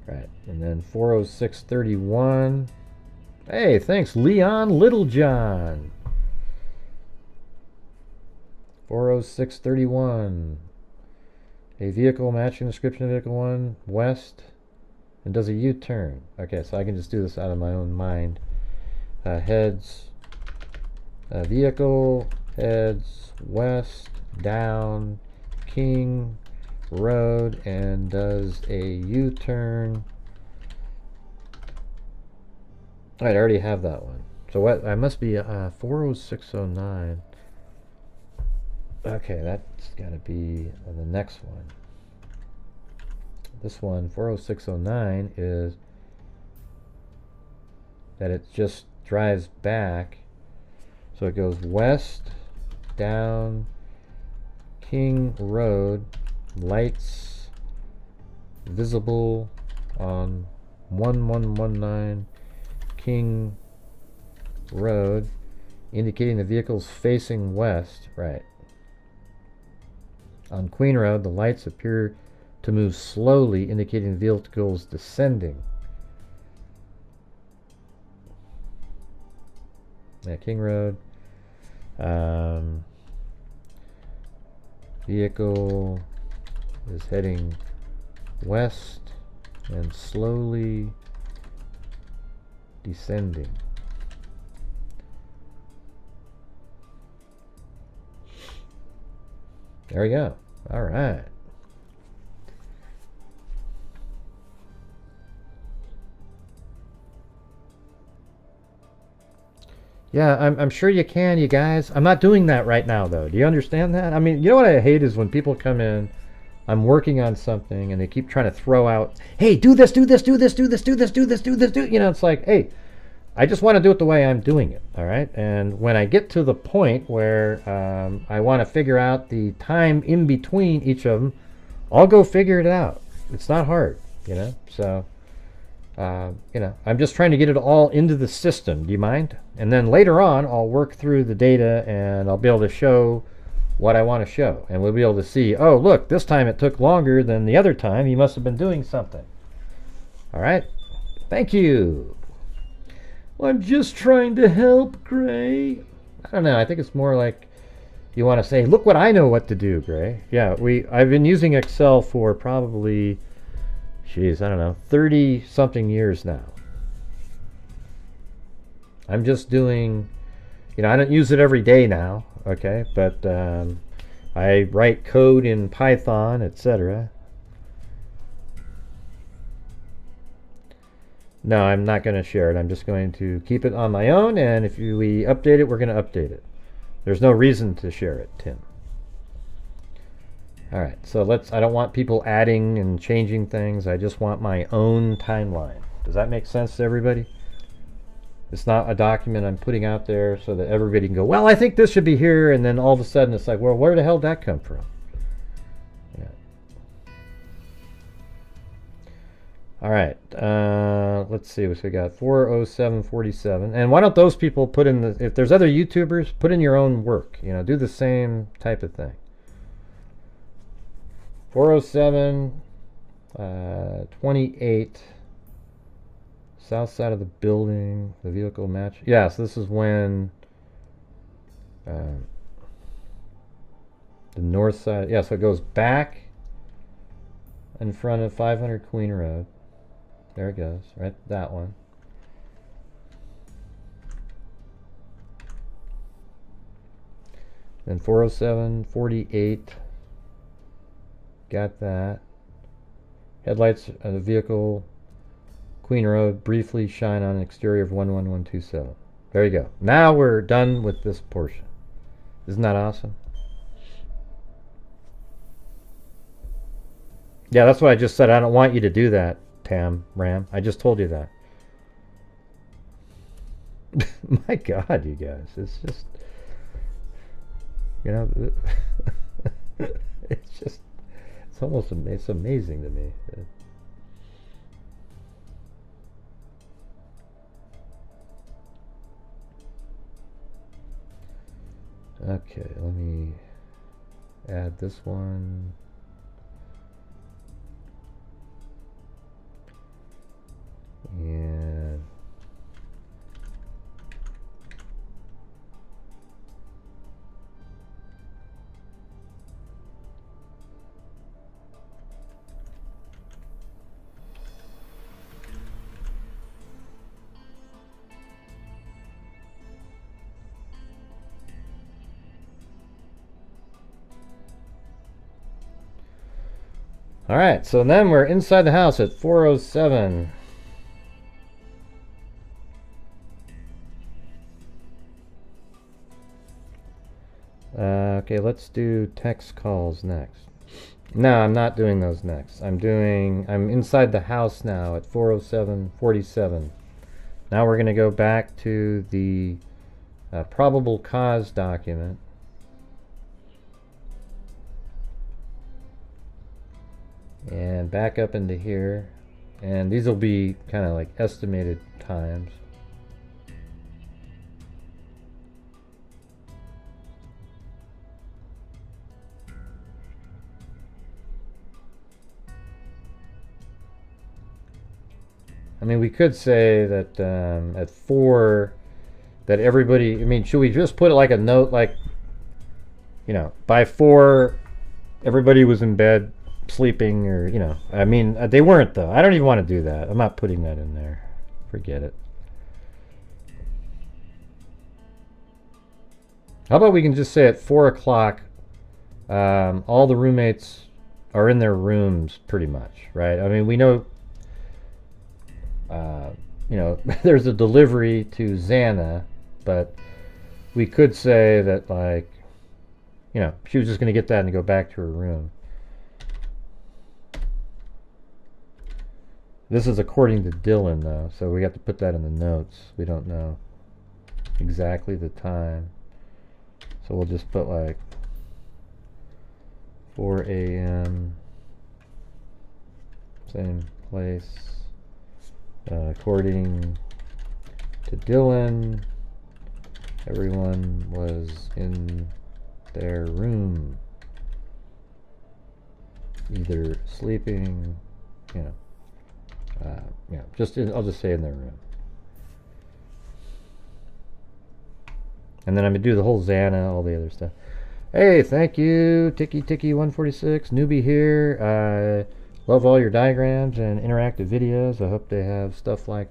Right, and then 40631. Hey, thanks, Leon Littlejohn. 40631. A vehicle matching description of vehicle 1, west, and does a U-turn. Okay, so I can just do this out of my own mind. Heads, vehicle, heads west, down King Road, and does a U-turn. I already have that one. So what? I must be 40609. Okay, that's got to be the next one. This one, 40609, is that it just drives back. So it goes west, down King Road, lights visible on 1119 King Road, indicating the vehicle's facing west. Right. On Queen Road, the lights appear to move slowly, indicating the vehicle's descending. Yeah, King Road. Vehicle is heading west and slowly descending. There we go. All right. Yeah, I'm sure you can, you guys. I'm not doing that right now, though. Do you understand that? I mean, you know what I hate is when people come in, I'm working on something, and they keep trying to throw out, hey, do this, do this, do this, do this, do this, do this, do this, do. You know, it's like, hey, I just want to do it the way I'm doing it, all right? And when I get to the point where I want to figure out the time in between each of them, I'll go figure it out. It's not hard, you know? So, you know, I'm just trying to get it all into the system. Do you mind? And then later on, I'll work through the data, and I'll be able to show what I want to show. And we'll be able to see, oh, look, this time it took longer than the other time. You must have been doing something. All right? Thank you. I'm just trying to help, Gray. I don't know. I think it's more like you want to say, look what I know what to do, Gray. Yeah, I've been using Excel for probably, geez, I don't know, 30-something years now. I'm just doing, you know, I don't use it every day now, okay? But I write code in Python, etc. No, I'm not going to share it. I'm just going to keep it on my own, and if we update it, we're going to update it. There's no reason to share it, Tim. All right, so I don't want people adding and changing things. I just want my own timeline. Does that make sense to everybody? It's not a document I'm putting out there so that everybody can go, well, I think this should be here, and then all of a sudden it's like, well, where the hell did that come from? Yeah. All right, let's see what we got. 40747. And why don't those people put in the, if there's other YouTubers, put in your own work. You know, do the same type of thing. 407, 28, south side of the building, the vehicle match. Yeah, so this is when the north side, yeah, so it goes back in front of 500 Queen Road. There it goes, right, that one. Then 407, 48. Got that. Headlights of the vehicle, Queen Road, briefly shine on an exterior of 11127. There you go. Now we're done with this portion. Isn't that awesome? Yeah, that's what I just said. I don't want you to do that, Ram. I just told you that. My God, you guys. It's just, you know, it's just, it's almost, it's amazing to me. Okay, let me add this one. And all right, so then we're inside the house at 407. Okay, let's do text calls next. No, I'm not doing those next. I'm inside the house now at 407-47. Now we're going to go back to the probable cause document. And back up into here. And these will be kind of like estimated times. I mean, we could say that at 4, that everybody, I mean, should we just put it like a note, like, you know, by 4, everybody was in bed sleeping, or, you know, I mean, they weren't, though. I don't even want to do that. I'm not putting that in there. Forget it. How about we can just say at 4 o'clock, all the roommates are in their rooms, pretty much, right? I mean, we know, you know, there's a delivery to Xana, but we could say that, like, you know, she was just going to get that and go back to her room. This is according to Dylan, though, so we have to put that in the notes. We don't know exactly the time. So we'll just put, like, 4 a.m., same place. According to Dylan, everyone was in their room, either sleeping, you know, I'll just say in their room. And then I'm going to do the whole Xana, all the other stuff. Hey, thank you, Ticky146, newbie here. Love all your diagrams and interactive videos. I hope they have stuff like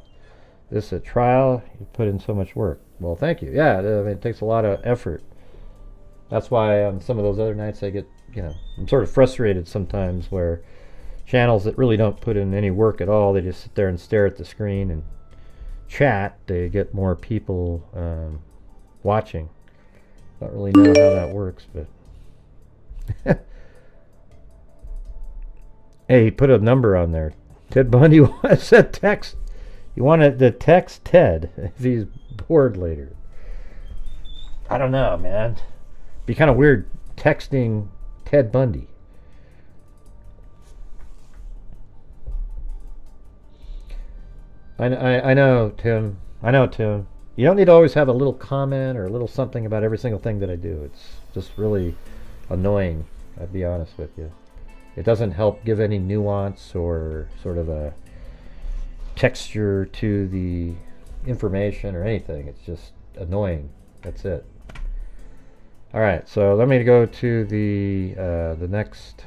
this at trial. You put in so much work. Well, thank you. Yeah, I mean, it takes a lot of effort. That's why on some of those other nights I get, you know, I'm sort of frustrated sometimes where, channels that really don't put in any work at all. They just sit there and stare at the screen and chat. They get more people watching. Don't really know how that works, but hey, he put a number on there. Ted Bundy said text. You wanted to text Ted if he's bored later. I don't know, man. Be kind of weird texting Ted Bundy. I know, Tim. I know, Tim. You don't need to always have a little comment or a little something about every single thing that I do. It's just really annoying, I'll be honest with you. It doesn't help give any nuance or sort of a texture to the information or anything. It's just annoying. That's it. Alright, so let me go to the next.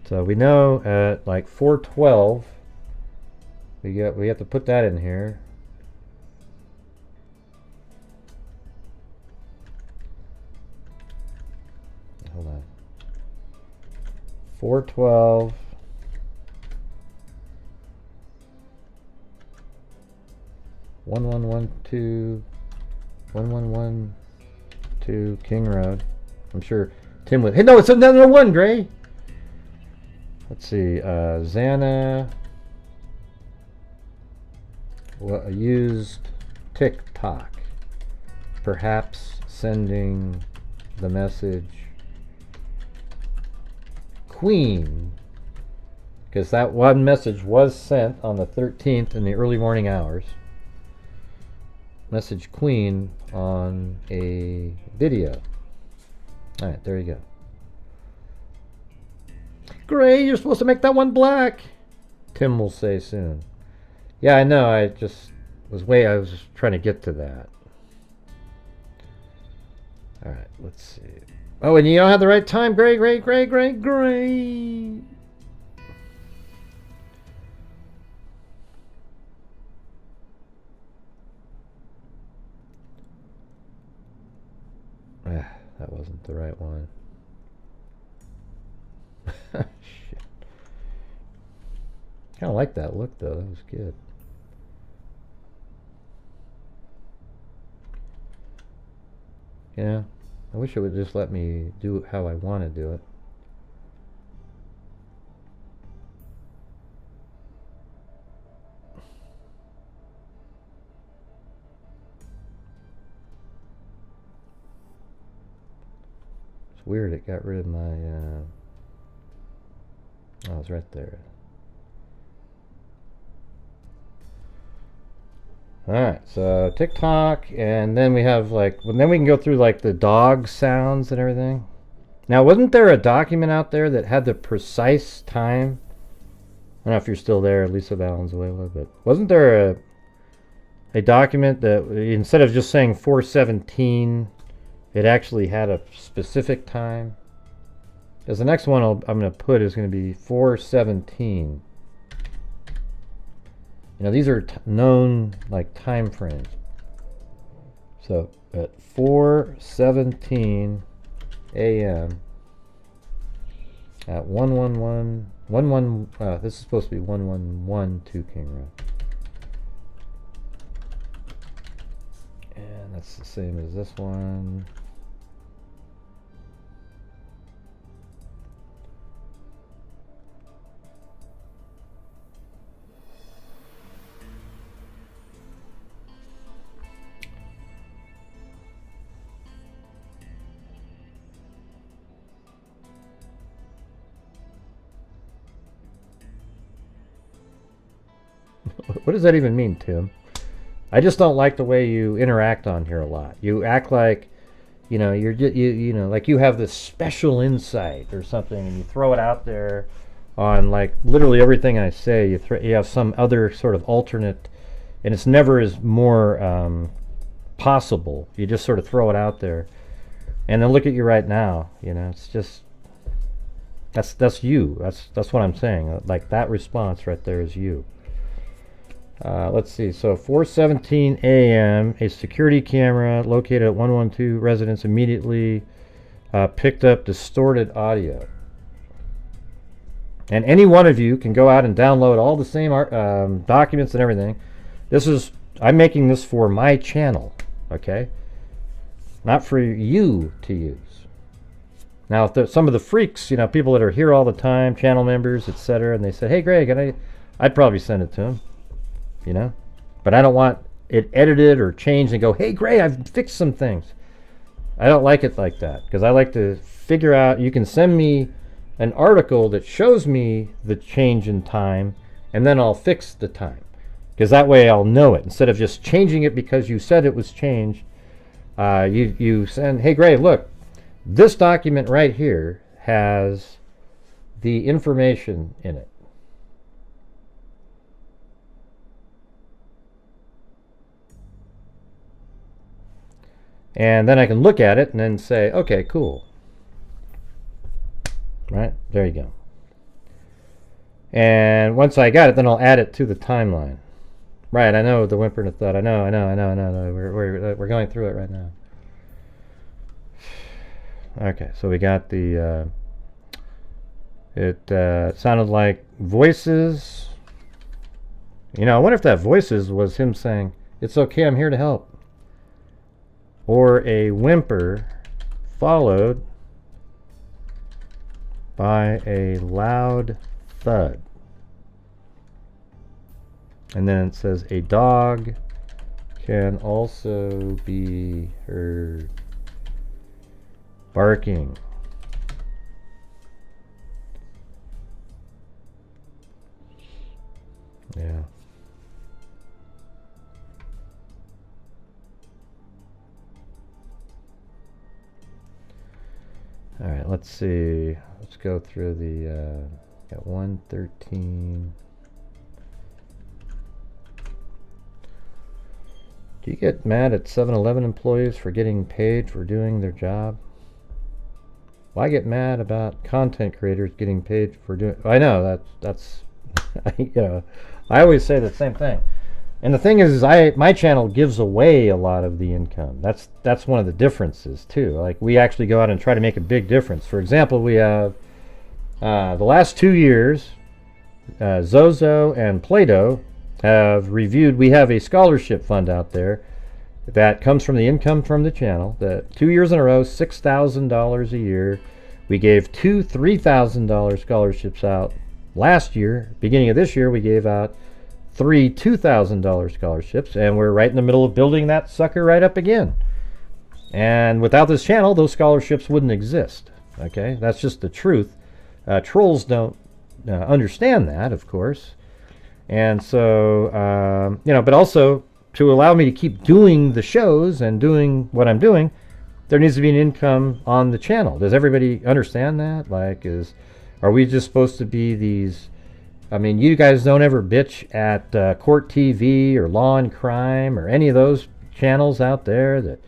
So we know at like 412 we have to put that in here. Hold on. 412 1112 1112 King Road. I'm sure Tim would. Hey, no, it's another one, Gray. Let's see. Xana used TikTok, perhaps sending the message Queen, because that one message was sent on the 13th in the early morning hours. Message Queen on a video. Alright, there you go. Gray, you're supposed to make that one black, Tim will say soon. Yeah, I know, I was trying to get to that. Alright, let's see. Oh, and you don't have the right time, Gray. That wasn't the right one. Shit. Kind of like that look, though. That was good. Yeah. I wish it would just let me do it how I want to do it. It's weird, it got rid of my, oh, it's right there. Alright, so TikTok, and then we have like, well, then we can go through like the dog sounds and everything. Now, wasn't there a document out there that had the precise time? I don't know if you're still there, Lisa Valenzuela, but wasn't there a document that instead of just saying 417, it actually had a specific time? Because the next one I'm going to put is going to be 417. You know, these are known like time frames. So at 4:17 a.m. at 111 this is supposed to be 1112 King Road. And that's the same as this one. What does that even mean, Tim? I just don't like the way you interact on here a lot. You act like, you know, you know, like you have this special insight or something, and you throw it out there on like literally everything I say. You have some other sort of alternate, and it's never as more possible. You just sort of throw it out there, and then look at you right now. You know, it's just that's you. That's what I'm saying. Like that response right there is you. Let's see. So 4:17 a.m. a security camera located at 112 residence immediately picked up distorted audio. And any one of you can go out and download all the same documents and everything. I'm making this for my channel, okay? Not for you to use. Now, if there's some of the freaks, people that are here all the time, channel members, etc., and they say, hey, Greg, I'd probably send it to them, But I don't want it edited or changed and go, hey, Greg, I've fixed some things. I don't like it like that, because I like to figure out, you can send me an article that shows me the change in time, and then I'll fix the time. Because that way I'll know it. Instead of just changing it because you said it was changed, you send, hey, Gray, look, this document right here has the information in it. And then I can look at it and then say, okay, cool. Right? There you go. And once I got it, then I'll add it to the timeline. Right, I know the whimper and the thud. I know. We're going through it right now. Okay, so we got the... it sounded like voices. I wonder if that voices was him saying, it's okay, I'm here to help. Or a whimper followed by a loud thud. And then it says a dog can also be heard barking. Yeah. All right, let's see. Let's go through the got 113. Do you get mad at 7-Eleven employees for getting paid for doing their job? Well, I get mad about content creators getting paid for doing. I know that's I always say the same thing. And the thing is my channel gives away a lot of the income. That's one of the differences too. Like, we actually go out and try to make a big difference. For example, we have the last 2 years, Zozo and Play-Doh have reviewed. We have a scholarship fund out there that comes from the income from the channel. That 2 years in a row, $6,000 a year. We gave 2 $3,000 scholarships out last year. Beginning of this year, we gave out 3 $2,000 scholarships, and we're right in the middle of building that sucker right up again. And without this channel, those scholarships wouldn't exist. Okay, that's just the truth. Trolls don't understand that, of course. And so, but also to allow me to keep doing the shows and doing what I'm doing, there needs to be an income on the channel. Does everybody understand that? Like, are we just supposed to be these? I mean, you guys don't ever bitch at Court TV or Law and Crime or any of those channels out there that,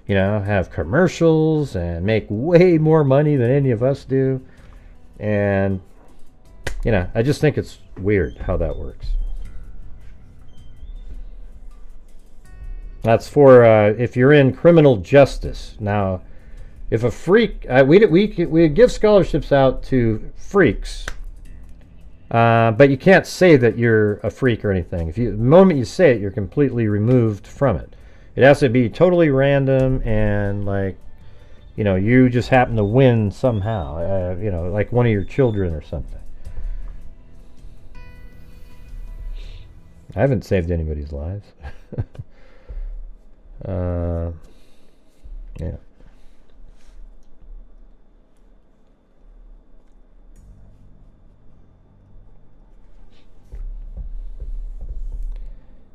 have commercials and make way more money than any of us do. And, I just think it's weird how that works. That's for if you're in criminal justice. Now, if a freak, we give scholarships out to freaks. But you can't say that you're a freak or anything. The moment you say it, you're completely removed from it. It has to be totally random and like, you just happen to win somehow. Like one of your children or something. I haven't saved anybody's lives. Yeah.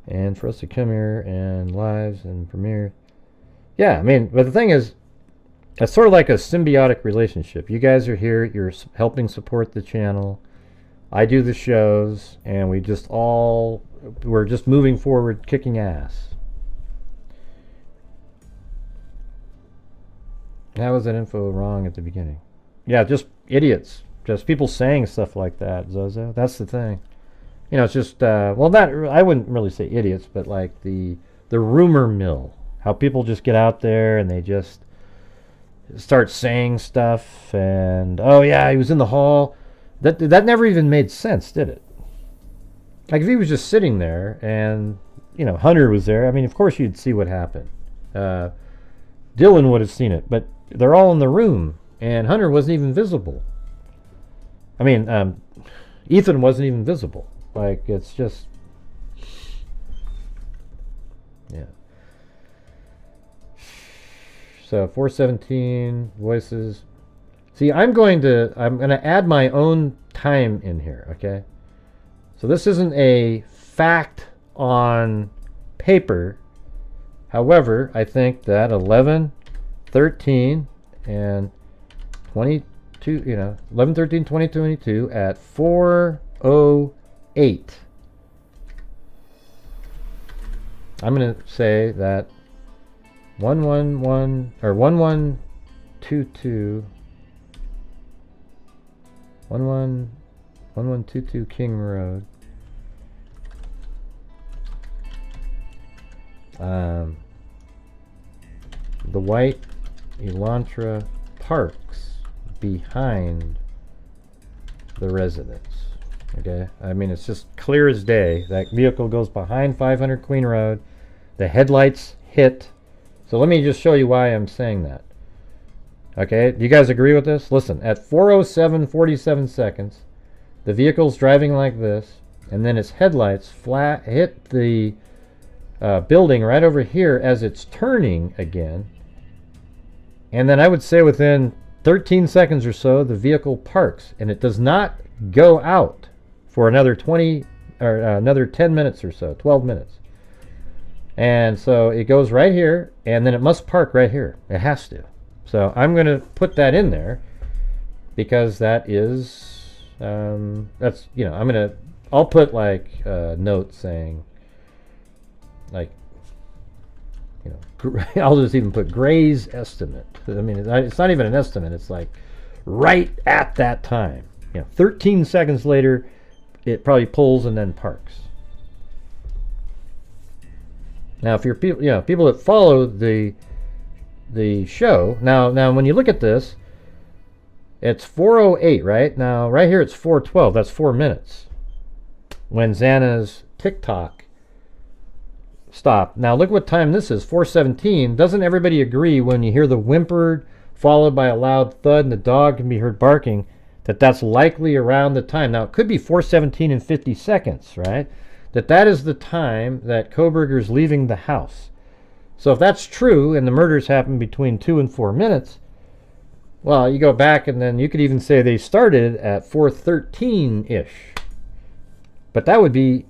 And for us to come here and lives and premiere. Yeah, I mean, but the thing is, it's sort of like a symbiotic relationship. You guys are here, you're helping support the channel. I do the shows, and we're just moving forward, kicking ass. How was that info wrong at the beginning? Yeah, just idiots. Just people saying stuff like that, Zozo. That's the thing. It's just, I wouldn't really say idiots, but like the rumor mill. How people just get out there and they just start saying stuff and, oh yeah, he was in the hall That never even made sense, did it? Like if he was just sitting there and, you know, Hunter was there, I mean, of course you'd see what happened. Dylan would have seen it, but they're all in the room and Hunter wasn't even visible. I mean, Ethan wasn't even visible. Like, it's just, yeah. So 417 voices. See, I'm going to add my own time in here, okay? So this isn't a fact on paper. However, I think that 11, 13, and 22, you know, 11, 13, 20, 22 at 4:08. I'm going to say that 111 or 1122 1122 King Road. The white Elantra parks behind the residence. Okay, I mean, it's just clear as day. That vehicle goes behind 500 Queen Road. The headlights hit. So let me just show you why I'm saying that. Okay, do you guys agree with this? Listen, at 4:07:47 seconds, the vehicle's driving like this, and then its headlights flat hit the building right over here as it's turning again. And then I would say within 13 seconds or so, the vehicle parks, and it does not go out for another 20 or another 10 minutes or so, 12 minutes. And so it goes right here, and then it must park right here. It has to. So I'm going to put that in there because that is, that's, you know, I'll put like a note saying, like, you know, I'll just even put Gray's estimate. I mean, it's not even an estimate. It's like right at that time. You know, 13 seconds later, it probably pulls and then parks. Now, if you're people, you know, people that follow the show, now when you look at this, it's 4:08, right? Now, right here it's 4:12. That's 4 minutes. When Xana's TikTok stopped. Now look what time this is, 4:17. Doesn't everybody agree when you hear the whimper followed by a loud thud and the dog can be heard barking that that's likely around the time? Now it could be 4:17 and 50 seconds, right? That is the time that Kohberger's leaving the house. So if that's true and the murders happen between 2 and 4 minutes, well, you go back and then you could even say they started at 4:13-ish. But that would be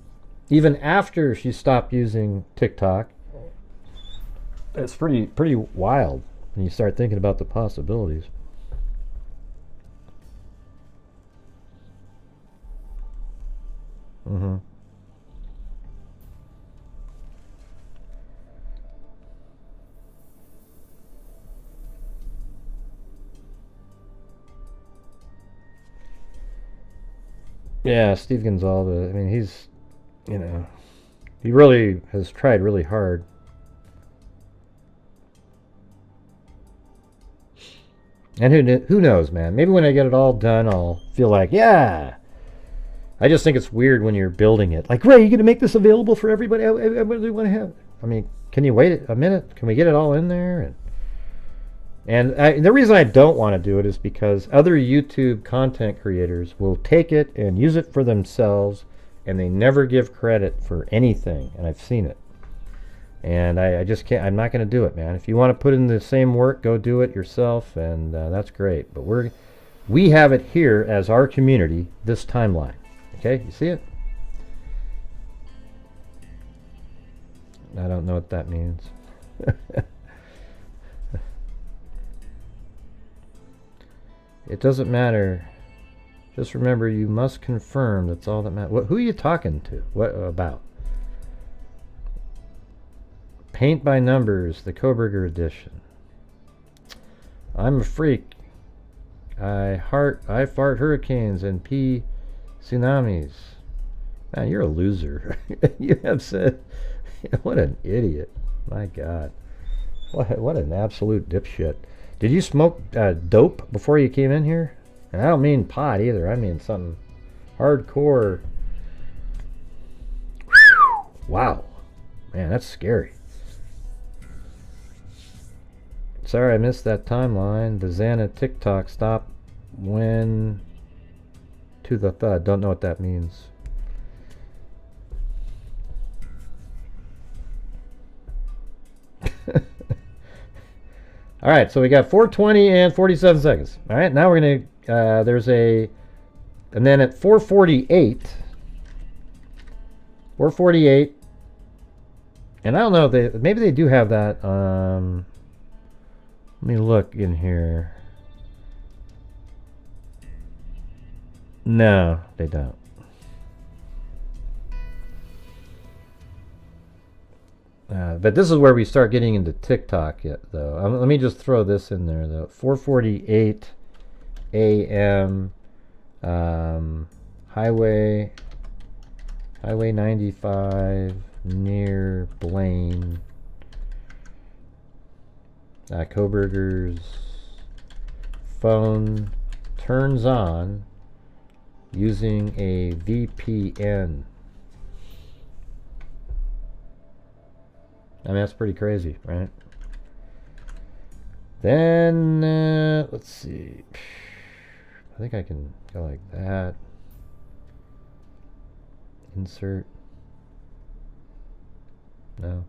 even after she stopped using TikTok. It's pretty wild when you start thinking about the possibilities. Mm-hmm. Yeah, Steve Gonzalez, I mean, he's, you know, he really has tried really hard. And who knows, man? Maybe when I get it all done, I'll feel like, yeah. I just think it's weird when you're building it. Like, Ray, you going to make this available for everybody? I really want to have it. I mean, can you wait a minute? Can we get it all in there? And the reason I don't want to do it is because other YouTube content creators will take it and use it for themselves, and they never give credit for anything, and I've seen it. And I just can't, I'm not going to do it, man. If you want to put in the same work, go do it yourself, and that's great. But we have it here as our community, this timeline. Okay, you see it? I don't know what that means. It doesn't matter. Just remember, you must confirm. That's all that matters. Who are you talking to? What about? Paint by Numbers, the Kohberger edition. I'm a freak. I fart hurricanes and pee tsunamis. Man, you're a loser. You have said, what an idiot. My God. What an absolute dipshit. Did you smoke dope before you came in here? And I don't mean pot either. I mean something hardcore. Wow. Man, that's scary. Sorry I missed that timeline. The Xana TikTok stop when to the thud. Don't know what that means. All right, so we got 4:20 and 47 seconds. All right, now we're going to, there's a, and then at 4:48, and I don't know, maybe they do have that, let me look in here. No, they don't. But this is where we start getting into TikTok yet, though. Let me just throw this in there, though. 4:48 a.m. Highway 95 near Blaine. Kohberger's phone turns on using a VPN. I mean, that's pretty crazy, right? Then, let's see. I think I can go like that. Insert. No.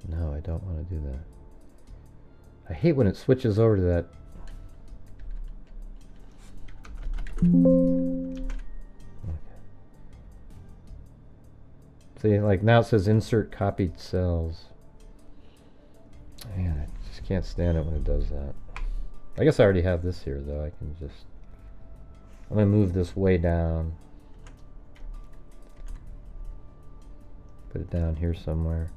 No, I don't want to do that. I hate when it switches over to that. Okay. See, like now it says insert copied cells. Man, I just can't stand it when it does that. I guess I already have this here, though. I can just... I'm going to move this way down. Put it down here somewhere.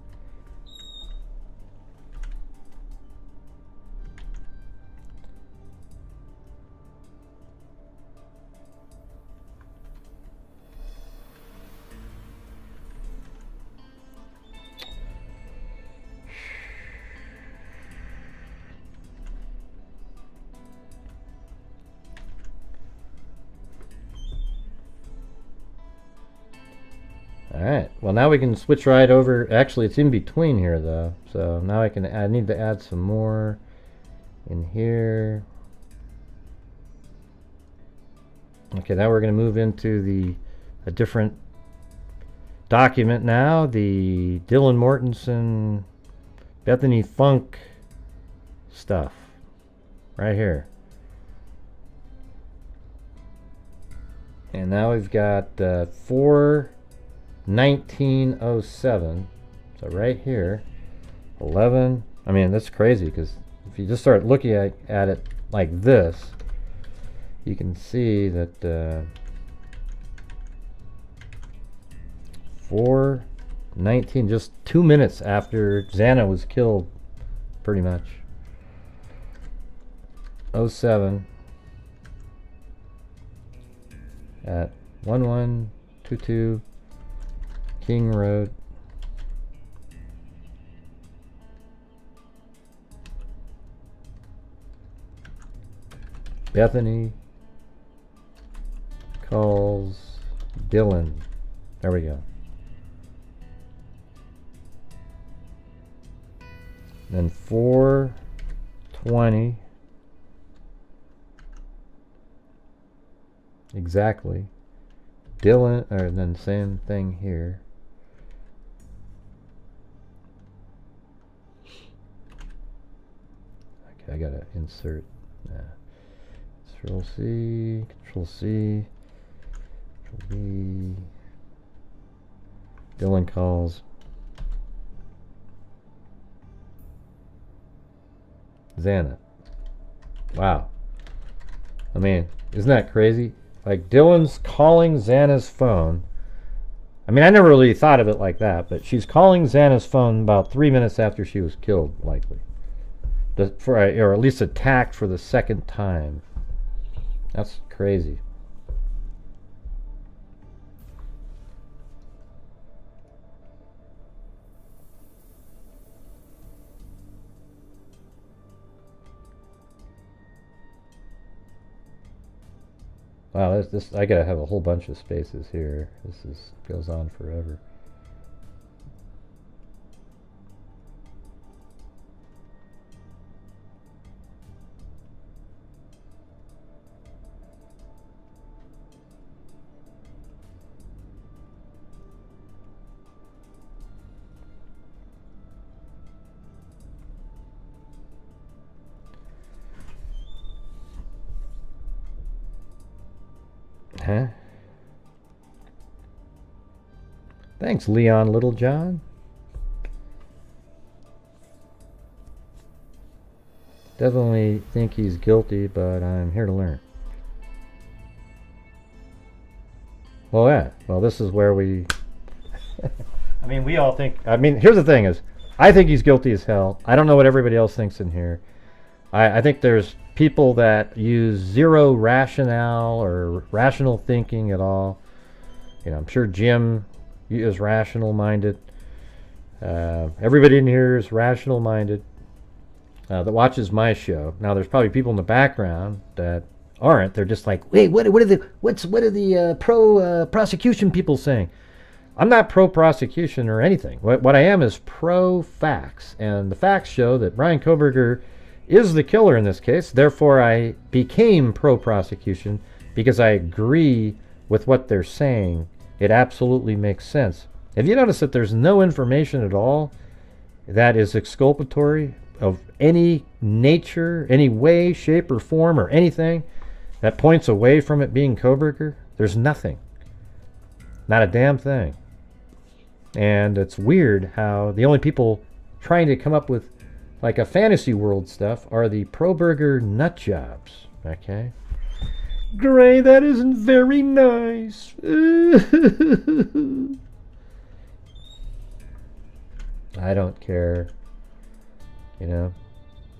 Alright, well now we can switch right over. Actually, it's in between here though. So now I need to add some more in here. Okay, now we're going to move into a different document now. The Dylan Mortensen, Bethany Funk stuff. Right here. And now we've got 1907, so right here, 11. I mean, that's crazy because if you just start looking at it like this, you can see that 4:19, just 2 minutes after Xana was killed, pretty much. 07 at 1122 King Road. Bethany calls Dylan. There we go. Then 4:20 exactly. Dylan, or then same thing here. Okay, I gotta insert. Control C, Control C, Control V. Dylan calls Xana. Wow. I mean, isn't that crazy? Like, Dylan's calling Xana's phone. I mean, I never really thought of it like that, but she's calling Xana's phone about 3 minutes after she was killed, likely. or at least attacked for the second time. That's crazy. Wow, this I gotta have a whole bunch of spaces here. This goes on forever. Huh? Thanks, Leon Littlejohn. Definitely think he's guilty, but I'm here to learn. Well, yeah. Well, this is where we... I mean, we all think... I mean, here's the thing is, I think he's guilty as hell. I don't know what everybody else thinks in here. I think there's people that use zero rationale or rational thinking at all. You know, I'm sure Jim is rational-minded. Everybody in here is rational-minded that watches my show. Now, there's probably people in the background that aren't. They're just like, wait, what are the pro-prosecution people saying? I'm not pro-prosecution or anything. What I am is pro-facts, and the facts show that Brian Kohberger is the killer in this case. Therefore, I became pro-prosecution because I agree with what they're saying. It absolutely makes sense. Have you noticed that there's no information at all that is exculpatory of any nature, any way, shape, or form, or anything that points away from it being Kohberger? There's nothing. Not a damn thing. And it's weird how the only people trying to come up with like a fantasy world stuff are the pro-burger nut jobs. Okay? Gray, that isn't very nice. I don't care. You know?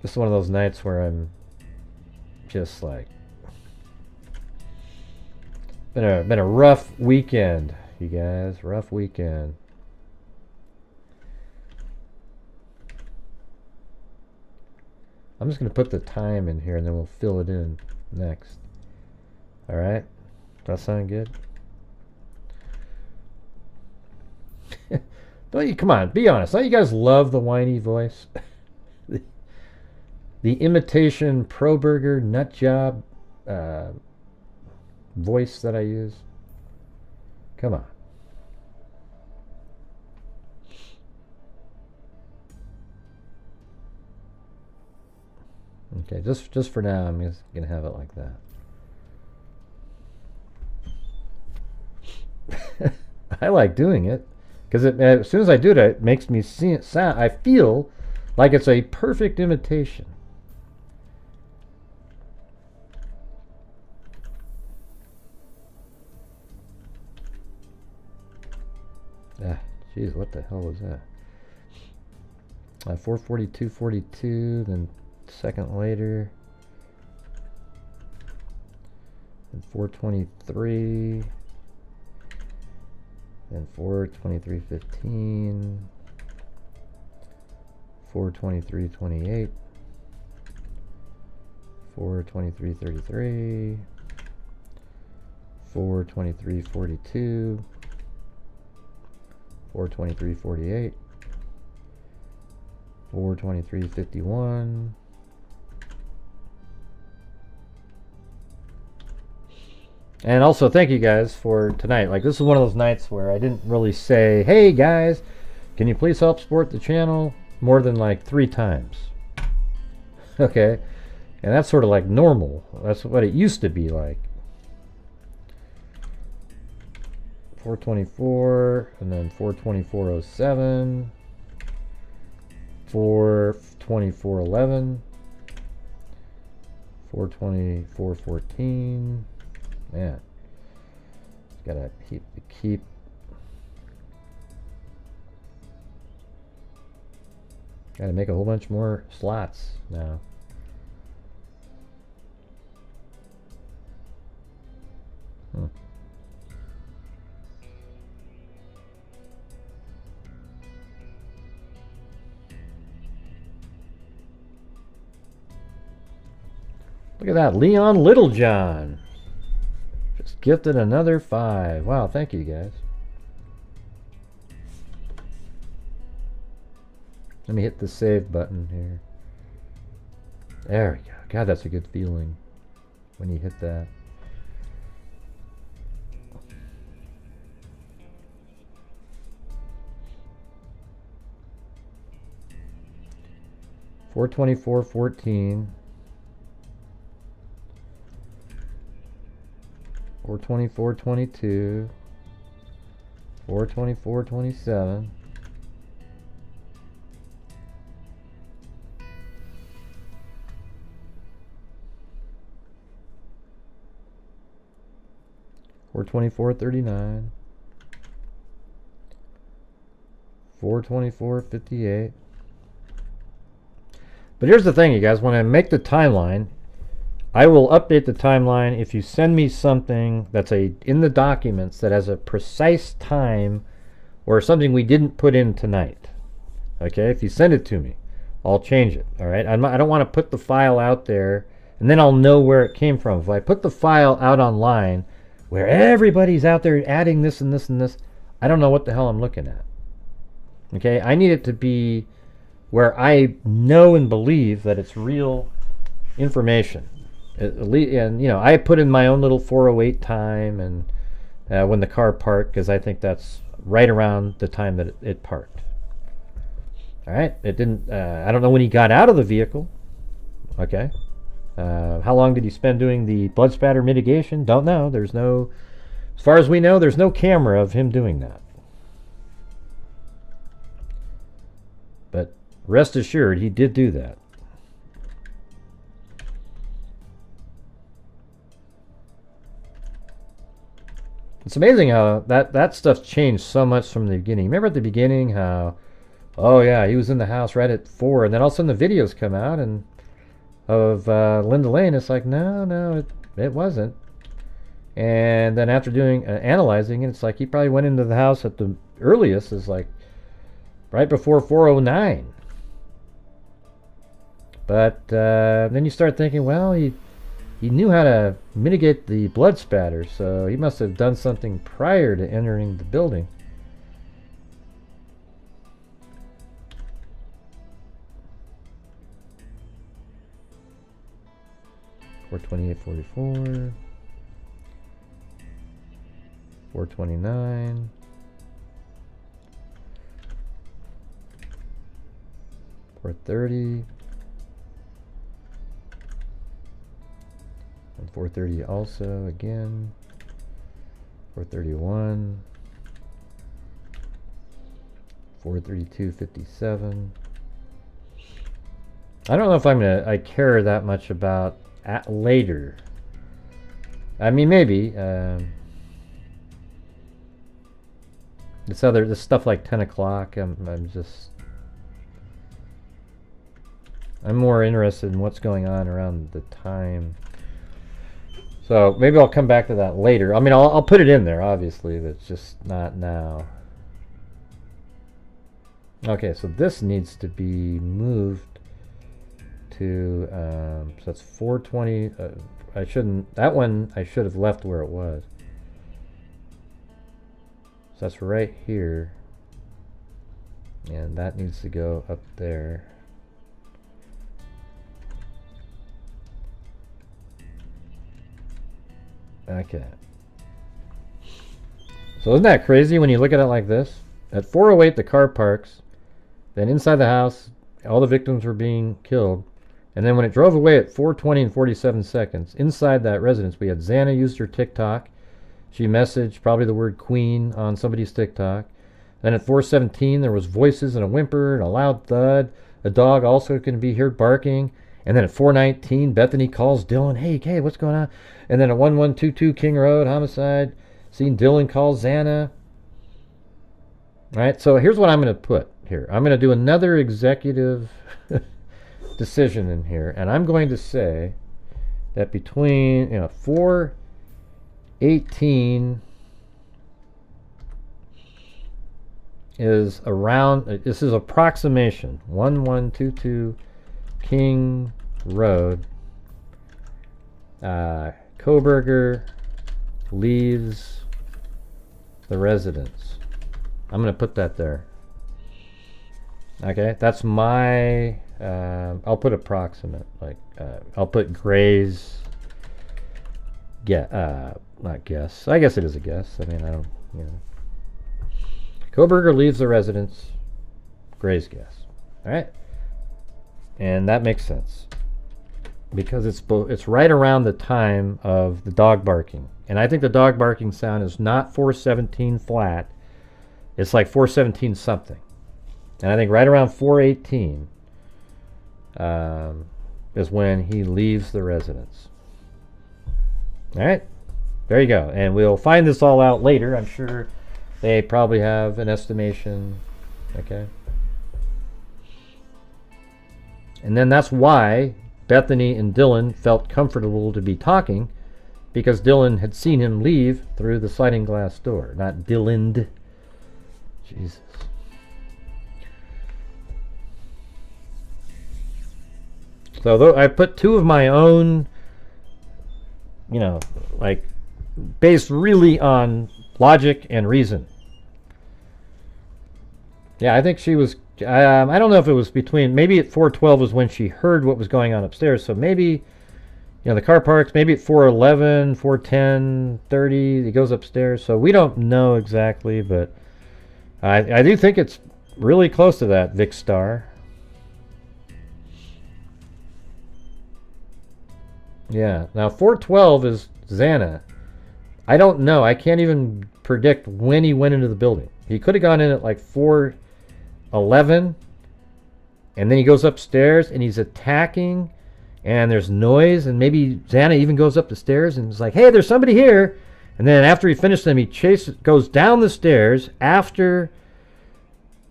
This is one of those nights where I'm just like... Been a rough weekend, you guys. Rough weekend. I'm just going to put the time in here and then we'll fill it in next. Alright? Does that sound good? Don't you, come on, be honest. Don't you guys love the whiny voice? the imitation pro-burger nut job voice that I use? Come on. Okay, just for now, I'm just gonna have it like that. I like doing it because as soon as I do it, it makes me sound. I feel like it's a perfect imitation. Ah, jeez, what the hell was that? 442.42, then second later, and 423, and 423.15, 423.28, 423.33, 423.42, 423.48, 423.51. And also, thank you guys for tonight. Like, this is one of those nights where I didn't really say, hey guys, can you please help support the channel, more than like 3 times. Okay? And that's sort of like normal. That's what it used to be like. 424, and then 424.07, 424.11, 424.14. Man, gotta keep. Gotta make a whole bunch more slots now. Look at that, Leon Littlejohn. Just gifted another 5. Wow, thank you guys. Let me hit the save button here. There we go. God, that's a good feeling when you hit that. $424.14. 424.22. 424.27. $424.39. 424.58. But here's the thing, you guys. When I make the timeline, I will update the timeline if you send me something that's in the documents that has a precise time or something we didn't put in tonight. Okay, if you send it to me, I'll change it. All right, I don't want to put the file out there and then I'll know where it came from. If I put the file out online where everybody's out there adding this and this and this, I don't know what the hell I'm looking at. Okay, I need it to be where I know and believe that it's real information. And, you know, I put in my own little 408 time and when the car parked, because I think that's right around the time that it parked. All right, it didn't, I don't know when he got out of the vehicle. Okay. How long did he spend doing the blood spatter mitigation? Don't know. There's no, as far as we know, there's no camera of him doing that. But rest assured, he did do that. It's amazing how that stuff's changed so much from the beginning. Remember at the beginning how, oh yeah, he was in the house right at 4, and then all of a sudden the videos come out and of Linda Lane. It's like, no, it wasn't. And then after doing analyzing it, it's like he probably went into the house at the earliest is like right before 4:09. But then you start thinking, well, he knew how to mitigate the blood spatter, so he must have done something prior to entering the building. $428.44, $429, $430, and $430 also again, $431, $432.57. I don't know if I care that much about later. I mean, maybe this stuff like 10 o'clock. I'm more interested in what's going on around the time. So maybe I'll come back to that later. I mean, I'll put it in there, obviously, but it's just not now. Okay, so this needs to be moved to, so that's 420. That one I should have left where it was. So that's right here. And that needs to go up there. Okay. So isn't that crazy when you look at it like this? At 4:08 the car parks. Then inside the house, all the victims were being killed. And then when it drove away at 4:20 and 47 seconds, inside that residence, we had Xana used her TikTok. She messaged probably the word Queen on somebody's TikTok. Then at 4:17, there was voices and a whimper and a loud thud. A dog also can be heard barking. And then at 4:19, Bethany calls Dylan, hey, what's going on? And then at 1122 King Road, homicide. Seen Dylan calls Xana. All right, so here's what I'm going to put. here. I'm going to do another executive decision in here, and I'm going to say that between 418 is around. This is approximation 1122 King Road. Kohberger leaves the residence. I'm going to put that there. Okay, that's my. I'll put approximate. Like I'll put Gray's. Not guess. I guess it is a guess. I mean, I don't. Kohberger leaves the residence. Gray's guess. All right, and that makes sense because it's right around the time of the dog barking, and I think the dog barking sound is not 417 flat. It's like 417 something. And I think right around 418 is when he leaves the residence. All right, there you go. And we'll find this all out later. I'm sure they probably have an estimation. Okay. And then that's why Bethany and Dylan felt comfortable to be talking, because Dylan had seen him leave through the sliding glass door. Not Dylan. Jesus. So I put two of my own, like based really on logic and reason. Yeah, I think she was, I don't know if it was between, maybe at 412 was when she heard what was going on upstairs. So maybe, the car parks, maybe at 411, 410, 30, he goes upstairs. So we don't know exactly, but I do think it's really close to that, Vic Star. Yeah. Now 412 is Xana. I don't know. I can't even predict when he went into the building. He could have gone in at like 4:11, and then he goes upstairs and he's attacking, and there's noise, and maybe Xana even goes up the stairs and is like, "Hey, there's somebody here." And then after he finished them, he goes down the stairs after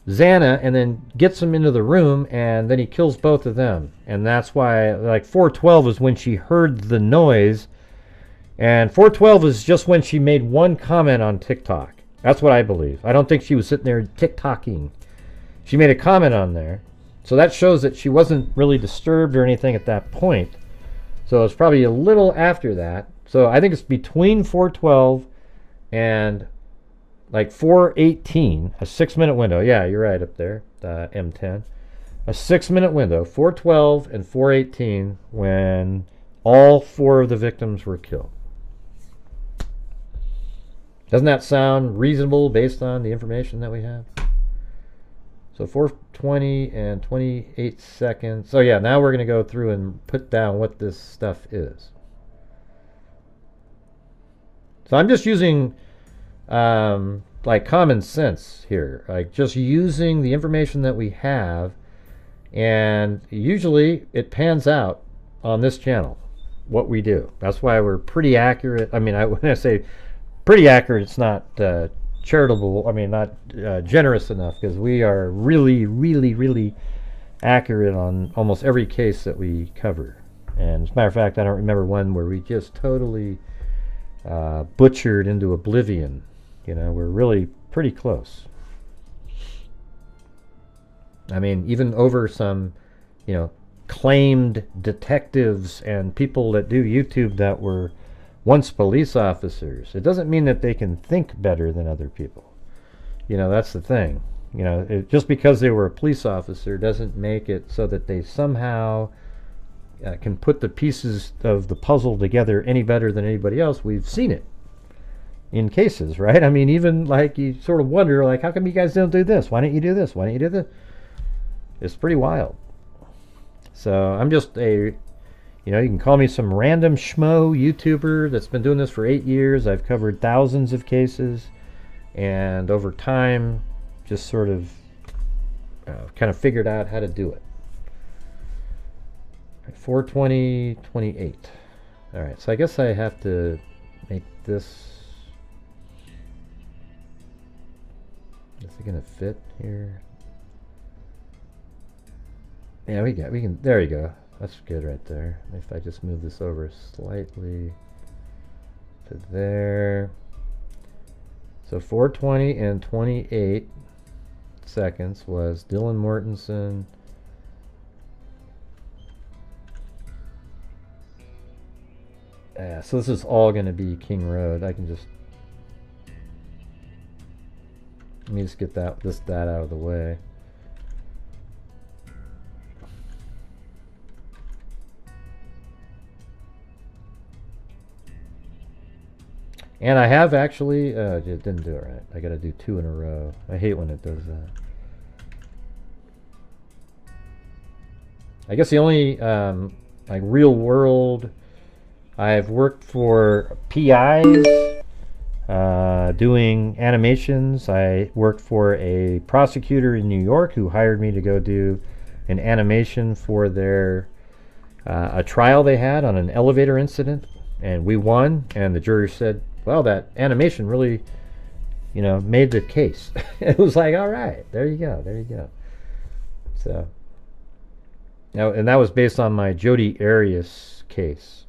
Xana, and then gets him into the room, and then he kills both of them. And that's why, like, 412 is when she heard the noise, and 412 is just when she made one comment on TikTok. That's what I believe. I don't think she was sitting there TikToking. She made a comment on there, so that shows that she wasn't really disturbed or anything at that point. So it's probably a little after that. So I think it's between 412 and like 418, a 6-minute window. Yeah, you're right up there, M10. A 6-minute window, 412 and 418, when all 4 of the victims were killed. Doesn't that sound reasonable based on the information that we have? So 420 and 28 seconds. So yeah, now we're going to go through and put down what this stuff is. So I'm just using like common sense here, like just using the information that we have, and usually it pans out on this channel what we do. That's why we're pretty accurate. I mean, when I say pretty accurate, it's not charitable. I mean, not generous enough, because we are really, really, really accurate on almost every case that we cover. And as a matter of fact, I don't remember one where we just totally butchered into oblivion. We're really pretty close. I mean, even over some, claimed detectives and people that do YouTube that were once police officers. It doesn't mean that they can think better than other people. That's the thing. Just because they were a police officer doesn't make it so that they somehow can put the pieces of the puzzle together any better than anybody else. We've seen it in cases, right? I mean, even like you sort of wonder, like, how come you guys don't do this? Why don't you do this? Why don't you do this? It's pretty wild. So I'm just you can call me some random schmo YouTuber that's been doing this for 8 years. I've covered thousands of cases, and over time just sort of kind of figured out how to do it. 420, 28. All right, so I guess I have to make this. Is it gonna fit here? Yeah, we can, there you go. That's good right there. If I just move this over slightly to there. So 420 and 28 seconds was Dylan Mortensen. Yeah, so this is all going to be King Road. I can just, let me just get that out of the way. And I have actually, it didn't do it right. I got to do 2 in a row. I hate when it does that. I guess the only like real world, I've worked for PIs doing animations. I worked for a prosecutor in New York who hired me to go do an animation for their a trial they had on an elevator incident, and we won. And the jury said, well, that animation really, you know, made the case. It was like, all right, there you go, there you go. So, now, and that was based on my Jodi Arias case.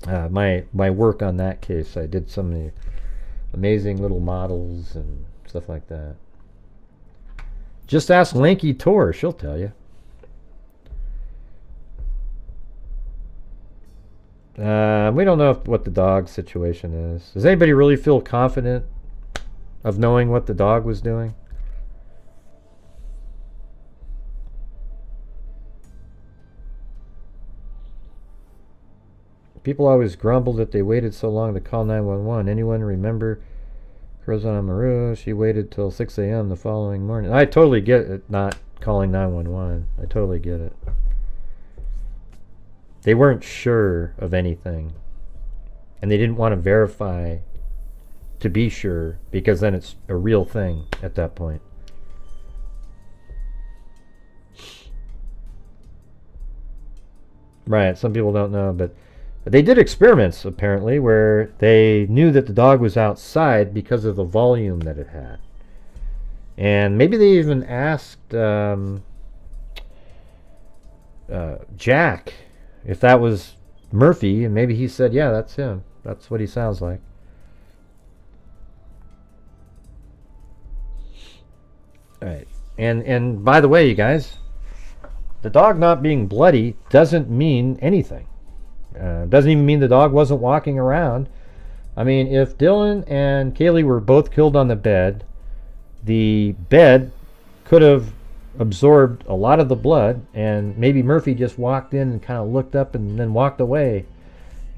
My work on that case, I did some amazing little models and stuff like that. Just ask Lanky Tor, she'll tell you. We don't know what the dog situation is. Does anybody really feel confident of knowing what the dog was doing? People always grumble that they waited so long to call 911. Anyone remember Rosanna Maru? She waited till 6 a.m. the following morning. I totally get it, not calling 911. I totally get it. They weren't sure of anything. And they didn't want to verify to be sure, because then it's a real thing at that point. Right, some people don't know, but they did experiments, apparently, where they knew that the dog was outside because of the volume that it had. And maybe they even asked Jack if that was Murphy, and maybe he said, yeah, that's him. That's what he sounds like. All right. And by the way, you guys, the dog not being bloody doesn't mean anything. Doesn't even mean the dog wasn't walking around. I mean, if Dylan and Kaylee were both killed on the bed could have absorbed a lot of the blood, and maybe Murphy just walked in and kind of looked up and then walked away.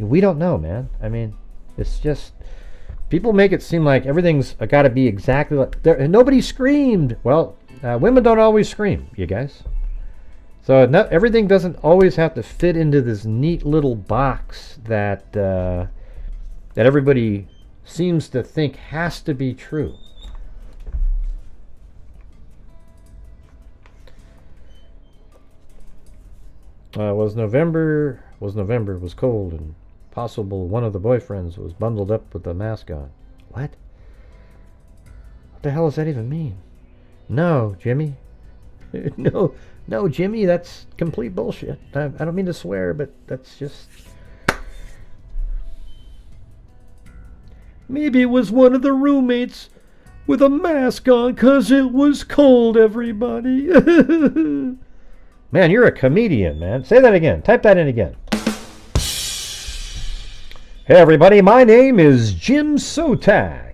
We don't know, man. I mean, it's just, people make it seem like everything's got to be exactly like, nobody screamed. Well, women don't always scream, you guys. So everything doesn't always have to fit into this neat little box that that everybody seems to think has to be true. Was cold, and possible one of the boyfriends was bundled up with a mask on. What? What the hell does that even mean? No, Jimmy. No, Jimmy, that's complete bullshit. I don't mean to swear, but that's just... Maybe it was one of the roommates with a mask on because it was cold, everybody. Man, you're a comedian, man. Say that again. Type that in again. Hey, everybody, my name is Jim Sotak.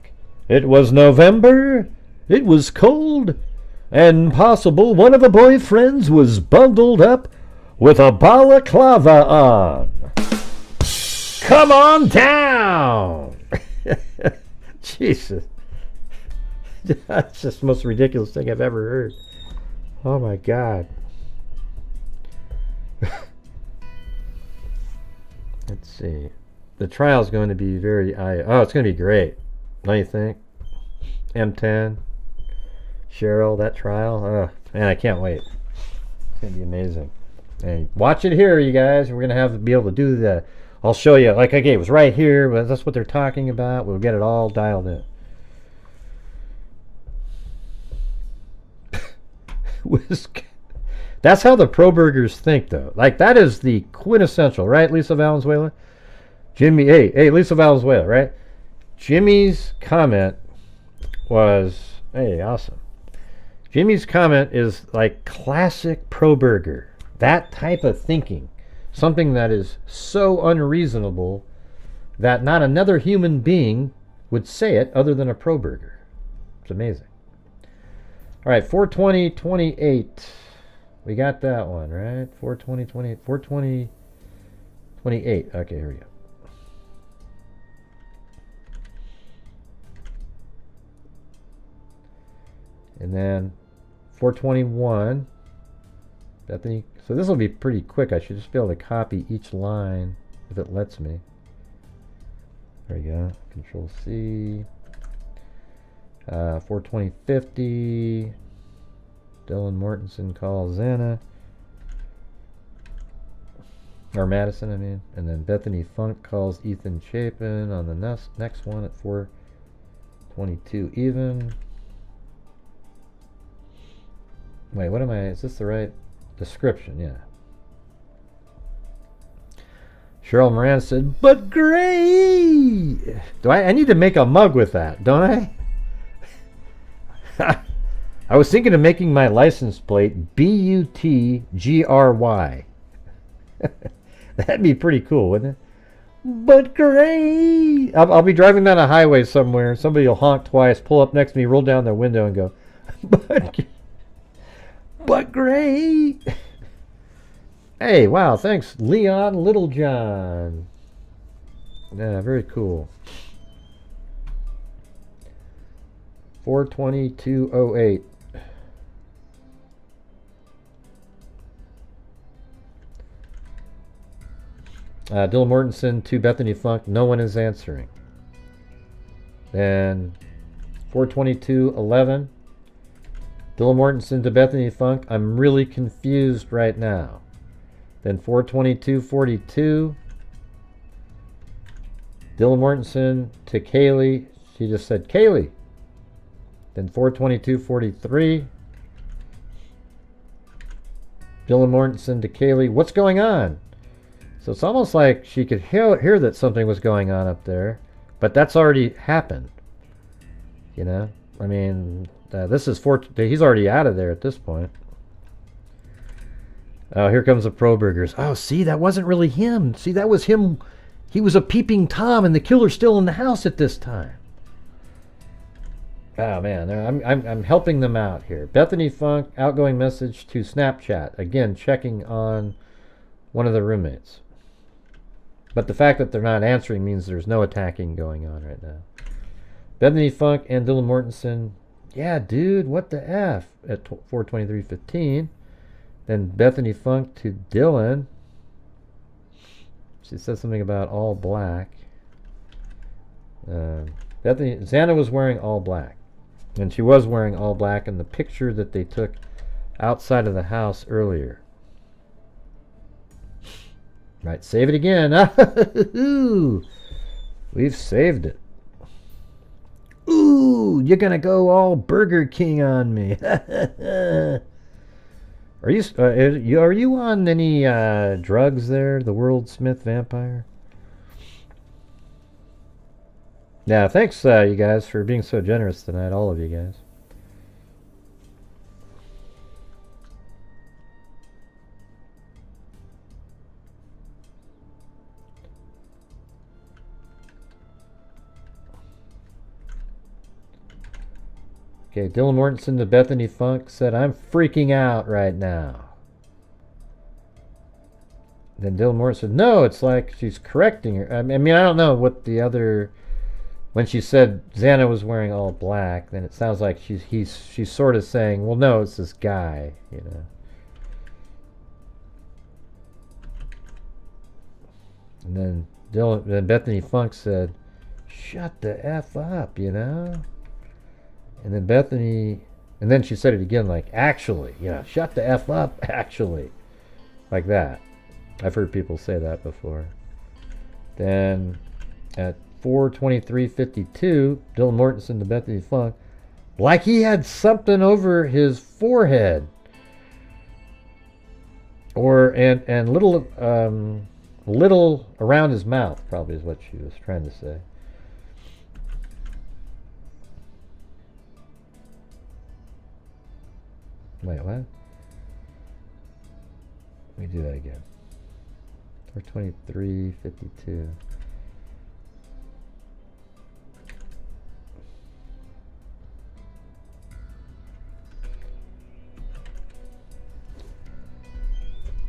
It was November. It was cold. And possible one of the boyfriends was bundled up with a balaclava on. Come on down! Jesus. That's just the most ridiculous thing I've ever heard. Oh my God. Let's see. The trial's going to be very... oh, it's going to be great. Don't you think? M10. Cheryl, that trial. Oh, man, I can't wait. It's going to be amazing. And watch it here, you guys. We're going to be able to do the... I'll show you. Like, okay, it was right here, but that's what they're talking about. We'll get it all dialed in. That's how the pro-burgers think, though. Like, that is the quintessential, right, Lisa Valenzuela? Jimmy, hey, Lisa Valenzuela, right? Jimmy's comment was, hey, awesome. Jimmy's comment is like classic pro-burger. That type of thinking. Something that is so unreasonable that not another human being would say it other than a pro-burger. It's amazing. All right, 420-28. We got that one, right? 420-28. 420-28. Okay, here we go. And then 421. Bethany. So this will be pretty quick. I should just be able to copy each line if it lets me. There you go. Control C. 420-50. Dylan Mortensen calls Xana. Or Madison, I mean. And then Bethany Funk calls Ethan Chapin on the next one at 422 even. Wait, what am I? Is this the right description? Yeah. Cheryl Moran said, but great! I need to make a mug with that, don't I? I was thinking of making my license plate BUTGRY. That'd be pretty cool, wouldn't it? But great! I'll be driving down a highway somewhere. Somebody will honk twice, pull up next to me, roll down their window and go, but great! Hey, wow, thanks, Leon Littlejohn. Yeah, very cool. 42208. Dylan Mortensen to Bethany Funk. No one is answering. Then 42211. Dylan Mortensen to Bethany Funk. I'm really confused right now. Then 42242. Dylan Mortensen to Kaylee. She just said Kaylee. Then 42243. Dylan Mortensen to Kaylee. What's going on? So it's almost like she could hear that something was going on up there, but that's already happened. You know, I mean, this is he's already out of there at this point. Oh, here comes the pro-burgers. Oh, see, that wasn't really him. See, that was him. He was a peeping Tom, and the killer's still in the house at this time. Oh man, I'm helping them out here. Bethany Funk, outgoing message to Snapchat. Again, checking on one of the roommates. But the fact that they're not answering means there's no attacking going on right now. Bethany Funk and Dylan Mortensen. Yeah, dude, what the F? At 423:15. Then Bethany Funk to Dylan. She says something about all black. Xana was wearing all black. And she was wearing all black in the picture that they took outside of the house earlier. Right, save it again. We've saved it. Ooh, you're gonna go all Burger King on me. Are you on any drugs there, the World Smith Vampire? Yeah, thanks you guys for being so generous tonight, all of you guys. Okay, Dylan Mortensen to Bethany Funk said, I'm freaking out right now. Then Dylan Mortensen said, no, it's like she's correcting her. I mean, I don't know what the other... When she said Xana was wearing all black, then it sounds like she's sort of saying, well, no, it's this guy, you know. And then Bethany Funk said, shut the F up, you know. And then and then she said it again, like, actually, you know, shut the F up, actually. Like that. I've heard people say that before. Then at 423:52, Dylan Mortensen to Bethany Funk, like he had something over his forehead. Or and little around his mouth probably is what she was trying to say. Wait, what? Let me do that again. 423.52.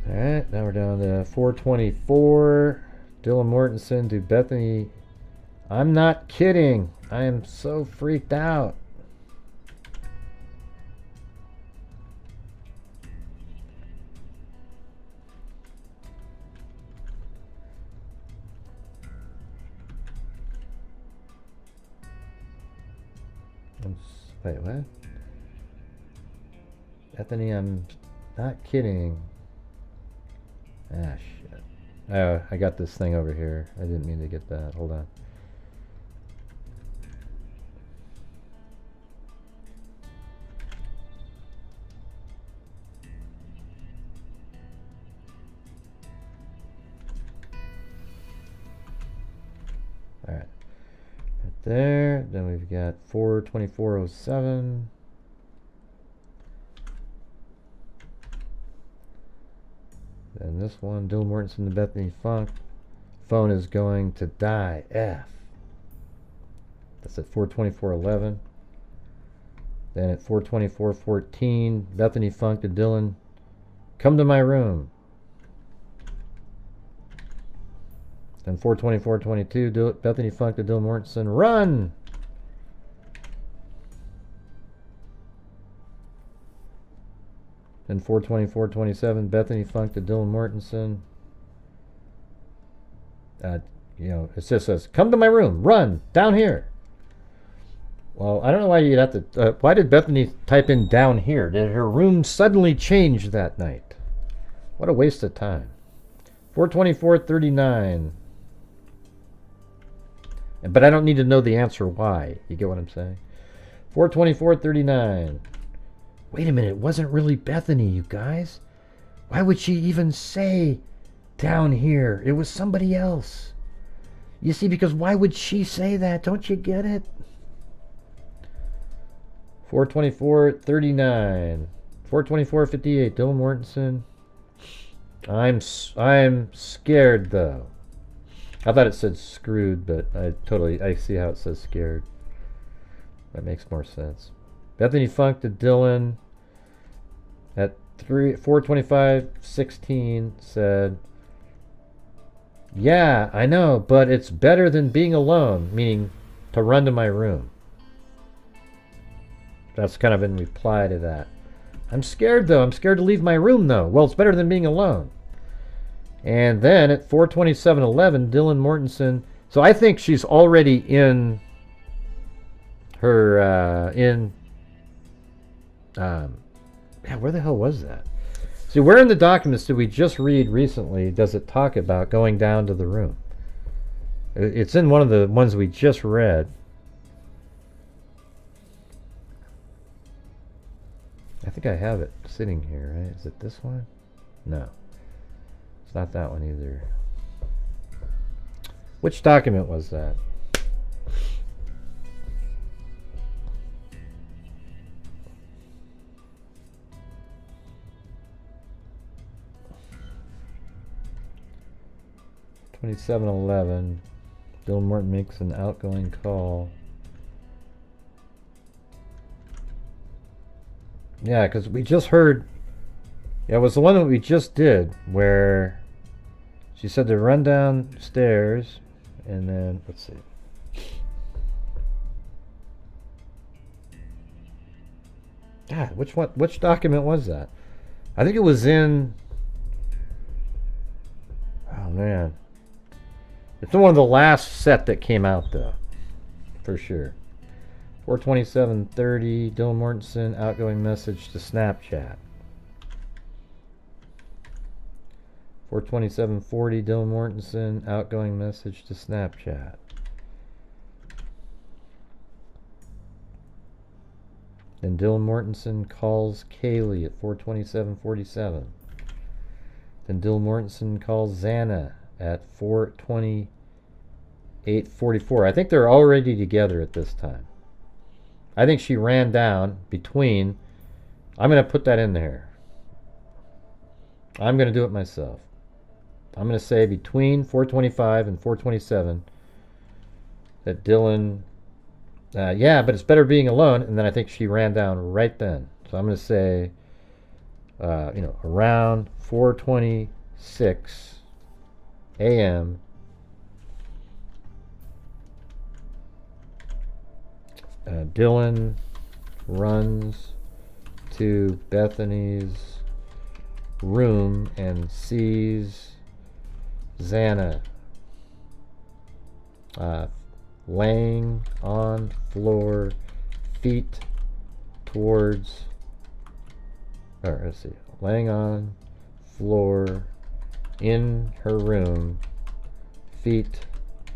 Alright, now we're down to 424. Dylan Mortensen to Bethany. I'm not kidding. I am so freaked out. Wait, what? Bethany, I'm not kidding. Ah, shit. Oh, I got this thing over here. I didn't mean to get that. Hold on. Alright. Right there. Then we've got 424.07. And this one, Dylan Mortensen to Bethany Funk. Phone is going to die. F. That's at 424.11. Then at 424.14, Bethany Funk to Dylan. Come to my room. Then 424.22, Bethany Funk to Dylan Mortensen. Run! Then 424.27, Bethany Funk to Dylan Mortensen. You know, it just says, come to my room, run, down here. Well, I don't know why you'd have to, why did Bethany type in down here? Did her room suddenly change that night? What a waste of time. 424.39. But I don't need to know the answer why. You get what I'm saying? 424.39. Wait a minute, it wasn't really Bethany, you guys. Why would she even say down here? It was somebody else. You see, because why would she say that? Don't you get it? 424.39. 424.58. Dylan Mortensen. I'm scared though. I thought it said screwed, but I see how it says scared. That makes more sense. Bethany Funk to Dylan at 425.16 said, yeah, I know, but it's better than being alone, meaning to run to my room. That's kind of in reply to that. I'm scared though. I'm scared to leave my room though. Well, it's better than being alone. And then at 427.11, Dylan Mortensen. So I think she's already in her, where the hell was that? See, where in the documents did we just read recently does it talk about going down to the room? It's in one of the ones we just read. I think I have it sitting here, right? Is it this one? No. It's not that one either. Which document was that? $27.11. Dylan Morton makes an outgoing call. Yeah, because we just heard. Yeah, it was the one that we just did where she said to run downstairs, and then let's see. God, which document was that? I think it was in. Oh man, it's one of the last set that came out though, for sure. 427.30, Dylan Mortensen, outgoing message to Snapchat. 427.40, Dylan Mortensen, outgoing message to Snapchat. Then Dylan Mortensen calls Kaylee at 427.47. Then Dill Mortensen calls Xana at 4:28:44. I think they're already together at this time. I think she ran down between. I'm going to put that in there. I'm going to do it myself. I'm going to say between 4:25 and 4:27 that Dylan, yeah, but it's better being alone. And then I think she ran down right then. So I'm going to say, around 4:26 a.m. Dylan runs to Bethany's room and sees Xana laying on floor, feet towards, or let's see, laying on floor in her room, feet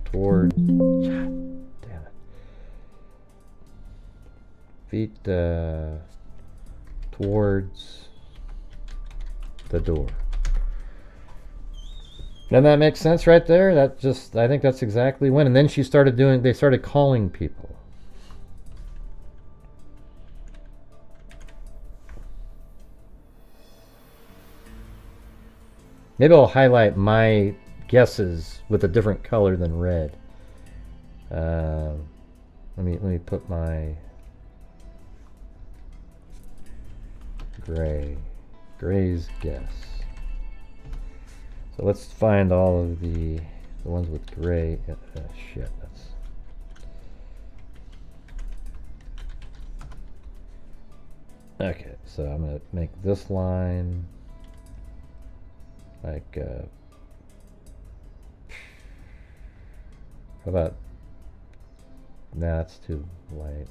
towards, damn it, feet towards the door. Doesn't that make sense right there? I think that's exactly when. And then they started calling people. Maybe I'll highlight my guesses with a different color than red. Let me put my gray's guess. So let's find all of the ones with gray. Shit, that's. Okay, so I'm gonna make this line like. How about? Nah, that's too light.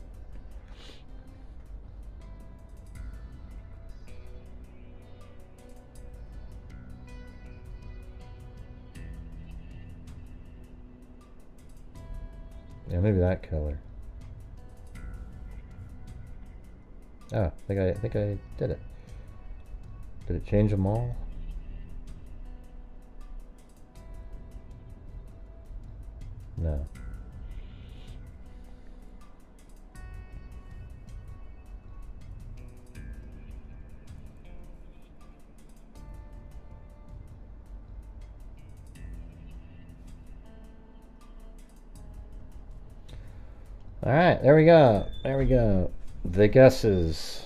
Yeah, maybe that color. Oh, I think I did it. Did it change them all? No. All right, there we go. There we go. The guesses.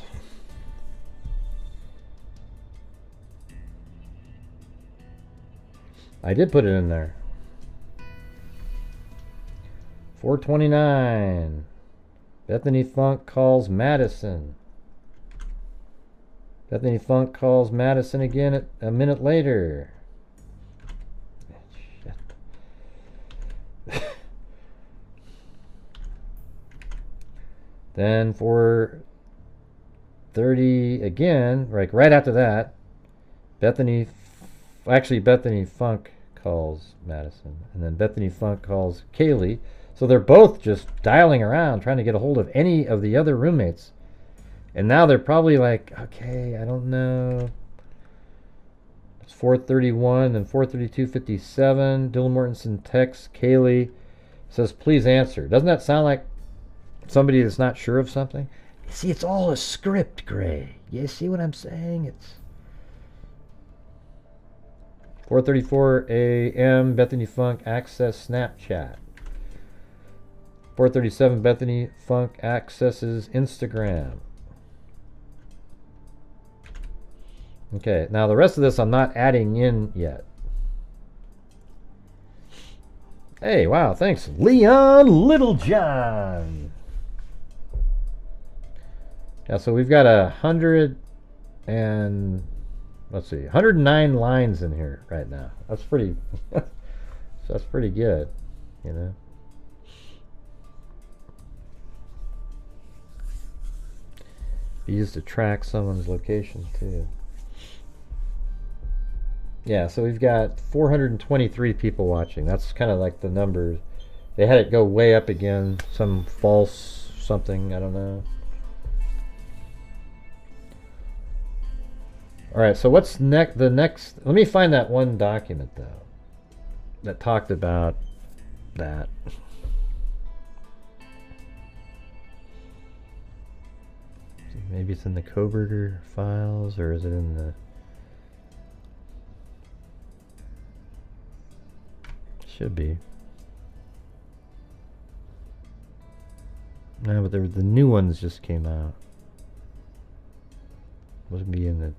I did put it in there. 4:29. Bethany Funk calls Madison. Bethany Funk calls Madison again a minute later. Then 4:30 again, right after that, Bethany Funk calls Madison, and then Bethany Funk calls Kaylee. So they're both just dialing around, trying to get a hold of any of the other roommates. And now they're probably like, okay, I don't know. It's 4:31 and 4:32:57. Dylan Mortensen texts Kaylee, says, please answer. Doesn't that sound like somebody that's not sure of something? You see, it's all a script, Gray. You see what I'm saying? It's 4:34 a.m. Bethany Funk access Snapchat. 4:37 Bethany Funk accesses Instagram. Okay, now the rest of this I'm not adding in yet. Hey, wow, thanks, Leon Littlejohn. Yeah, so we've got 109 lines in here right now. That's pretty. That's pretty good, you know. Be used to track someone's location too. Yeah, so we've got 423 people watching. That's kind of like the numbers. They had it go way up again. Some false something, I don't know. All right, so what's the next? Let me find that one document though that talked about that. Maybe it's in the Kohberger files, or is it in the? Should be. No, but the new ones just came out. Must be in the.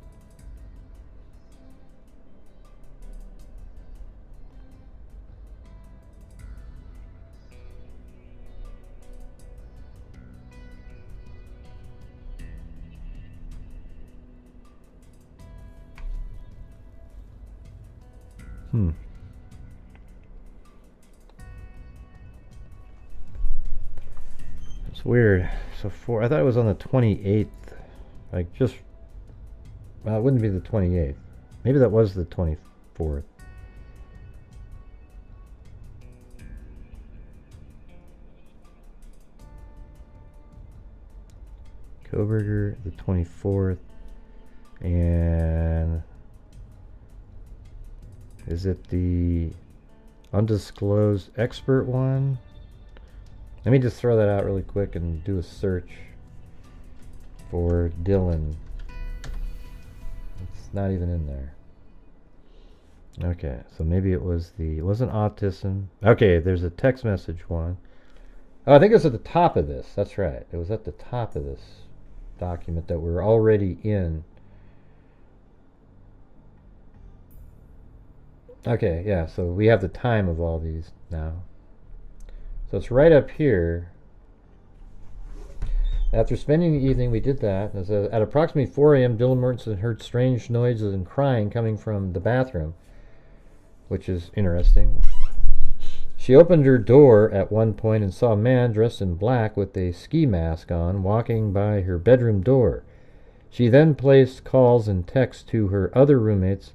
It's weird. So I thought it was on the 28th. Like just, well, it wouldn't be the 28th. Maybe that was the 24th. Kohberger, the 24th. And is it the undisclosed expert one? Let me just throw that out really quick and do a search for Dylan. It's not even in there. Okay, so maybe it wasn't autism. Okay, there's a text message one. Oh, I think it was at the top of this. That's right. It was at the top of this document that we're already in. Okay, yeah, so we have the time of all these now. So it's right up here. After spending the evening, we did that. At approximately 4 a.m., Dylan Mortensen heard strange noises and crying coming from the bathroom, which is interesting. She opened her door at one point and saw a man dressed in black with a ski mask on walking by her bedroom door. She then placed calls and texts to her other roommates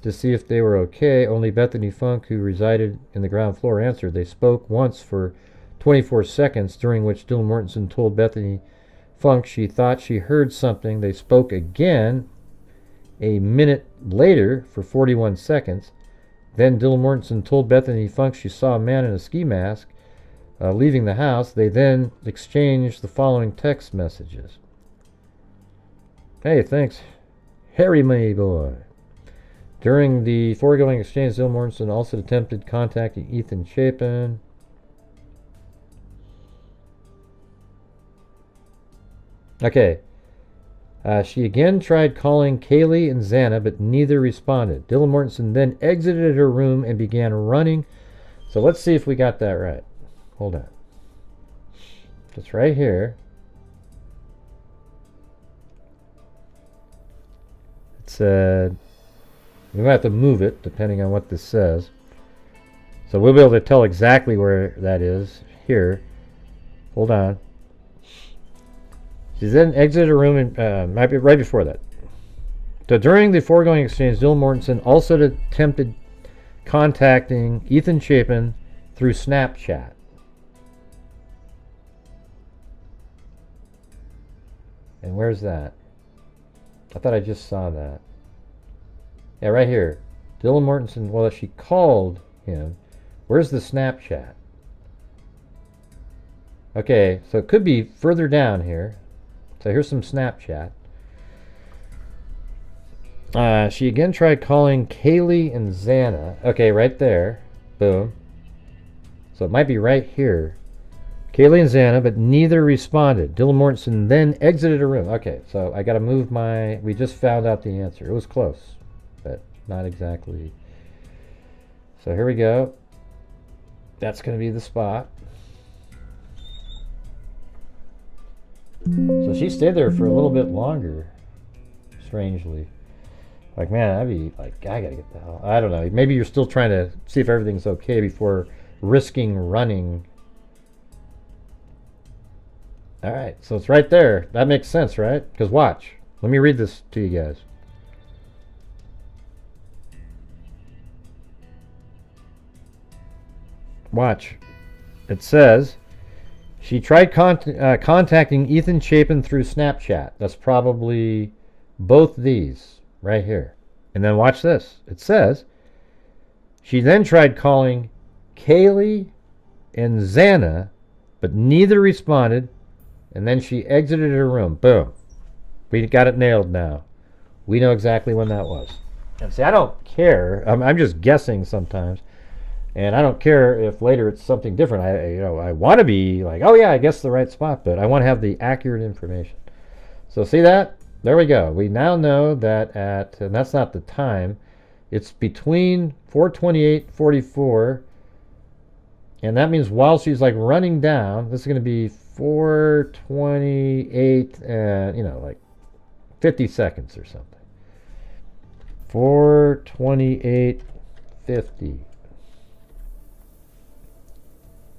to see if they were okay. Only Bethany Funk, who resided in the ground floor, answered. They spoke once for 24 seconds, during which Dylan Mortensen told Bethany Funk she thought she heard something. They spoke again a minute later for 41 seconds. Then Dylan Mortensen told Bethany Funk she saw a man in a ski mask leaving the house. They then exchanged the following text messages. Hey, thanks, Harry, my boy. During the foregoing exchange, Dylan Mortensen also attempted contacting Ethan Chapin. Okay. She again tried calling Kaylee and Xana, but neither responded. Dylan Mortensen then exited her room and began running. So let's see if we got that right. Hold on. It's right here. It said... we might have to move it, depending on what this says. So we'll be able to tell exactly where that is. Here. Hold on. She then exited her room and might be right before that. So during the foregoing exchange, Dylan Mortensen also attempted contacting Ethan Chapin through Snapchat. And where's that? I thought I just saw that. Yeah, right here. Dylan Mortensen, well, she called him. Where's the Snapchat? Okay, so it could be further down here. So here's some Snapchat. She again tried calling Kaylee and Xana. Okay, right there. Boom. So it might be right here. Kaylee and Xana, but neither responded. Dylan Mortensen then exited a room. Okay, so I got to move my... we just found out the answer. It was close, but not exactly. So here we go. That's going to be the spot. So she stayed there for a little bit longer, strangely. Like, man, I'd be like, I gotta get the hell... I don't know. Maybe you're still trying to see if everything's okay before risking running. All right, so it's right there. That makes sense, right? Because watch. Let me read this to you guys. Watch. It says... she tried contacting Ethan Chapin through Snapchat. That's probably both these right here. And then watch this. It says, she then tried calling Kaylee and Xana, but neither responded, and then she exited her room. Boom. We got it nailed now. We know exactly when that was. And see, I don't care. I'm just guessing sometimes. And I don't care if later it's something different. I want to be like, oh yeah, I guessed the right spot, but I want to have the accurate information. So see that? There we go. We now know that at, and that's not the time, it's between 4:28:44, and that means while she's like running down, this is going to be 4:28, and like 50 seconds or something. 4:28:50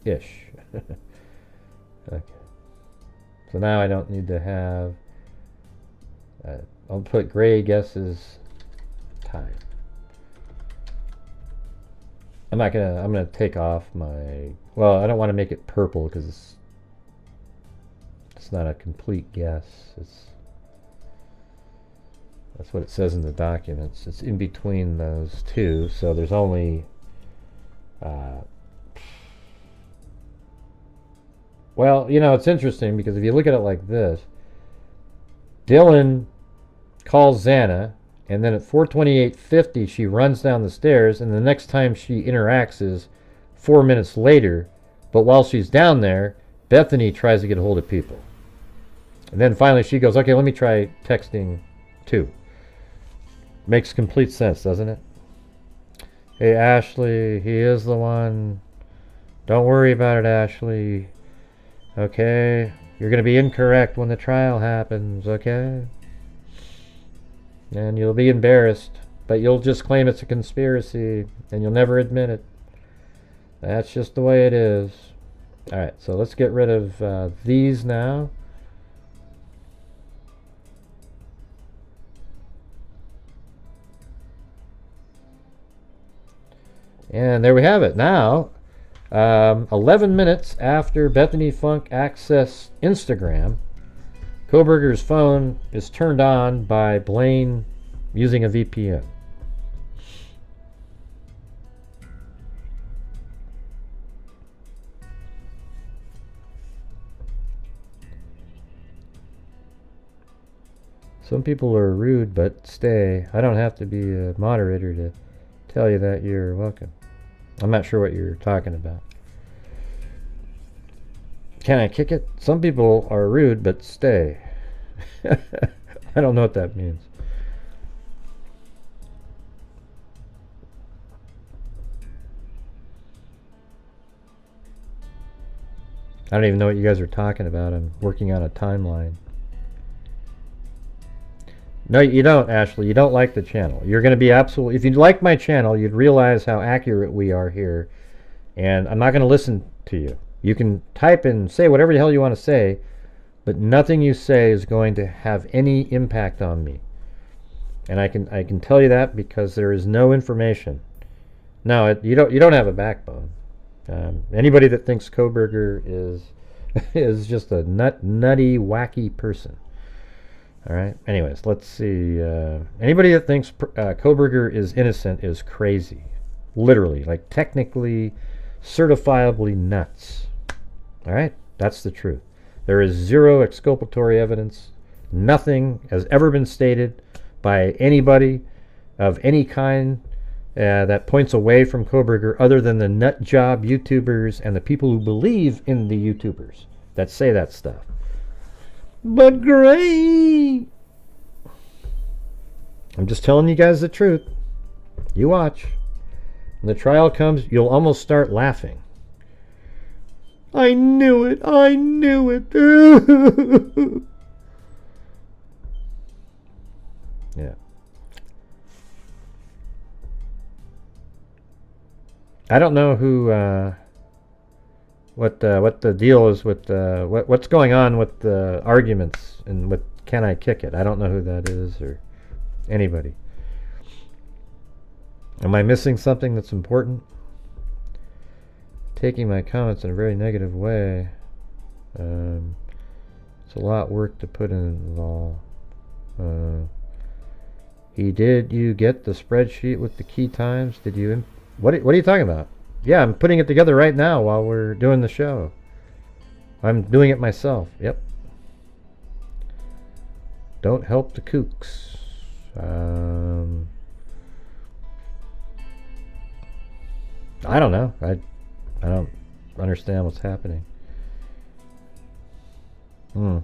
ish. Okay. So now I don't need to have. I'll put Gray guesses time. I'm gonna take off my. Well, I don't want to make it purple because it's not a complete guess. That's what it says in the documents. It's in between those two, so there's only. Well, it's interesting because if you look at it like this, Dylan calls Xana, and then at 4:28:50 she runs down the stairs, and the next time she interacts is 4 minutes later, but while she's down there, Bethany tries to get a hold of people. And then finally she goes, okay, let me try texting too. Makes complete sense, doesn't it? Hey, Ashley, he is the one. Don't worry about it, Ashley. Okay? You're going to be incorrect when the trial happens, okay? And you'll be embarrassed, but you'll just claim it's a conspiracy, and you'll never admit it. That's just the way it is. Alright, so let's get rid of these now. And there we have it. Now, 11 minutes after Bethany Funk accessed Instagram, Kohberger's phone is turned on by Blaine using a VPN. Some people are rude, but stay. I don't have to be a moderator to tell you that you're welcome. I'm not sure what you're talking about. Can I kick it? Some people are rude, but stay. I don't know what that means. I don't even know what you guys are talking about. I'm working on a timeline. No, you don't, Ashley. You don't like the channel. You're going to be absolutely... If you like my channel, you'd realize how accurate we are here. And I'm not going to listen to you. You can type and say whatever the hell you want to say, but nothing you say is going to have any impact on me. And I can tell you that because there is no information. No, you don't have a backbone. Anybody that thinks Kohberger is just a nutty, wacky person. All right. Anyways, let's see. Anybody that thinks Kohberger is innocent is crazy. Literally, like technically, certifiably nuts. All right. That's the truth. There is zero exculpatory evidence. Nothing has ever been stated by anybody of any kind that points away from Kohberger other than the nut job YouTubers and the people who believe in the YouTubers that say that stuff. But great! I'm just telling you guys the truth. You watch. When the trial comes, you'll almost start laughing. I knew it! I knew it! Yeah. I don't know who... what the deal is with what's going on with the arguments and with Can I Kick It? I don't know who that is or anybody. Am I missing something that's important? Taking my comments in a very negative way. It's a lot of work to put in it all. Did you get the spreadsheet with the key times? Did you? What are you talking about? Yeah, I'm putting it together right now while we're doing the show. I'm doing it myself. Yep. Don't help the kooks. I don't know. I don't understand what's happening. Well,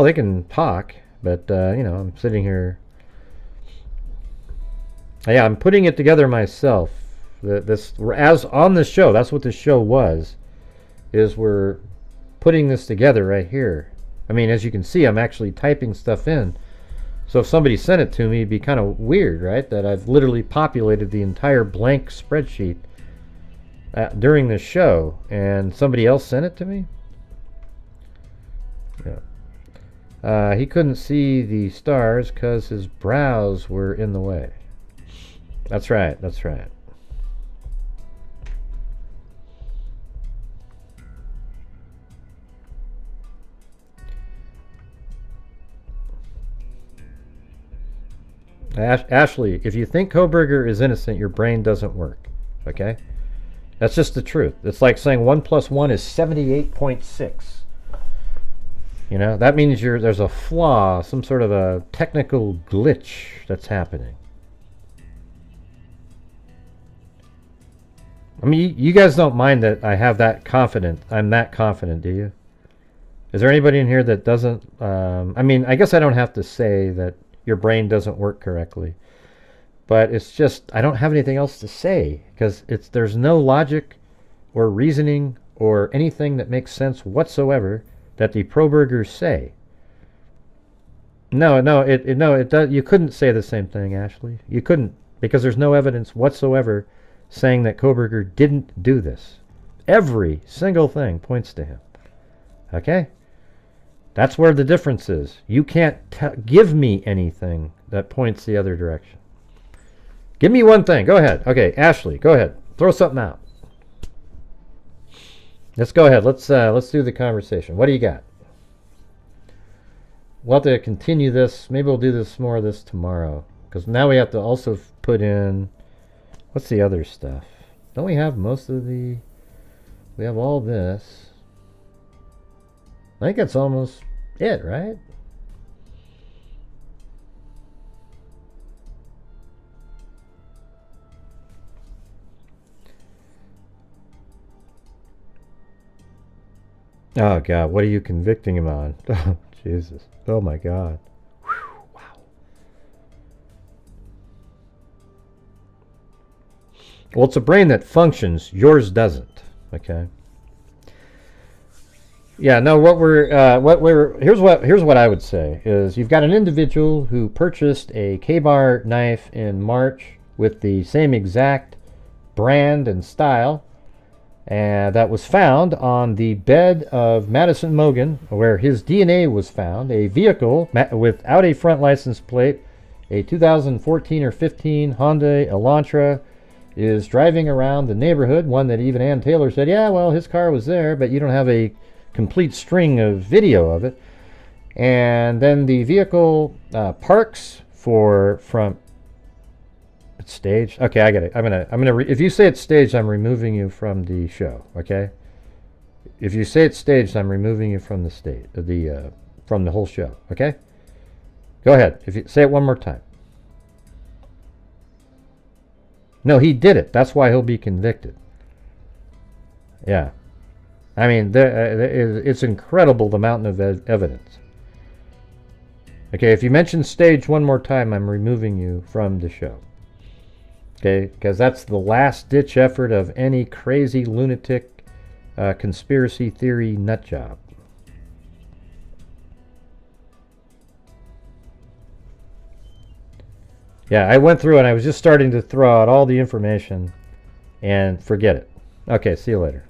they can talk, but you know, I'm sitting here. Yeah, I'm putting it together myself. As on this show, that's what this show was. Is we're putting this together right here. I mean, as you can see, I'm actually typing stuff in. So if somebody sent it to me, it'd be kind of weird, right? That I've literally populated the entire blank spreadsheet during this show, and somebody else sent it to me? Yeah. He couldn't see the stars because his brows were in the way. That's right, that's right. Ashley, if you think Kohberger is innocent, your brain doesn't work. Okay? That's just the truth. It's like saying 1 + 1 is 78.6. You know, that means there's a flaw, some sort of a technical glitch that's happening. I mean, you guys don't mind that I have that confident. I'm that confident, do you? Is there anybody in here that doesn't? I mean, I guess I don't have to say that your brain doesn't work correctly, but it's just I don't have anything else to say because there's no logic or reasoning or anything that makes sense whatsoever that the Kohbergers say. No, it does. You couldn't say the same thing, Ashley. You couldn't, because there's no evidence whatsoever saying that Kohberger didn't do this. Every single thing points to him. Okay? That's where the difference is. You can't give me anything that points the other direction. Give me one thing. Go ahead. Okay, Ashley, go ahead. Throw something out. Let's go ahead. Let's do the conversation. What do you got? We'll have to continue this. Maybe we'll do more of this tomorrow, because now we have to also put in, what's the other stuff? Don't we have most of the? We have all this. I think that's almost it, right? Oh God, what are you convicting him on? Oh Jesus! Oh my God! Whew, wow. Well, it's a brain that functions. Yours doesn't. Okay. Yeah, no, here's what I would say is you've got an individual who purchased a K-bar knife in March with the same exact brand and style, and that was found on the bed of Madison Mogan, where his DNA was found. A vehicle without a front license plate, a 2014 or 15 Hyundai Elantra, is driving around the neighborhood. One that even Ann Taylor said, yeah, well, his car was there, but you don't have a complete string of video of it. And then the vehicle parks from it's staged. Okay, I get it. I'm gonna if you say it's staged, I'm removing you from the show. Okay. If you say it's staged, I'm removing you from the from the whole show. Okay. Go ahead. If you say it one more time. No, he did it. That's why he'll be convicted. Yeah. I mean, it's incredible, the mountain of evidence. Okay, if you mention stage one more time, I'm removing you from the show. Okay, because that's the last-ditch effort of any crazy lunatic conspiracy theory nut job. Yeah, I went through and I was just starting to throw out all the information and forget it. Okay, see you later.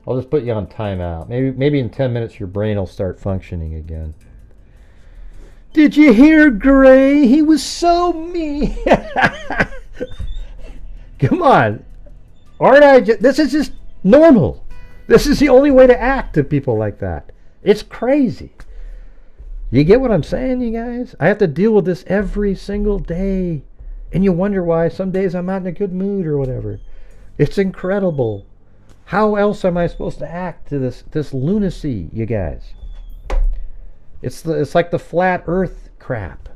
I'll just put you on timeout. Maybe in 10 minutes your brain will start functioning again. Did you hear Gray? He was so mean. Come on. Aren't I this is just normal. This is the only way to act to people like that. It's crazy. You get what I'm saying, you guys? I have to deal with this every single day. And you wonder why some days I'm not in a good mood or whatever. It's incredible. How else am I supposed to act to this lunacy, you guys? It's like the flat earth crap.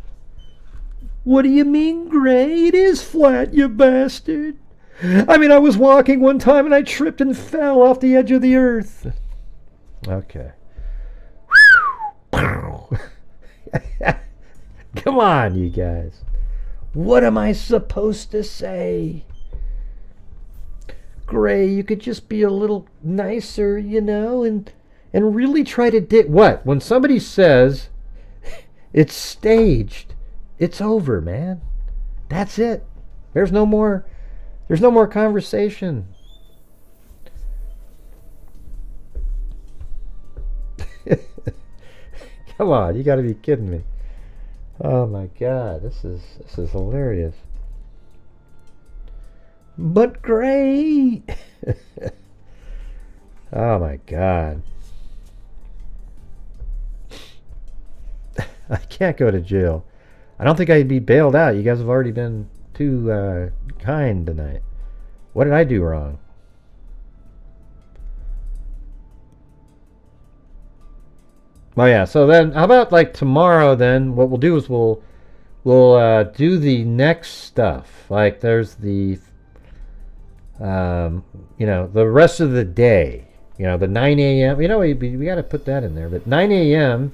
What do you mean, Gray? It is flat, you bastard. I mean, I was walking one time and I tripped and fell off the edge of the earth. Okay. Come on, you guys. What am I supposed to say? Gray, you could just be a little nicer, you know, and really try to what? When somebody says it's staged, it's over, man. That's it. There's no more conversation. Come on, you got to be kidding me. Oh my God, this is hilarious. But Gray. Oh my God. I can't go to jail. I don't think I'd be bailed out. You guys have already been too kind tonight. What did I do wrong? Oh yeah, so then how about like tomorrow then what we'll do is we'll do the next stuff. Like there's the you know, the rest of the day. You know, the 9 a.m. You know, we got to put that in there. But 9 a.m.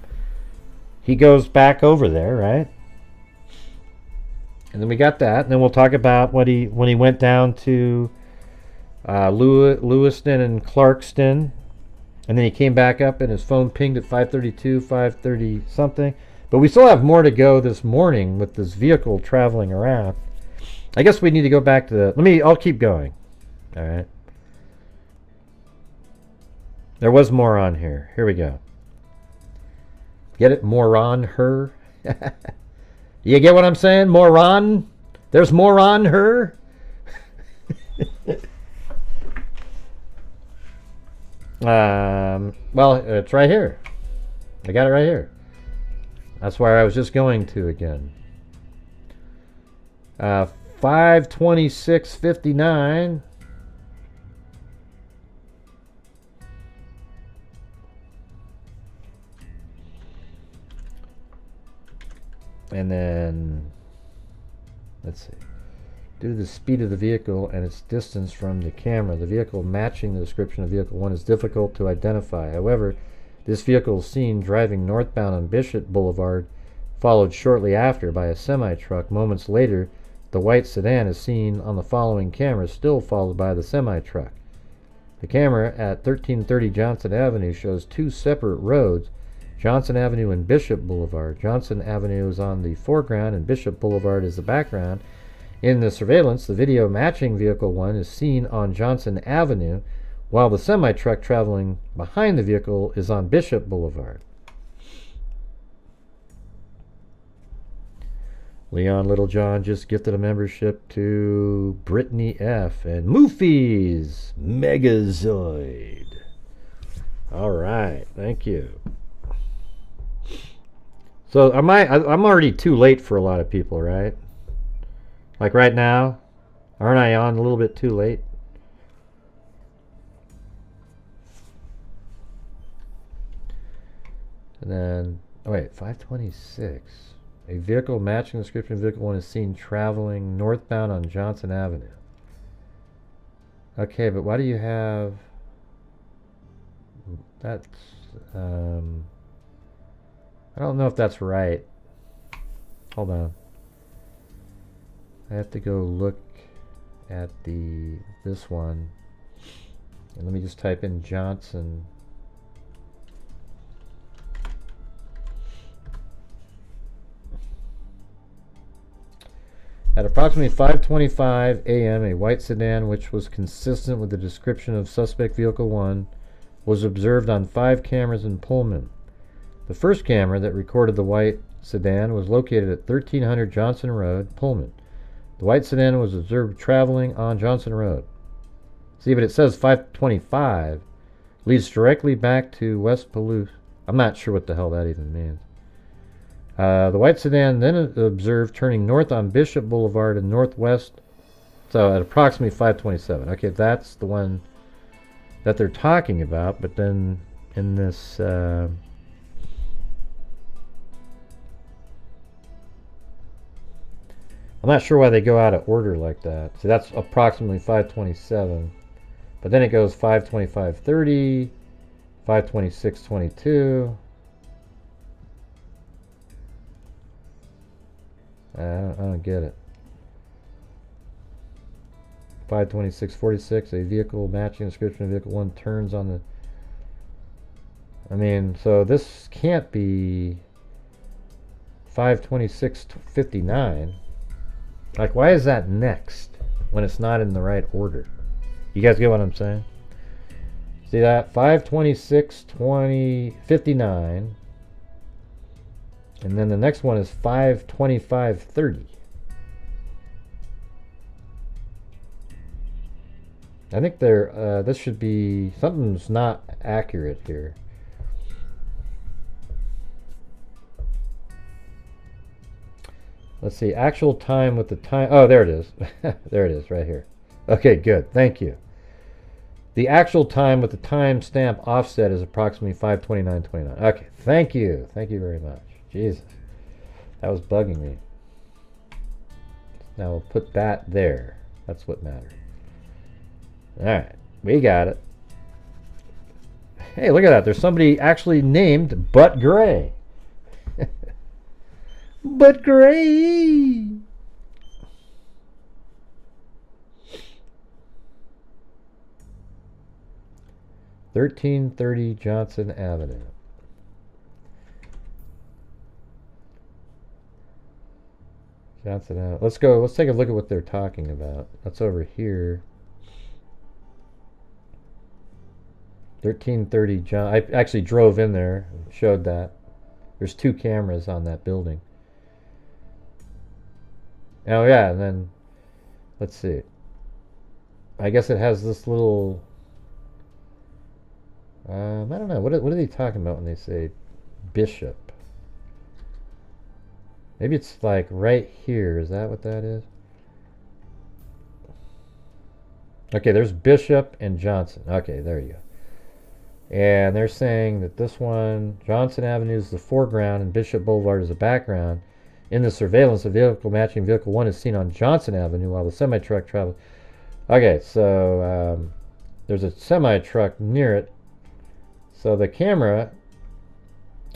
he goes back over there, right? And then we got that. And then we'll talk about when he went down to Lewiston and Clarkston. And then he came back up and his phone pinged at 5:32, 5:30 something. But we still have more to go this morning with this vehicle traveling around. I guess we need to go back to I'll keep going. All right. There was more on here. Here we go. Get it? More on her? You get what I'm saying? More on? There's more on her? Well, it's right here. I got it right here. That's where I was just going to again. 5:26:59. And then, let's see. Due to the speed of the vehicle and its distance from the camera, the vehicle matching the description of vehicle 1 is difficult to identify. However, this vehicle is seen driving northbound on Bishop Boulevard, followed shortly after by a semi-truck. Moments later, the white sedan is seen on the following camera, still followed by the semi-truck. The camera at 1330 Johnson Avenue shows two separate roads, Johnson Avenue and Bishop Boulevard. Johnson Avenue is on the foreground and Bishop Boulevard is the background. In the surveillance, the video matching vehicle 1 is seen on Johnson Avenue, while the semi-truck traveling behind the vehicle is on Bishop Boulevard. Leon Littlejohn just gifted a membership to Brittany F. and Moofies Megazoid. All right, thank you. So I'm already too late for a lot of people, right? Like right now, aren't I on a little bit too late? And then, oh wait, 5:26. A vehicle matching the description of vehicle 1 is seen traveling northbound on Johnson Avenue. Okay, but why do you have... That's... I don't know if that's right. Hold on. I have to go look at this one. And let me just type in Johnson. At approximately 5:25 a.m., a white sedan, which was consistent with the description of suspect vehicle 1, was observed on 5 cameras in Pullman. The first camera that recorded the white sedan was located at 1300 Johnson Road, Pullman. The white sedan was observed traveling on Johnson Road. See, but it says 525 leads directly back to West Palouse. I'm not sure what the hell that even means. The white sedan then observed turning north on Bishop Boulevard and northwest, so at approximately 527. Okay, that's the one that they're talking about, but then in this... I'm not sure why they go out of order like that. See, that's approximately 527. But then it goes 525.30, 526.22. I don't get it. 526.46, a vehicle matching description of vehicle 1 turns on the... I mean, so this can't be 526.59. Like, why is that next when it's not in the right order? You guys get what I'm saying? See that? 526.59. And then the next one is 525.30. I think this should be... Something's not accurate here. Let's see, actual time with the time... Oh, there it is. There it is, right here. Okay, good. Thank you. The actual time with the timestamp offset is approximately 5:29:29. Okay, thank you. Thank you very much. Jesus. That was bugging me. Now we'll put that there. That's what matters. Alright, we got it. Hey, look at that. There's somebody actually named Butt Gray. But Gray. 1330 Johnson Avenue. Johnson Avenue. Let's go. Let's take a look at what they're talking about. That's over here. 1330 John. I actually drove in there and showed that. There's 2 cameras on that building. Oh yeah, and then let's see. I guess it has this little... I don't know. What are they talking about when they say Bishop? Maybe it's like right here. Is that what that is? Okay, there's Bishop and Johnson. Okay, there you go. And they're saying that this one, Johnson Avenue, is the foreground and Bishop Boulevard is the background. In the surveillance, a vehicle matching vehicle 1 is seen on Johnson Avenue while the semi-truck travels. Okay, so there's a semi-truck near it. So the camera,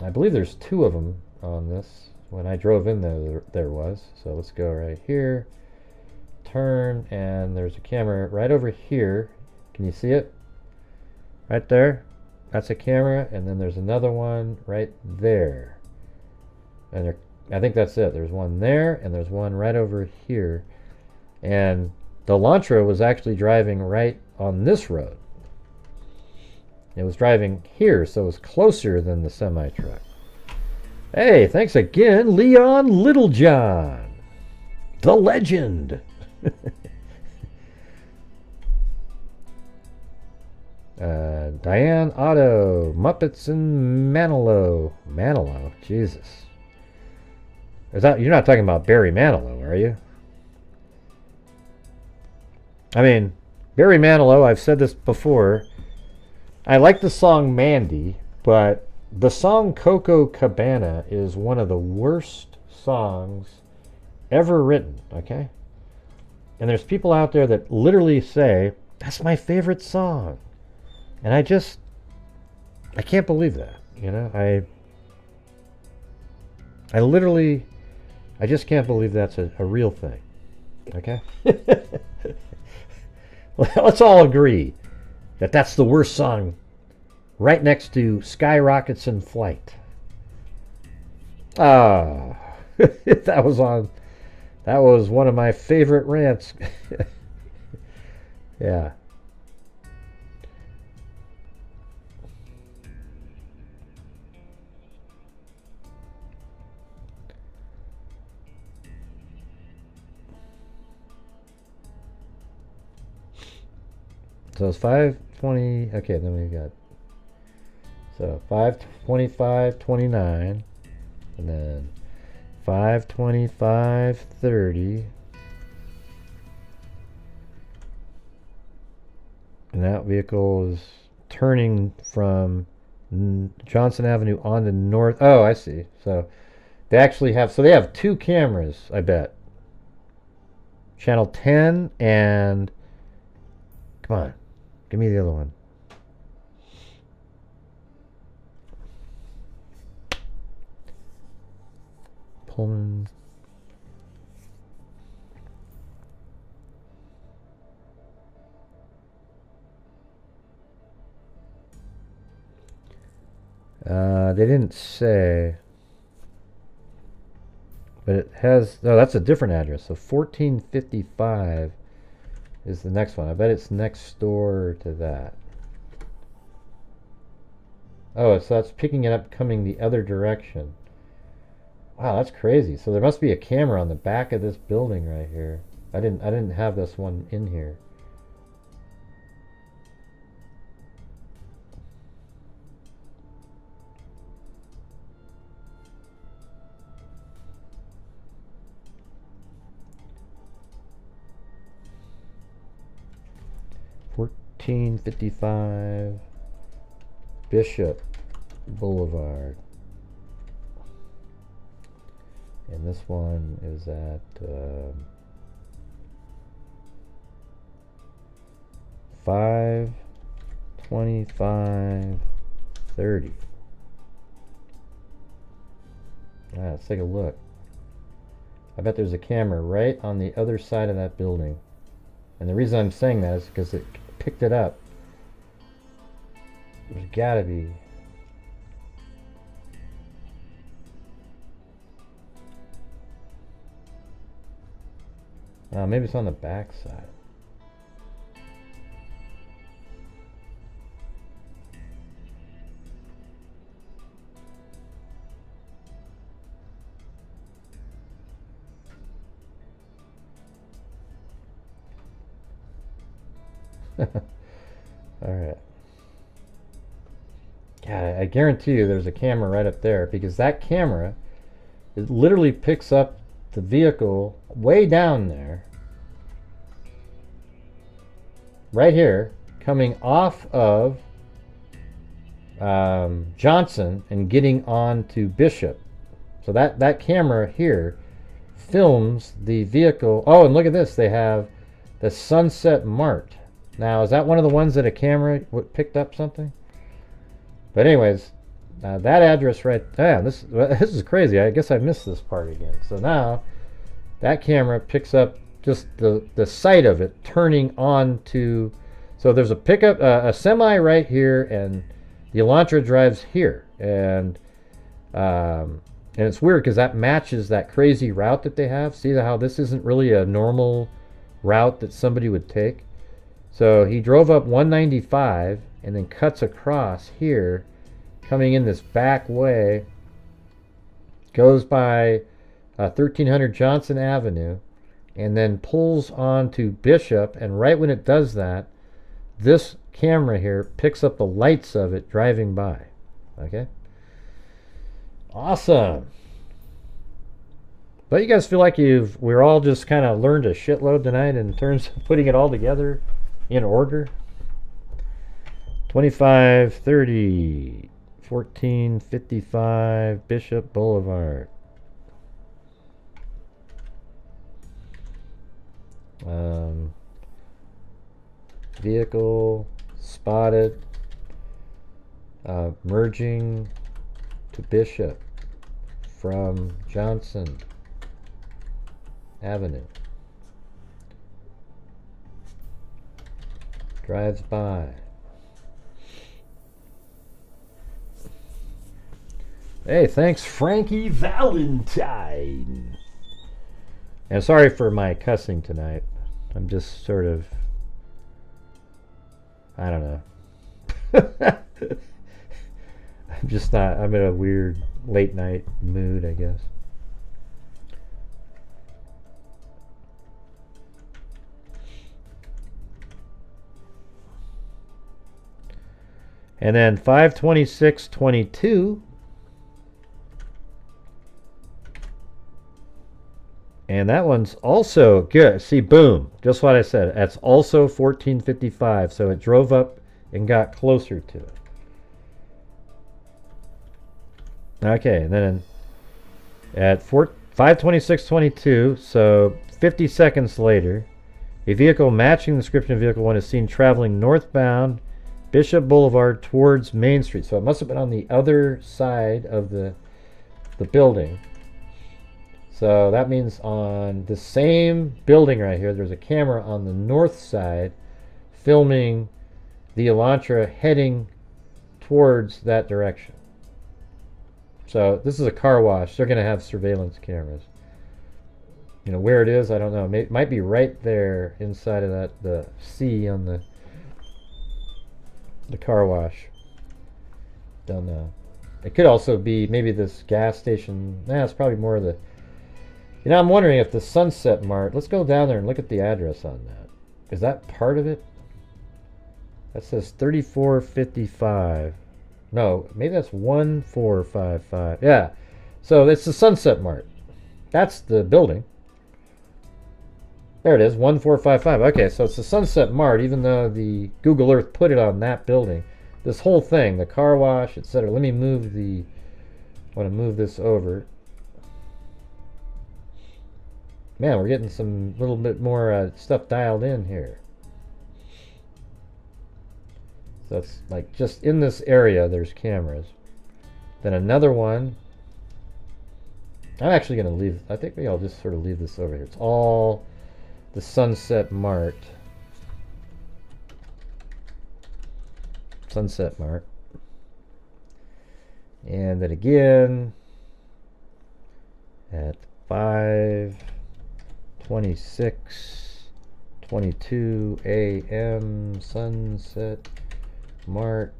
I believe there's 2 of them on this. When I drove in there was. So let's go right here, turn, and there's a camera right over here. Can you see it? Right there. That's a camera, and then there's another one right there. And I think that's it. There's one there, and there's one right over here. And the Elantra was actually driving right on this road. It was driving here, so it was closer than the semi-truck. Hey, thanks again, Leon Littlejohn. The legend. Diane Otto, Muppets and Manilow. Manilow, Jesus. You're not talking about Barry Manilow, are you? I mean, Barry Manilow, I've said this before. I like the song Mandy, but the song Coco Cabana is one of the worst songs ever written, okay? And there's people out there that literally say, that's my favorite song. And I can't believe that, you know? I just can't believe that's a real thing, okay? Let's all agree that that's the worst song, right next to Skyrockets in Flight. Ah, that was one of my favorite rants. Yeah. So it's 520. Okay, then we got so 525.29, and then 525.30, and that vehicle is turning from Johnson Avenue onto North. Oh, I see. So they actually have. So they have two cameras, I bet. Channel 10 and come on, give me the other one. Pullman. They didn't say, but it has. No, that's a different address. So 1455 is the next one. I bet it's next door to that. Oh, so that's picking it up, coming the other direction. Wow, that's crazy. So there must be a camera on the back of this building right here. I didn't have this one in here. $14.55 Bishop Boulevard. And this one is at 525.30. Let's take a look. I bet there's a camera right on the other side of that building. And the reason I'm saying that is because it picked it up. There's gotta be. Maybe it's on the back side. Alright. Yeah, I guarantee you there's a camera right up there, because that camera, it literally picks up the vehicle way down there, right here, coming off of Johnson and getting on to Bishop. So that camera here films the vehicle. Oh, and look at this. They have the Sunset Mart. Now, is that one of the ones that a camera picked up something? But anyways, that address right there, this is crazy. I guess I missed this part again. So now that camera picks up just the sight of it turning on to. So there's a pickup, a semi right here, and the Elantra drives here, and it's weird because that matches that crazy route that they have. See how this isn't really a normal route that somebody would take. So he drove up 195 and then cuts across here, coming in this back way, goes by 1300 Johnson Avenue, and then pulls on to Bishop. And right when it does that, this camera here picks up the lights of it driving by. Okay? Awesome. But you guys feel like we're all just kind of learned a shitload tonight in terms of putting it all together in order. 2530 1455 Bishop Boulevard. Vehicle spotted merging to Bishop from Johnson Avenue. Drives by. Hey, thanks, Frankie Valentine. And sorry for my cussing tonight. I'm just sort of, I don't know. I'm just not, I'm in a weird late night mood, I guess. And then 52622. And that one's also good. See, boom. Just what I said. That's also 1455. So it drove up and got closer to it. Okay, and then at 52622, so 50 seconds later, a vehicle matching the description of vehicle 1 is seen traveling northbound Bishop Boulevard towards Main Street. So it must have been on the other side of the building. So that means on the same building right here, there's a camera on the north side filming the Elantra heading towards that direction. So this is a car wash. They're going to have surveillance cameras. You know, where it is, I don't know. It might be right there inside of that, the C on the car wash. Don't know. It could also be maybe this gas station. Nah, it's probably more of the... You know, I'm wondering if the Sunset Mart... Let's go down there and look at the address on that. Is that part of it? That says 3455. No, maybe that's 1455. Yeah. So it's the Sunset Mart. That's the building. There it is, 1455. Okay, so it's the Sunset Mart, even though the Google Earth put it on that building. This whole thing, the car wash, etc. Let me move the... I want to move this over. Man, we're getting some little bit more stuff dialed in here. So it's like just in this area there's cameras. Then another one. I'm actually going to leave... I think maybe I'll just sort of leave this over here. It's all the Sunset Mart. Sunset Mart. And then again at 5:26:22 a.m. Sunset Mart.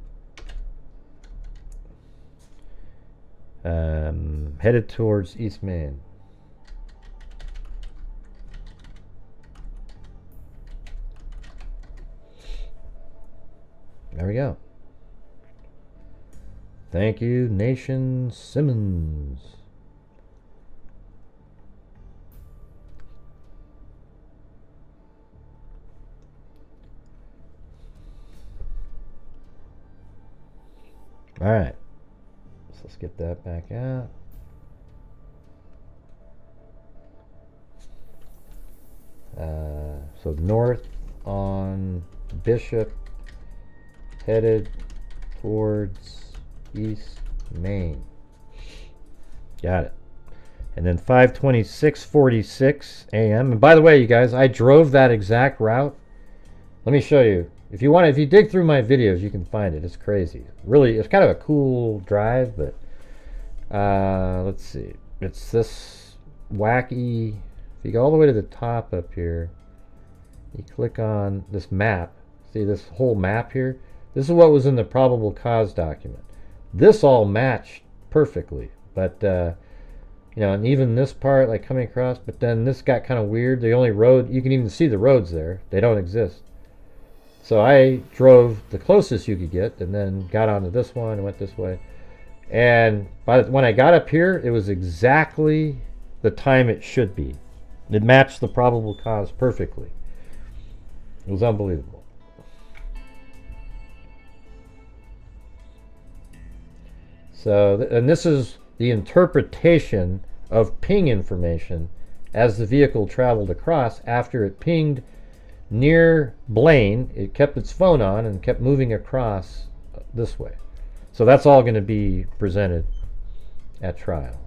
Headed towards East Main. There we go. Thank you, Nation Simmons. All right. So let's get that back out. So north on Bishop, headed towards East Main. Got it. And then 5:26:46 a.m. And by the way, you guys, I drove that exact route. Let me show you. If you want, if you dig through my videos, you can find it. It's crazy. Really, it's kind of a cool drive, but let's see. It's this wacky. If you go all the way to the top up here, you click on this map. See this whole map here? This is what was in the probable cause document. This all matched perfectly, but you know, and even this part, like coming across, but then this got kind of weird. The only road, you can even see the roads there. They don't exist. So I drove the closest you could get, and then got onto this one and went this way. And when I got up here, it was exactly the time it should be. It matched the probable cause perfectly. It was unbelievable. So, and this is the interpretation of ping information as the vehicle traveled across. After it pinged near Blaine, it kept its phone on and kept moving across this way. So that's all going to be presented at trial.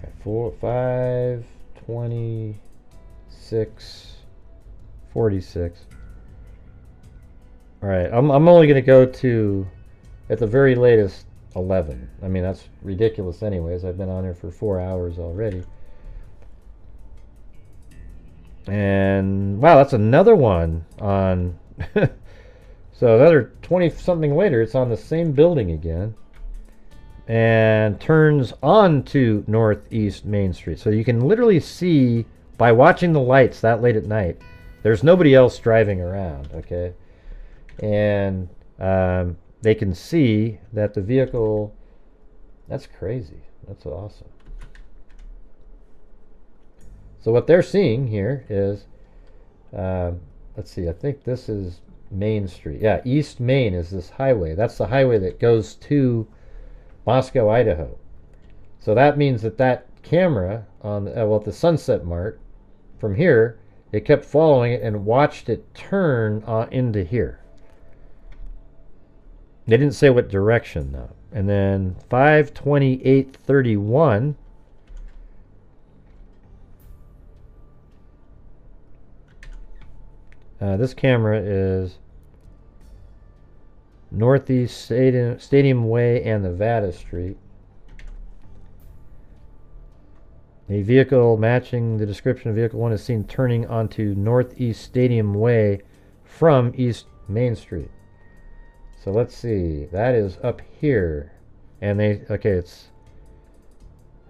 All right, 5:26:46. All right, I'm only going to go to, at the very latest, 11. I mean, that's ridiculous anyways. I've been on here for 4 hours already. And wow, that's another one on. So another 20 something later, it's on the same building again, and turns onto Northeast Main Street. So you can literally see by watching the lights that late at night, there's nobody else driving around, okay? And they can see that the vehicle, that's crazy. That's awesome. So what they're seeing here is, let's see, I think this is Main Street. Yeah, East Main is this highway. That's the highway that goes to Moscow, Idaho. So that means that that camera on well, at the Sunset Mart, from here, it kept following it and watched it turn into here. They didn't say what direction though. And then 5/28/31. This camera is Northeast Stadium Way and Nevada Street. A vehicle matching the description of vehicle 1 is seen turning onto Northeast Stadium Way from East Main Street. So let's see, that is up here, and it's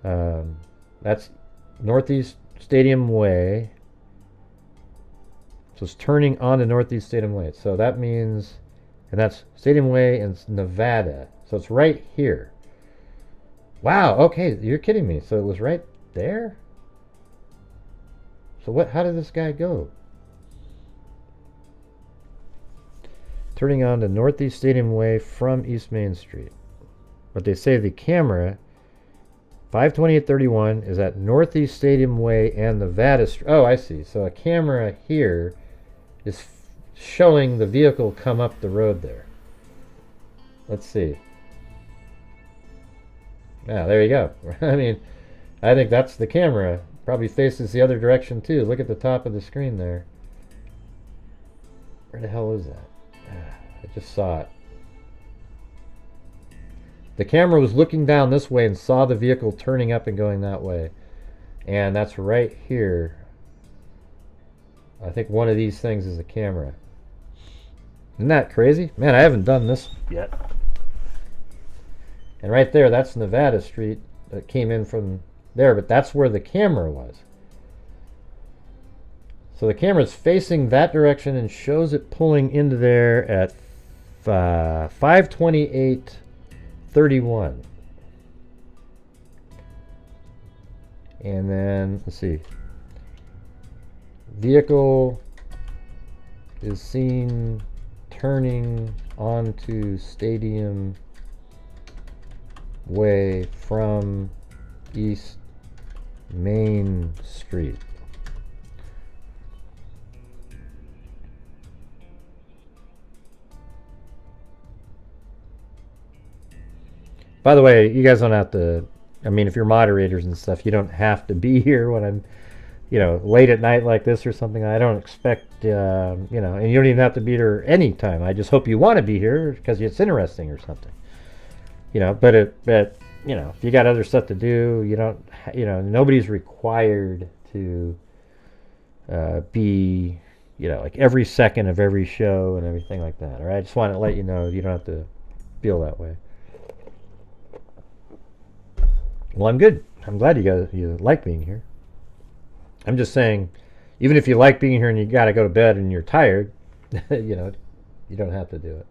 that's Northeast Stadium Way. So it's turning onto Northeast Stadium Way. So that means, and that's Stadium Way in Nevada. So it's right here. Wow, okay, you're kidding me. So it was right there? So how did this guy go? Turning on to Northeast Stadium Way from East Main Street. But they say the camera, 5/28/31, is at Northeast Stadium Way and Nevada Street. Oh, I see. So a camera here is showing the vehicle come up the road there. Let's see. Yeah, there you go. I mean, I think that's the camera. Probably faces the other direction too. Look at the top of the screen there. Where the hell is that? I just saw it. The camera was looking down this way and saw the vehicle turning up and going that way. And that's right here. I think one of these things is a camera. Isn't that crazy? Man, I haven't done this yet. And right there, that's Nevada Street that came in from there, but that's where the camera was. So the camera's facing that direction and shows it pulling into there at 5/28/31. And then, let's see. Vehicle is seen turning onto Stadium Way from East Main Street. By the way, you guys don't have to, I mean, if you're moderators and stuff, you don't have to be here when I'm, late at night like this or something. I don't expect, and you don't even have to be here anytime. I just hope you want to be here because it's interesting or something. But if you got other stuff to do, you don't, nobody's required to be, like every second of every show and everything like that. All right, I just want to let you know you don't have to feel that way. Well, I'm good. I'm glad you like being here. I'm just saying, even if you like being here and you got to go to bed and you're tired, you don't have to do it.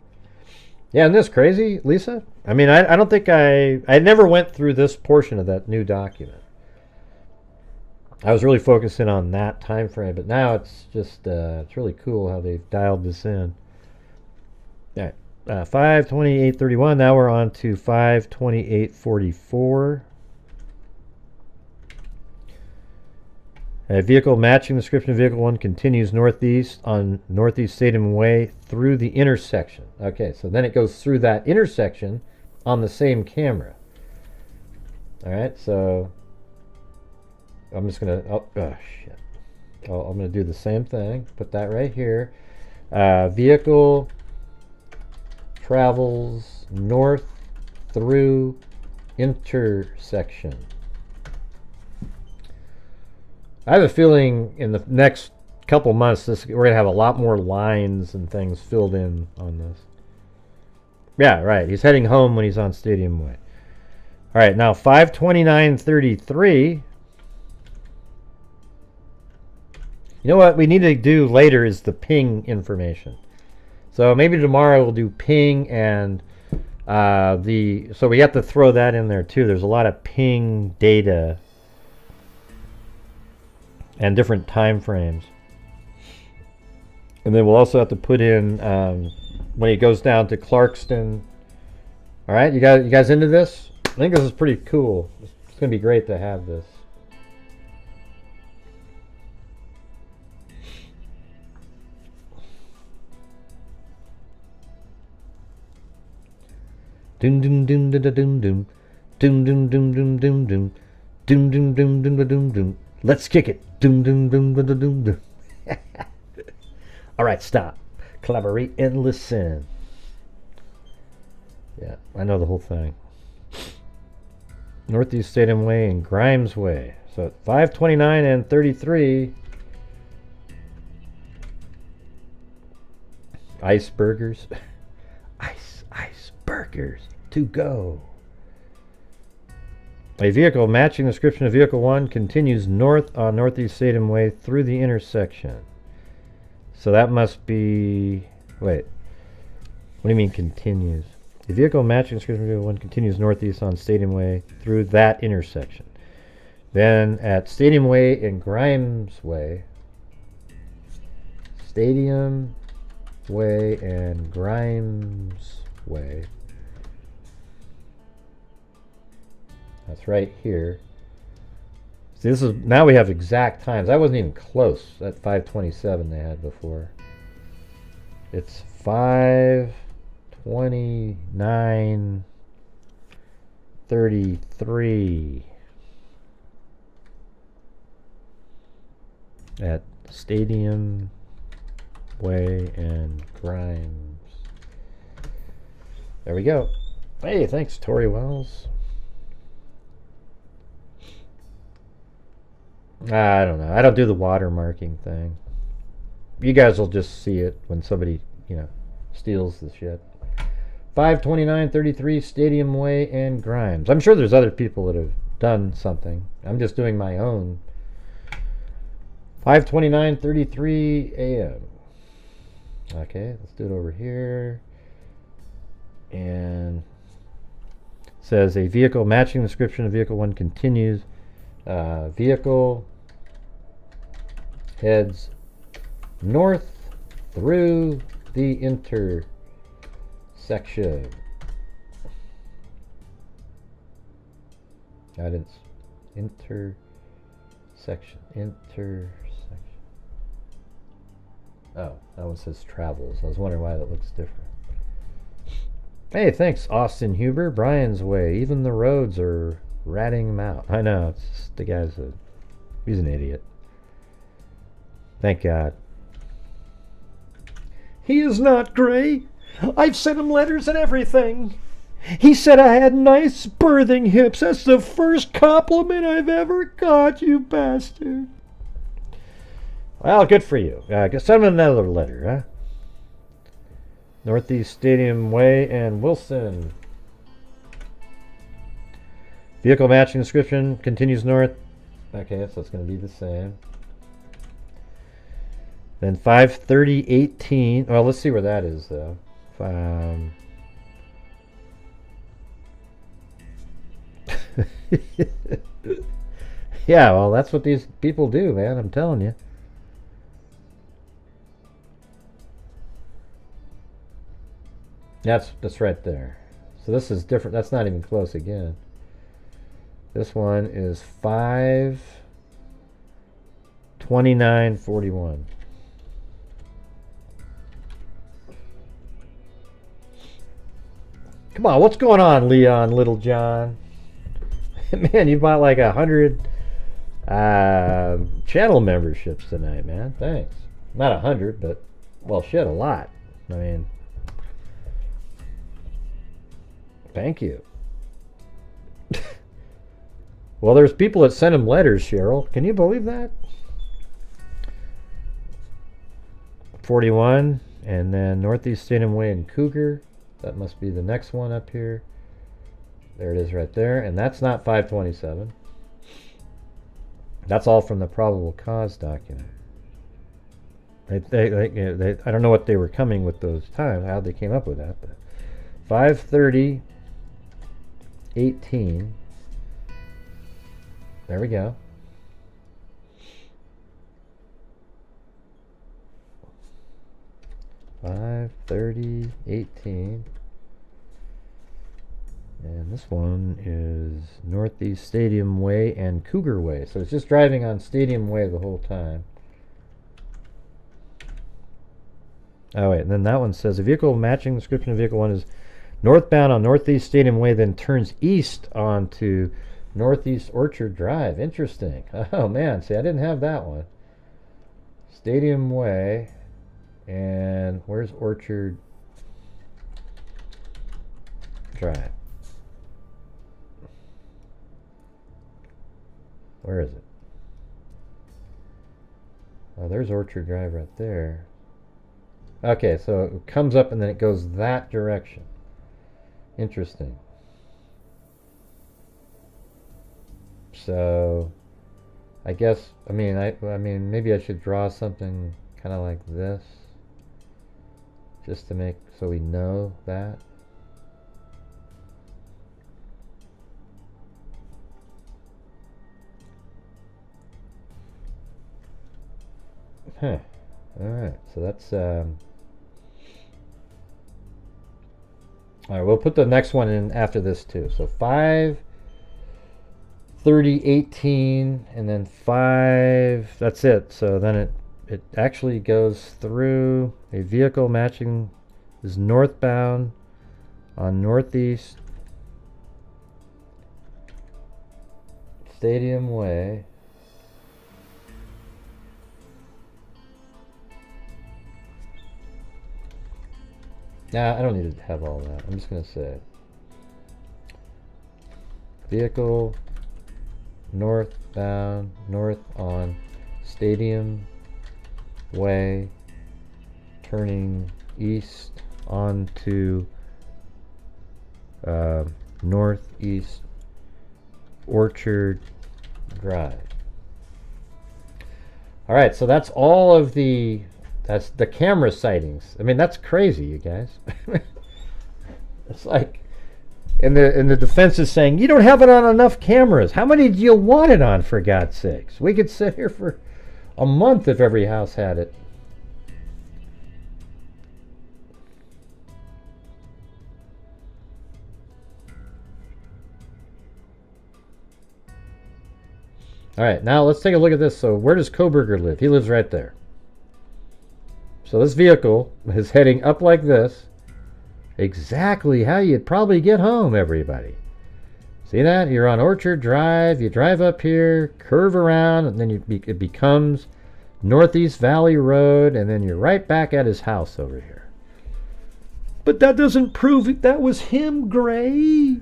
Yeah, isn't this crazy, Lisa? I mean, I don't think I never went through this portion of that new document. I was really focusing on that time frame, but now it's just, it's really cool how they've dialed this in. All right, 5/28/31, now we're on to 5/28/44. A vehicle matching the description of vehicle 1 continues northeast on Northeast Stadium Way through the intersection. Okay, so then it goes through that intersection on the same camera. All right, so I'm just going to, oh shit. I'm going to do the same thing. Put that right here. Vehicle travels north through intersection. I have a feeling in the next couple months we're going to have a lot more lines and things filled in on this. Yeah, right. He's heading home when he's on Stadium Way. All right, now 529.33. You know what we need to do later is the ping information. So maybe tomorrow we'll do ping and so we have to throw that in there too. There's a lot of ping data and different time frames. And then we'll also have to put in when he goes down to Clarkston. All right, you guys into this? I think this is pretty cool. It's going to be great to have this. Doom doom doom doom doom doom doom doom doom doom doom doom doom doom doom doom doom doom. Let's kick it. Doom doom doom doom doom doom. All right, stop. Collaborate and listen. Yeah, I know the whole thing. Northeast Stadium Way and Grimes Way. So 529 and 33. Ice burgers. Ice burgers to go. A vehicle matching the description of Vehicle 1 continues north on Northeast Stadium Way through the intersection. So that must be... Wait. What do you mean continues? The vehicle matching the description of Vehicle 1 continues northeast on Stadium Way through that intersection. Then at Stadium Way and Grimes Way. Stadium Way and Grimes Way. That's right here. See, this is now we have exact times. I wasn't even close at 5:27 they had before. It's 5:29:33 at Stadium Way and Grimes. There we go. Hey, thanks, Tori Wells. I don't know. I don't do the watermarking thing. You guys will just see it when somebody, steals the shit. 5:29:33 Stadium Way and Grimes. I'm sure there's other people that have done something. I'm just doing my own. 5:29:33 a.m. Okay, let's do it over here. And it says a vehicle matching the description of Vehicle 1 continues. Vehicle heads north through the intersection. Guidance. Intersection. Oh, that one says travels. I was wondering why that looks different. Hey, thanks, Austin Huber. Brian's Way. Even the roads are ratting him out. I know. It's just, the guy's he's an idiot. Thank God. He is not gray. I've sent him letters and everything. He said I had nice birthing hips. That's the first compliment I've ever got, you bastard. Well, good for you. Send him another letter, huh? Northeast Stadium Way and Wilson. Vehicle matching description continues north. Okay, so it's going to be the same. Then 5:30:18. Well, let's see where that is, though. Yeah, well, that's what these people do, man. I'm telling you. That's right there. So this is different. That's not even close again. This one is 5:29:41. Come on, what's going on, Leon Littlejohn? Man, you bought like 100 channel memberships tonight, man. Thanks. Not 100, but, well, shit, a lot. I mean, thank you. Well, there's people that send him letters, Cheryl. Can you believe that? 41, and then Northeast Stadium Way in Cougar. That must be the next one up here. There it is right there, and that's not 527. That's all from the probable cause document. I don't know what they were coming with those times, how they came up with that, but 5:30, 18. There we go. $5:30:18, and this one is Northeast Stadium Way and Cougar Way. So it's just driving on Stadium Way the whole time. Oh wait, and then that one says a vehicle matching the description of vehicle 1 is northbound on Northeast Stadium Way, then turns east onto Northeast Orchard Drive. Interesting. Oh man, see, I didn't have that one. Stadium Way, and where's Orchard Drive? Where is it? Oh, there's Orchard Drive right there. Okay, so it comes up and then it goes that direction. Interesting. So I guess I mean maybe I should draw something kind of like this, just to make so we know that. Huh. All right. So that's all right, we'll put the next one in after this too. So 5:30:18, and then 5. That's it. So then it actually goes through a vehicle matching is northbound on Northeast Stadium Way. Nah, I don't need to have all that. I'm just going to say vehicle northbound, north on Stadium Way, turning east onto Northeast Orchard Drive. All right, so that's all of that's the camera sightings. I mean, that's crazy, you guys. It's like, and the defense is saying, you don't have it on enough cameras. How many do you want it on, for God's sakes? We could sit here for a month if every house had it. All right, now let's take a look at this. So where does Kohberger live? He lives right there. So this vehicle is heading up like this. Exactly how you'd probably get home, everybody. See that? You're on Orchard Drive. You drive up here, curve around, and then it becomes Northeast Valley Road, and then you're right back at his house over here. But that doesn't prove that was him, Gray.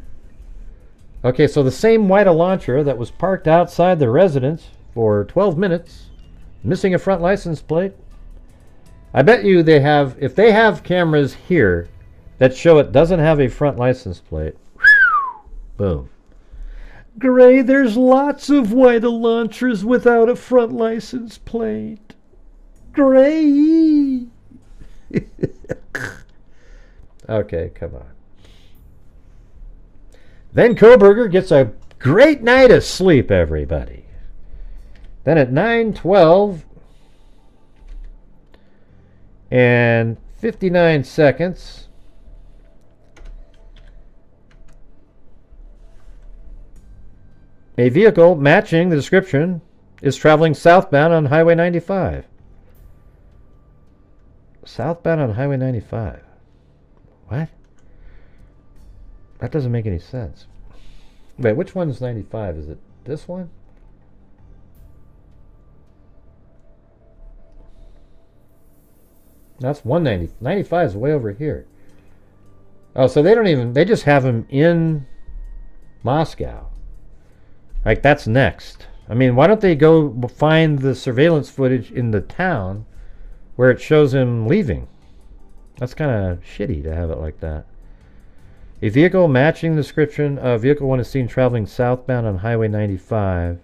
Okay, so the same white Elantra that was parked outside the residence for 12 minutes, missing a front license plate. I bet you they have, if they have cameras here that show it doesn't have a front license plate, boom. Gray, there's lots of white Elantras without a front license plate. Gray. Okay, come on. Then Kohberger gets a great night of sleep, everybody. Then at 9:12 and 59 seconds, a vehicle matching the description is traveling southbound on Highway 95. Southbound on Highway 95. What? That doesn't make any sense. Wait, which one is 95? Is it this one? That's 190. 95 is way over here. Oh, so they just have him in Moscow. Like, that's next. I mean, why don't they go find the surveillance footage in the town where it shows him leaving. That's kind of shitty to have it like that. A vehicle matching the description of vehicle 1 is seen traveling southbound on Highway 95.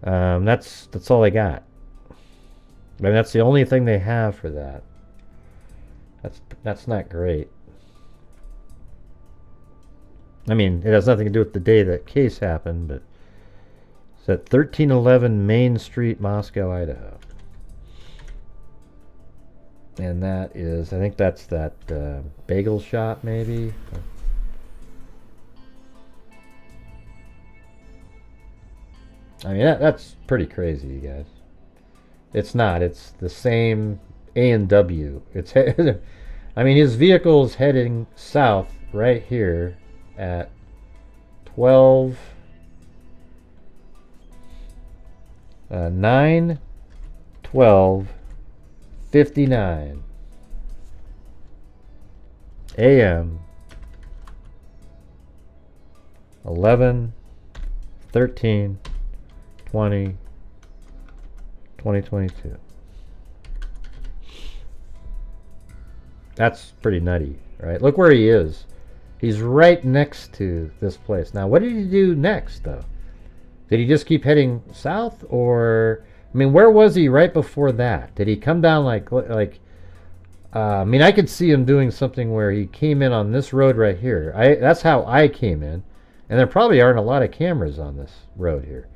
That's all they got. I mean, that's the only thing they have for that. That's not great. I mean, it has nothing to do with the day that case happened, but it's at 1311 Main Street, Moscow, Idaho. And that is, I think that's that bagel shop, maybe. I mean, that's pretty crazy, you guys. It's not. It's the same A&W. It's, I mean, his vehicle's heading south right here at 12, 9, 12, 59 a.m. 11, 13, 20, 2022. That's pretty nutty, right? Look where he is. He's right next to this place. Now, what did he do next, though? Did he just keep heading south, or... I mean, where was he right before that? Did he come down like I mean, I could see him doing something where he came in on this road right here. That's how I came in. And there probably aren't a lot of cameras on this road here.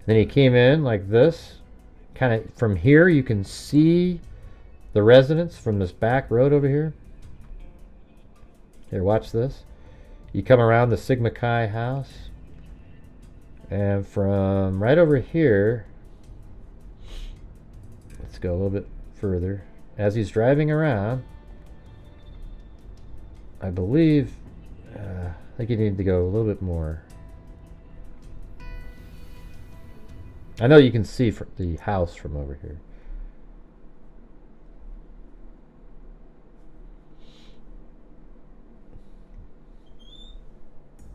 Then he came in like this. Kind of from here, you can see the residence from this back road over here. Here, watch this. You come around the Sigma Chi house. And from right over here... Let's go a little bit further. As he's driving around, I believe, I think you need to go a little bit more. I know you can see the house from over here.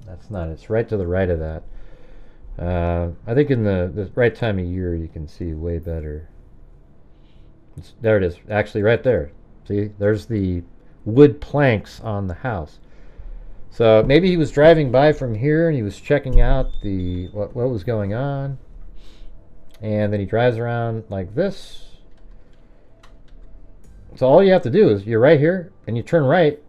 That's not, it's right to the right of that. I think in the right time of year you can see way better. There it is, actually right there. See, there's the wood planks on the house. So maybe he was driving by from here and he was checking out what was going on. And then he drives around like this. So all you have to do is you're right here and you turn right.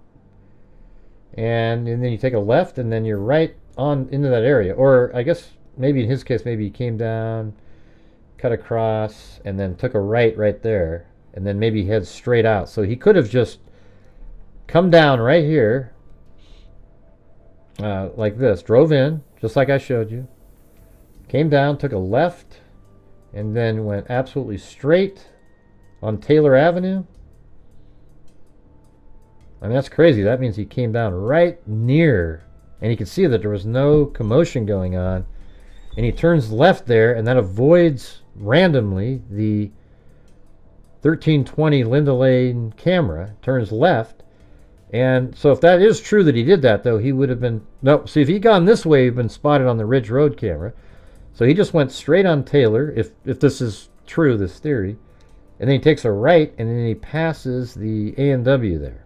And then you take a left and then you're right on into that area. Or I guess maybe in his case, maybe he came down, cut across, and then took a right there, and then maybe heads straight out. So he could have just come down right here, like this, drove in, just like I showed you, came down, took a left, and then went absolutely straight on Taylor Avenue. I mean, that's crazy. That means he came down right near, and you can see that there was no commotion going on, and he turns left there, and that avoids randomly the 1320 Linda Lane camera, turns left. And so if that is true that he did that, though, he would have been, no, see, if he'd gone this way, he'd been spotted on the Ridge Road camera. So he just went straight on Taylor, if this is true, this theory, and then he takes a right, and then he passes the A&W there.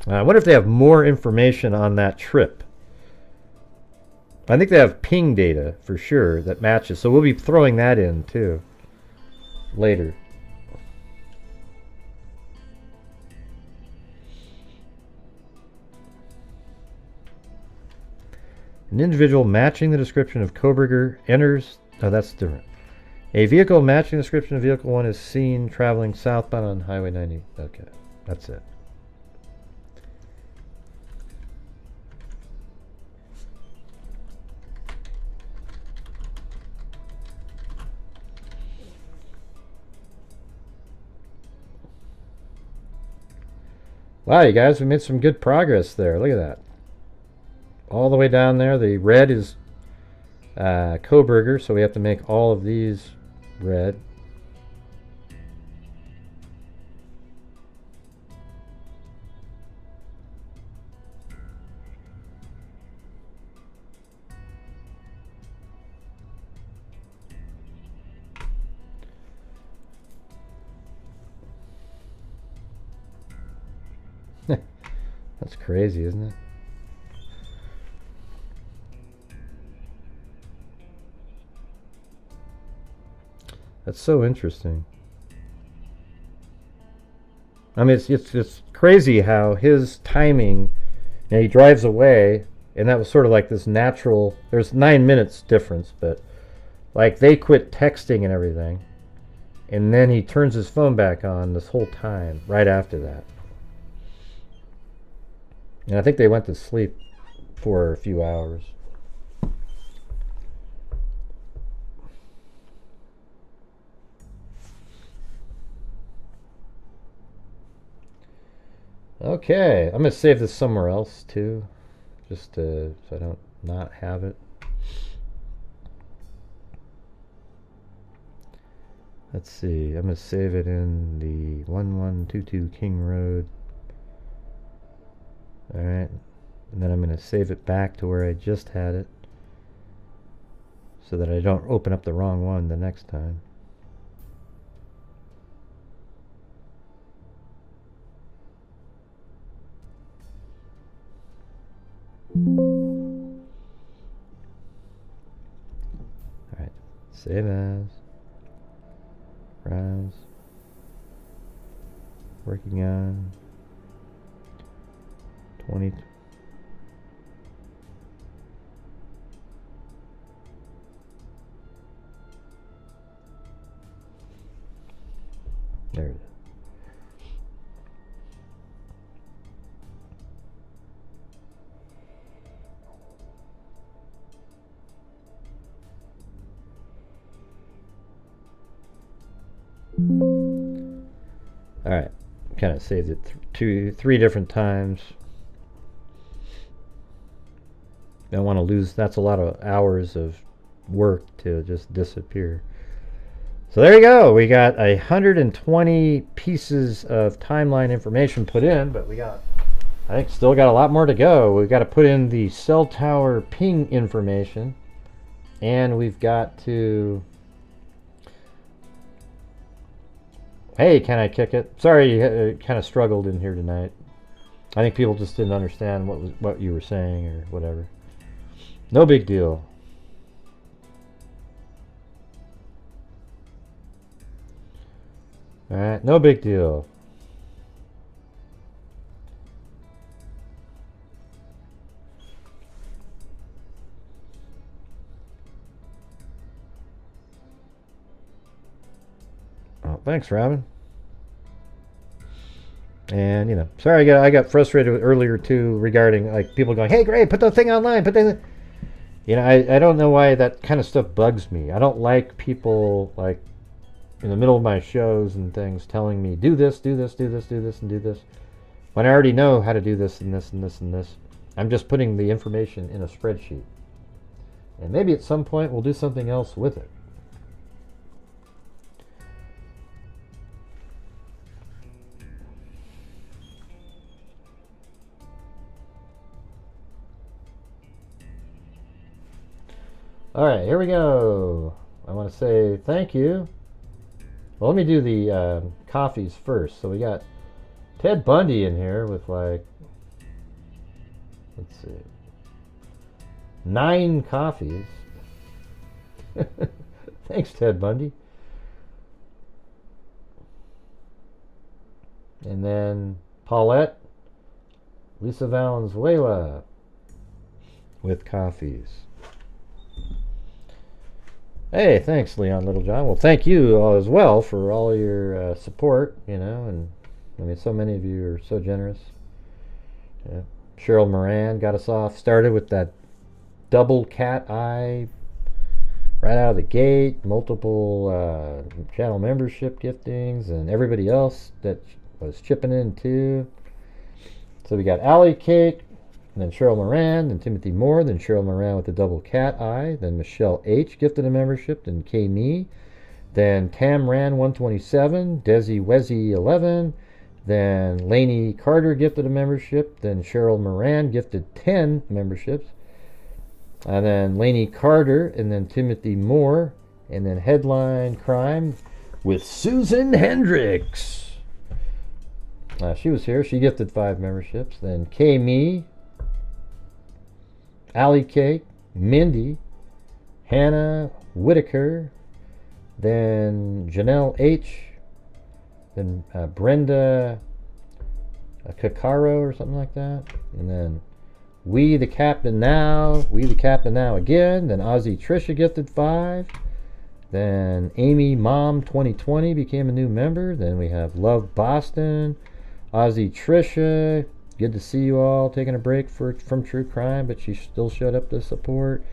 I wonder if they have more information on that trip. I think they have ping data for sure that matches, so we'll be throwing that in too later. An individual matching the description of Kohberger enters. Oh, that's different. A vehicle matching the description of vehicle 1 is seen traveling southbound on Highway 90. Okay, that's it. Wow, you guys, we made some good progress there. Look at that. All the way down there, the red is Kohberger, so we have to make all of these red. That's crazy, isn't it? That's so interesting. I mean, it's crazy how his timing, you know, he drives away, and that was sort of like this natural, there's 9 minutes difference, but like they quit texting and everything, and then he turns his phone back on this whole time right after that. And I think they went to sleep for a few hours. Okay, I'm going to save this somewhere else too, just so I don't not have it. Let's see, I'm going to save it in the 1122 King Road. Alright, and then I'm going to save it back to where I just had it, so that I don't open up the wrong one the next time. Alright, save as, browse, working on 20. There it is. Alright, kind of saved it three different times. I don't want to lose, that's a lot of hours of work to just disappear. So there you go, we got 120 pieces of timeline information put in, but we got, I think, still got a lot more to go. We've got to put in the cell tower ping information, and we've got to, hey, can I kick it? Sorry, you kind of struggled in here tonight. I think people just didn't understand what you were saying or whatever. No big deal. Alright, no big deal. Oh, thanks, Robin. And, you know, sorry, I got frustrated earlier too regarding like people going, "Hey, great, put the thing online, put the," you know, I don't know why that kind of stuff bugs me. I don't like people like in the middle of my shows and things telling me do this, do this, do this, do this, and do this, when I already know how to do this and this and this and this. I'm just putting the information in a spreadsheet, and maybe at some point we'll do something else with it. Alright, here we go. I want to say thank you. Well, let me do the coffees first. So we got Ted Bundy in here with like, let's see, 9 coffees. Thanks, Ted Bundy. And then Paulette, Lisa Valenzuela with coffees. Hey, thanks, Leon Littlejohn. Well, thank you all as well for all your support, you know, and I mean, so many of you are so generous. Yeah. Cheryl Moran got us off started with that double cat eye right out of the gate, multiple channel membership giftings, and everybody else that was chipping in too. So we got Allie Cake, and then Cheryl Moran, then Timothy Moore, then Cheryl Moran with the double cat eye, then Michelle H gifted a membership, then K Me, then Tam Ran 127, Desi Wezzy 11, then Lainey Carter gifted a membership, then Cheryl Moran gifted 10 memberships, and then Lainey Carter, and then Timothy Moore, and then Headline Crime with Susan Hendricks. She was here. She gifted 5 memberships. Then K Me, Allie Cake, Mindy, Hannah Whitaker, then Janelle H, then Brenda Kakaro or something like that, and then We the Captain Now again, then Ozzy Trisha gifted 5, then Amy Mom 2020 became a new member, then we have Love Boston, Ozzy Trisha, good to see you all, taking a break from true crime, but she still showed up to support.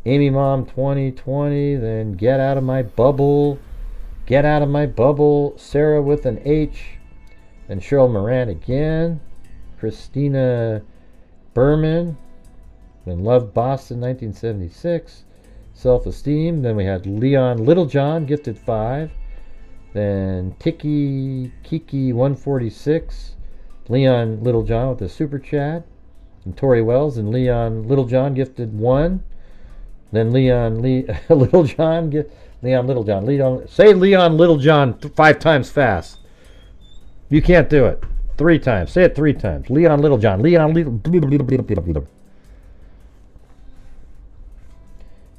Amy Mom 2020, then Get Out of My Bubble, Sarah with an H, then Cheryl Moran again, Christina Berman, then Love Boston 1976, Self Esteem, then we had Leon Littlejohn gifted 5, then Tiki Kiki 146, Leon Littlejohn with a super chat, and Tori Wells and Leon Littlejohn gifted 1. Then Leon Littlejohn, say Leon Littlejohn 5 times fast. You can't do it. 3 times. Say it 3 times. Leon Littlejohn. Then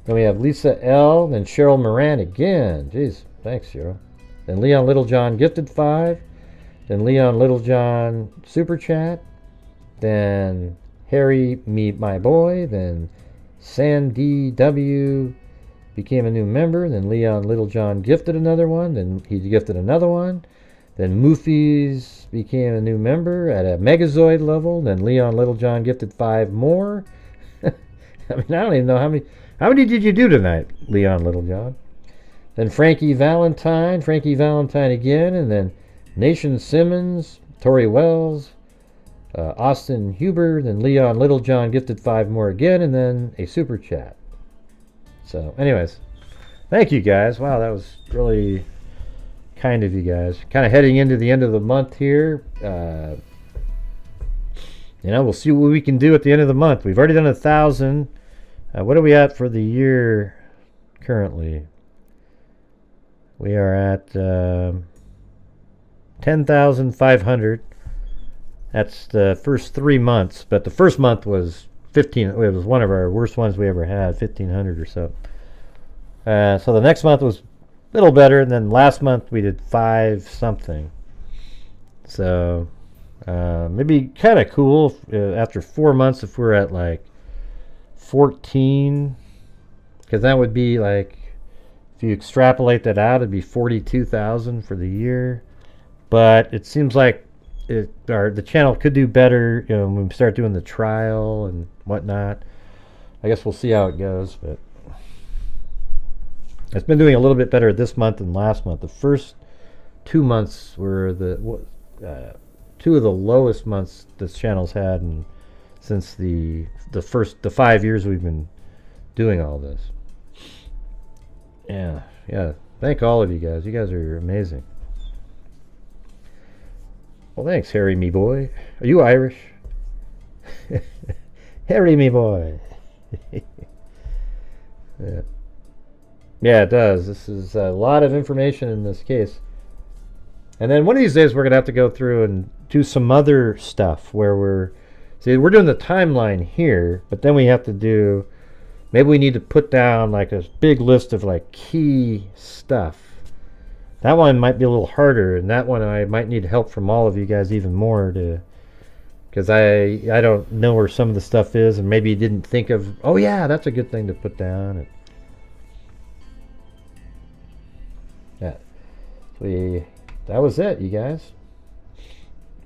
we have Lisa L. Then Cheryl Moran again. Jeez, thanks, Cheryl. Then Leon Littlejohn gifted 5. Then Leon Littlejohn super chat. Then Harry Meet My Boy. Then Sandy W became a new member. Then Leon Littlejohn gifted another one. Then he gifted another one. Then Moofies became a new member at a Megazoid level. Then Leon Littlejohn gifted 5 more. I mean, I don't even know how many did you do tonight, Leon Littlejohn? Then Frankie Valentine again, and then Nation Simmons, Tori Wells, Austin Huber, then Leon Littlejohn gifted 5 more again, and then a super chat. So, anyways, thank you guys. Wow, that was really kind of you guys. Kind of heading into the end of the month here. We'll see what we can do at the end of the month. We've already done 1,000. What are we at for the year currently? We are at 10,500. That's the first 3 months, but the first month was 15. It was one of our worst ones we ever had, 1,500 or so. So the next month was a little better, and then last month we did 5 something. So maybe kind of cool after 4 months if we're at like 14, because that would be like, if you extrapolate that out, it'd be 42,000 for the year. But it seems like the channel could do better, when we start doing the trial and whatnot. I guess we'll see how it goes, but it's been doing a little bit better this month than last month. The first 2 months were the 2 of the lowest months this channel's had, and since the 5 years we've been doing all this. Yeah. Thank all of you guys. You guys are amazing. Well, thanks, Harry, me boy. Are you Irish? Harry, me boy. Yeah, it does. This is a lot of information in this case. And then one of these days we're going to have to go through and do some other stuff where we're doing the timeline here, but then we have to do, maybe we need to put down like a big list of like key stuff. That one might be a little harder, and that one I might need help from all of you guys even more, because I don't know where some of the stuff is, and maybe you didn't think of, oh yeah, that's a good thing to put down. That was it, you guys.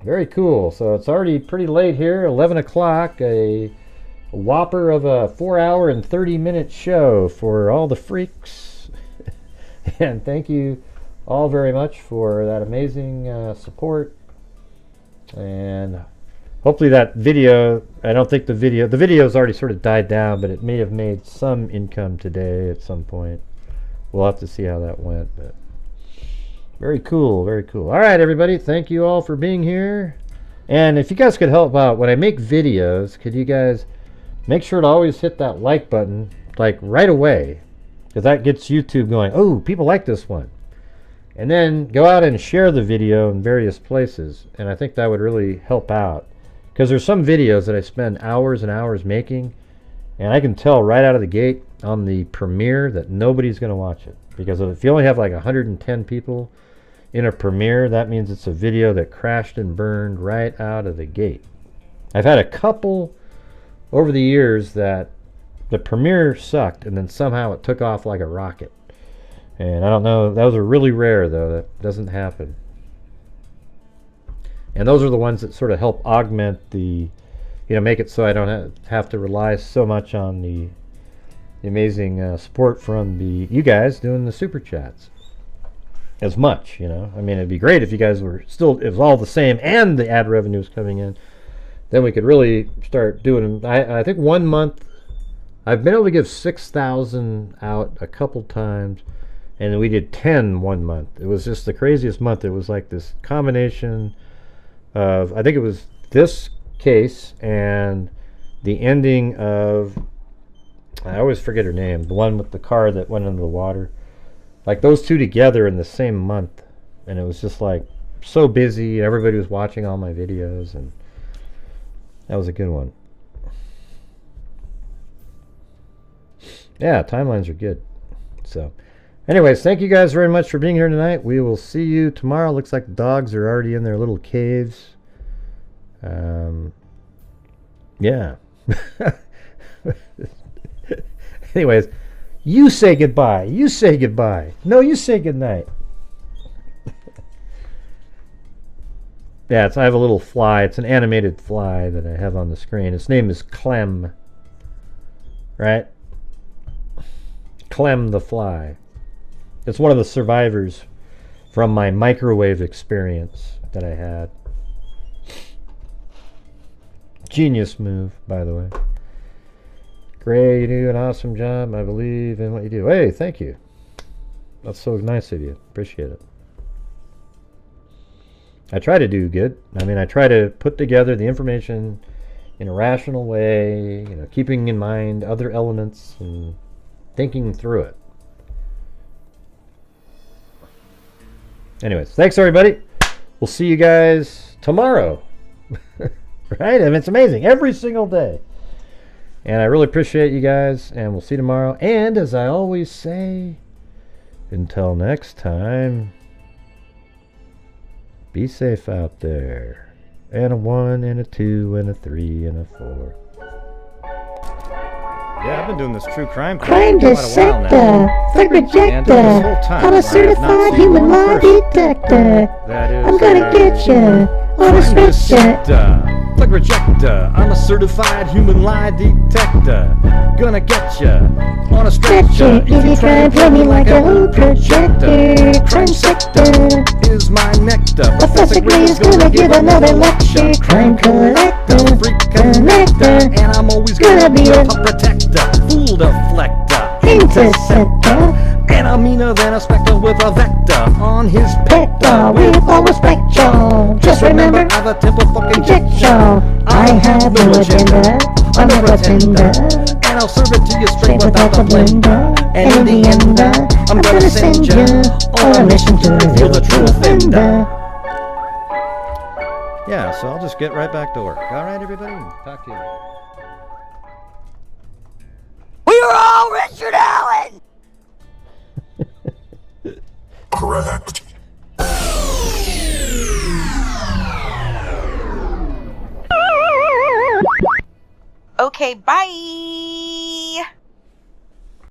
Very cool. So it's already pretty late here, 11 o'clock, a whopper of a 4-hour and 30-minute show for all the freaks. And thank you all very much for that amazing support. And hopefully that video, I don't think the video's already sort of died down, but it may have made some income today at some point. We'll have to see how that went, but very cool, very cool. All right, everybody, thank you all for being here. And if you guys could help out, when I make videos, could you guys make sure to always hit that like button, like right away, because that gets YouTube going, oh, people like this one. and then go out and share the video in various places. And I think that would really help out, because there's some videos that I spend hours and hours making, and I can tell right out of the gate on the premiere that nobody's going to watch it, because if you only have like 110 people in a premiere, that means it's a video that crashed and burned right out of the gate. I've had a couple over the years that the premiere sucked and then somehow it took off like a rocket. And I don't know, those are really rare though. That doesn't happen. And those are the ones that sort of help augment the, make it so I don't have to rely so much on the amazing support from you guys doing the super chats as much. I mean, it'd be great if you guys were still, it was all the same and the ad revenue was coming in. Then we could really start doing them. I think 1 month I've been able to give 6,000 out a couple times, and then we did 10 1 month. It was just the craziest month. It was like this combination of, I think it was this case and the ending of, I always forget her name, the one with the car that went into the water. Like those two together in the same month, and it was just like so busy. Everybody was watching all my videos, and that was a good one. Yeah, timelines are good. So anyways, thank you guys very much for being here tonight. We will see you tomorrow. Looks like the dogs are already in their little caves. Yeah. Anyways, you say goodbye. You say goodbye. No, you say goodnight. Yeah, I have a little fly. It's an animated fly that I have on the screen. Its name is Clem. Right? Clem the fly. It's one of the survivors from my microwave experience that I had. Genius move, by the way. Gray, you do an awesome job, I believe in what you do. Hey, thank you. That's so nice of you. Appreciate it. I try to do good. I mean, I try to put together the information in a rational way, keeping in mind other elements and thinking through it. Anyways, thanks everybody. We'll see you guys tomorrow. Right? I mean, it's amazing. Every single day. And I really appreciate you guys, and we'll see you tomorrow. And as I always say, until next time, be safe out there. And a 1 and a 2 and a 3 and a 4. Yeah, I've been doing this true crime Crime dissector, flag rejector, I'm a certified human lie detector. I'm gonna get you on a spreadsheet. Flag rejector, I'm a certified human lie detector. Gonna get ya on a stretcher If you try and play me like a old projector. Crime sector is my nectar. Professor Gray is gonna give another lecture. Crime collector, Freak connector, and I'm always gonna be a pup protector, fool deflector, interceptor. and I'm meaner than a spectre with a vector on his Pector, with all respect, y'all. Just remember, I've a temper fucking check, y'all. I have no agenda, I'm a pretender. and I'll serve it to you straight Straight without the blender. And in the end, I'm gonna send you on a mission to reveal the true offender. Yeah, so I'll just get right back to work. All right, everybody? Talk to you later. We are all Richard Allen! Correct. Okay, bye.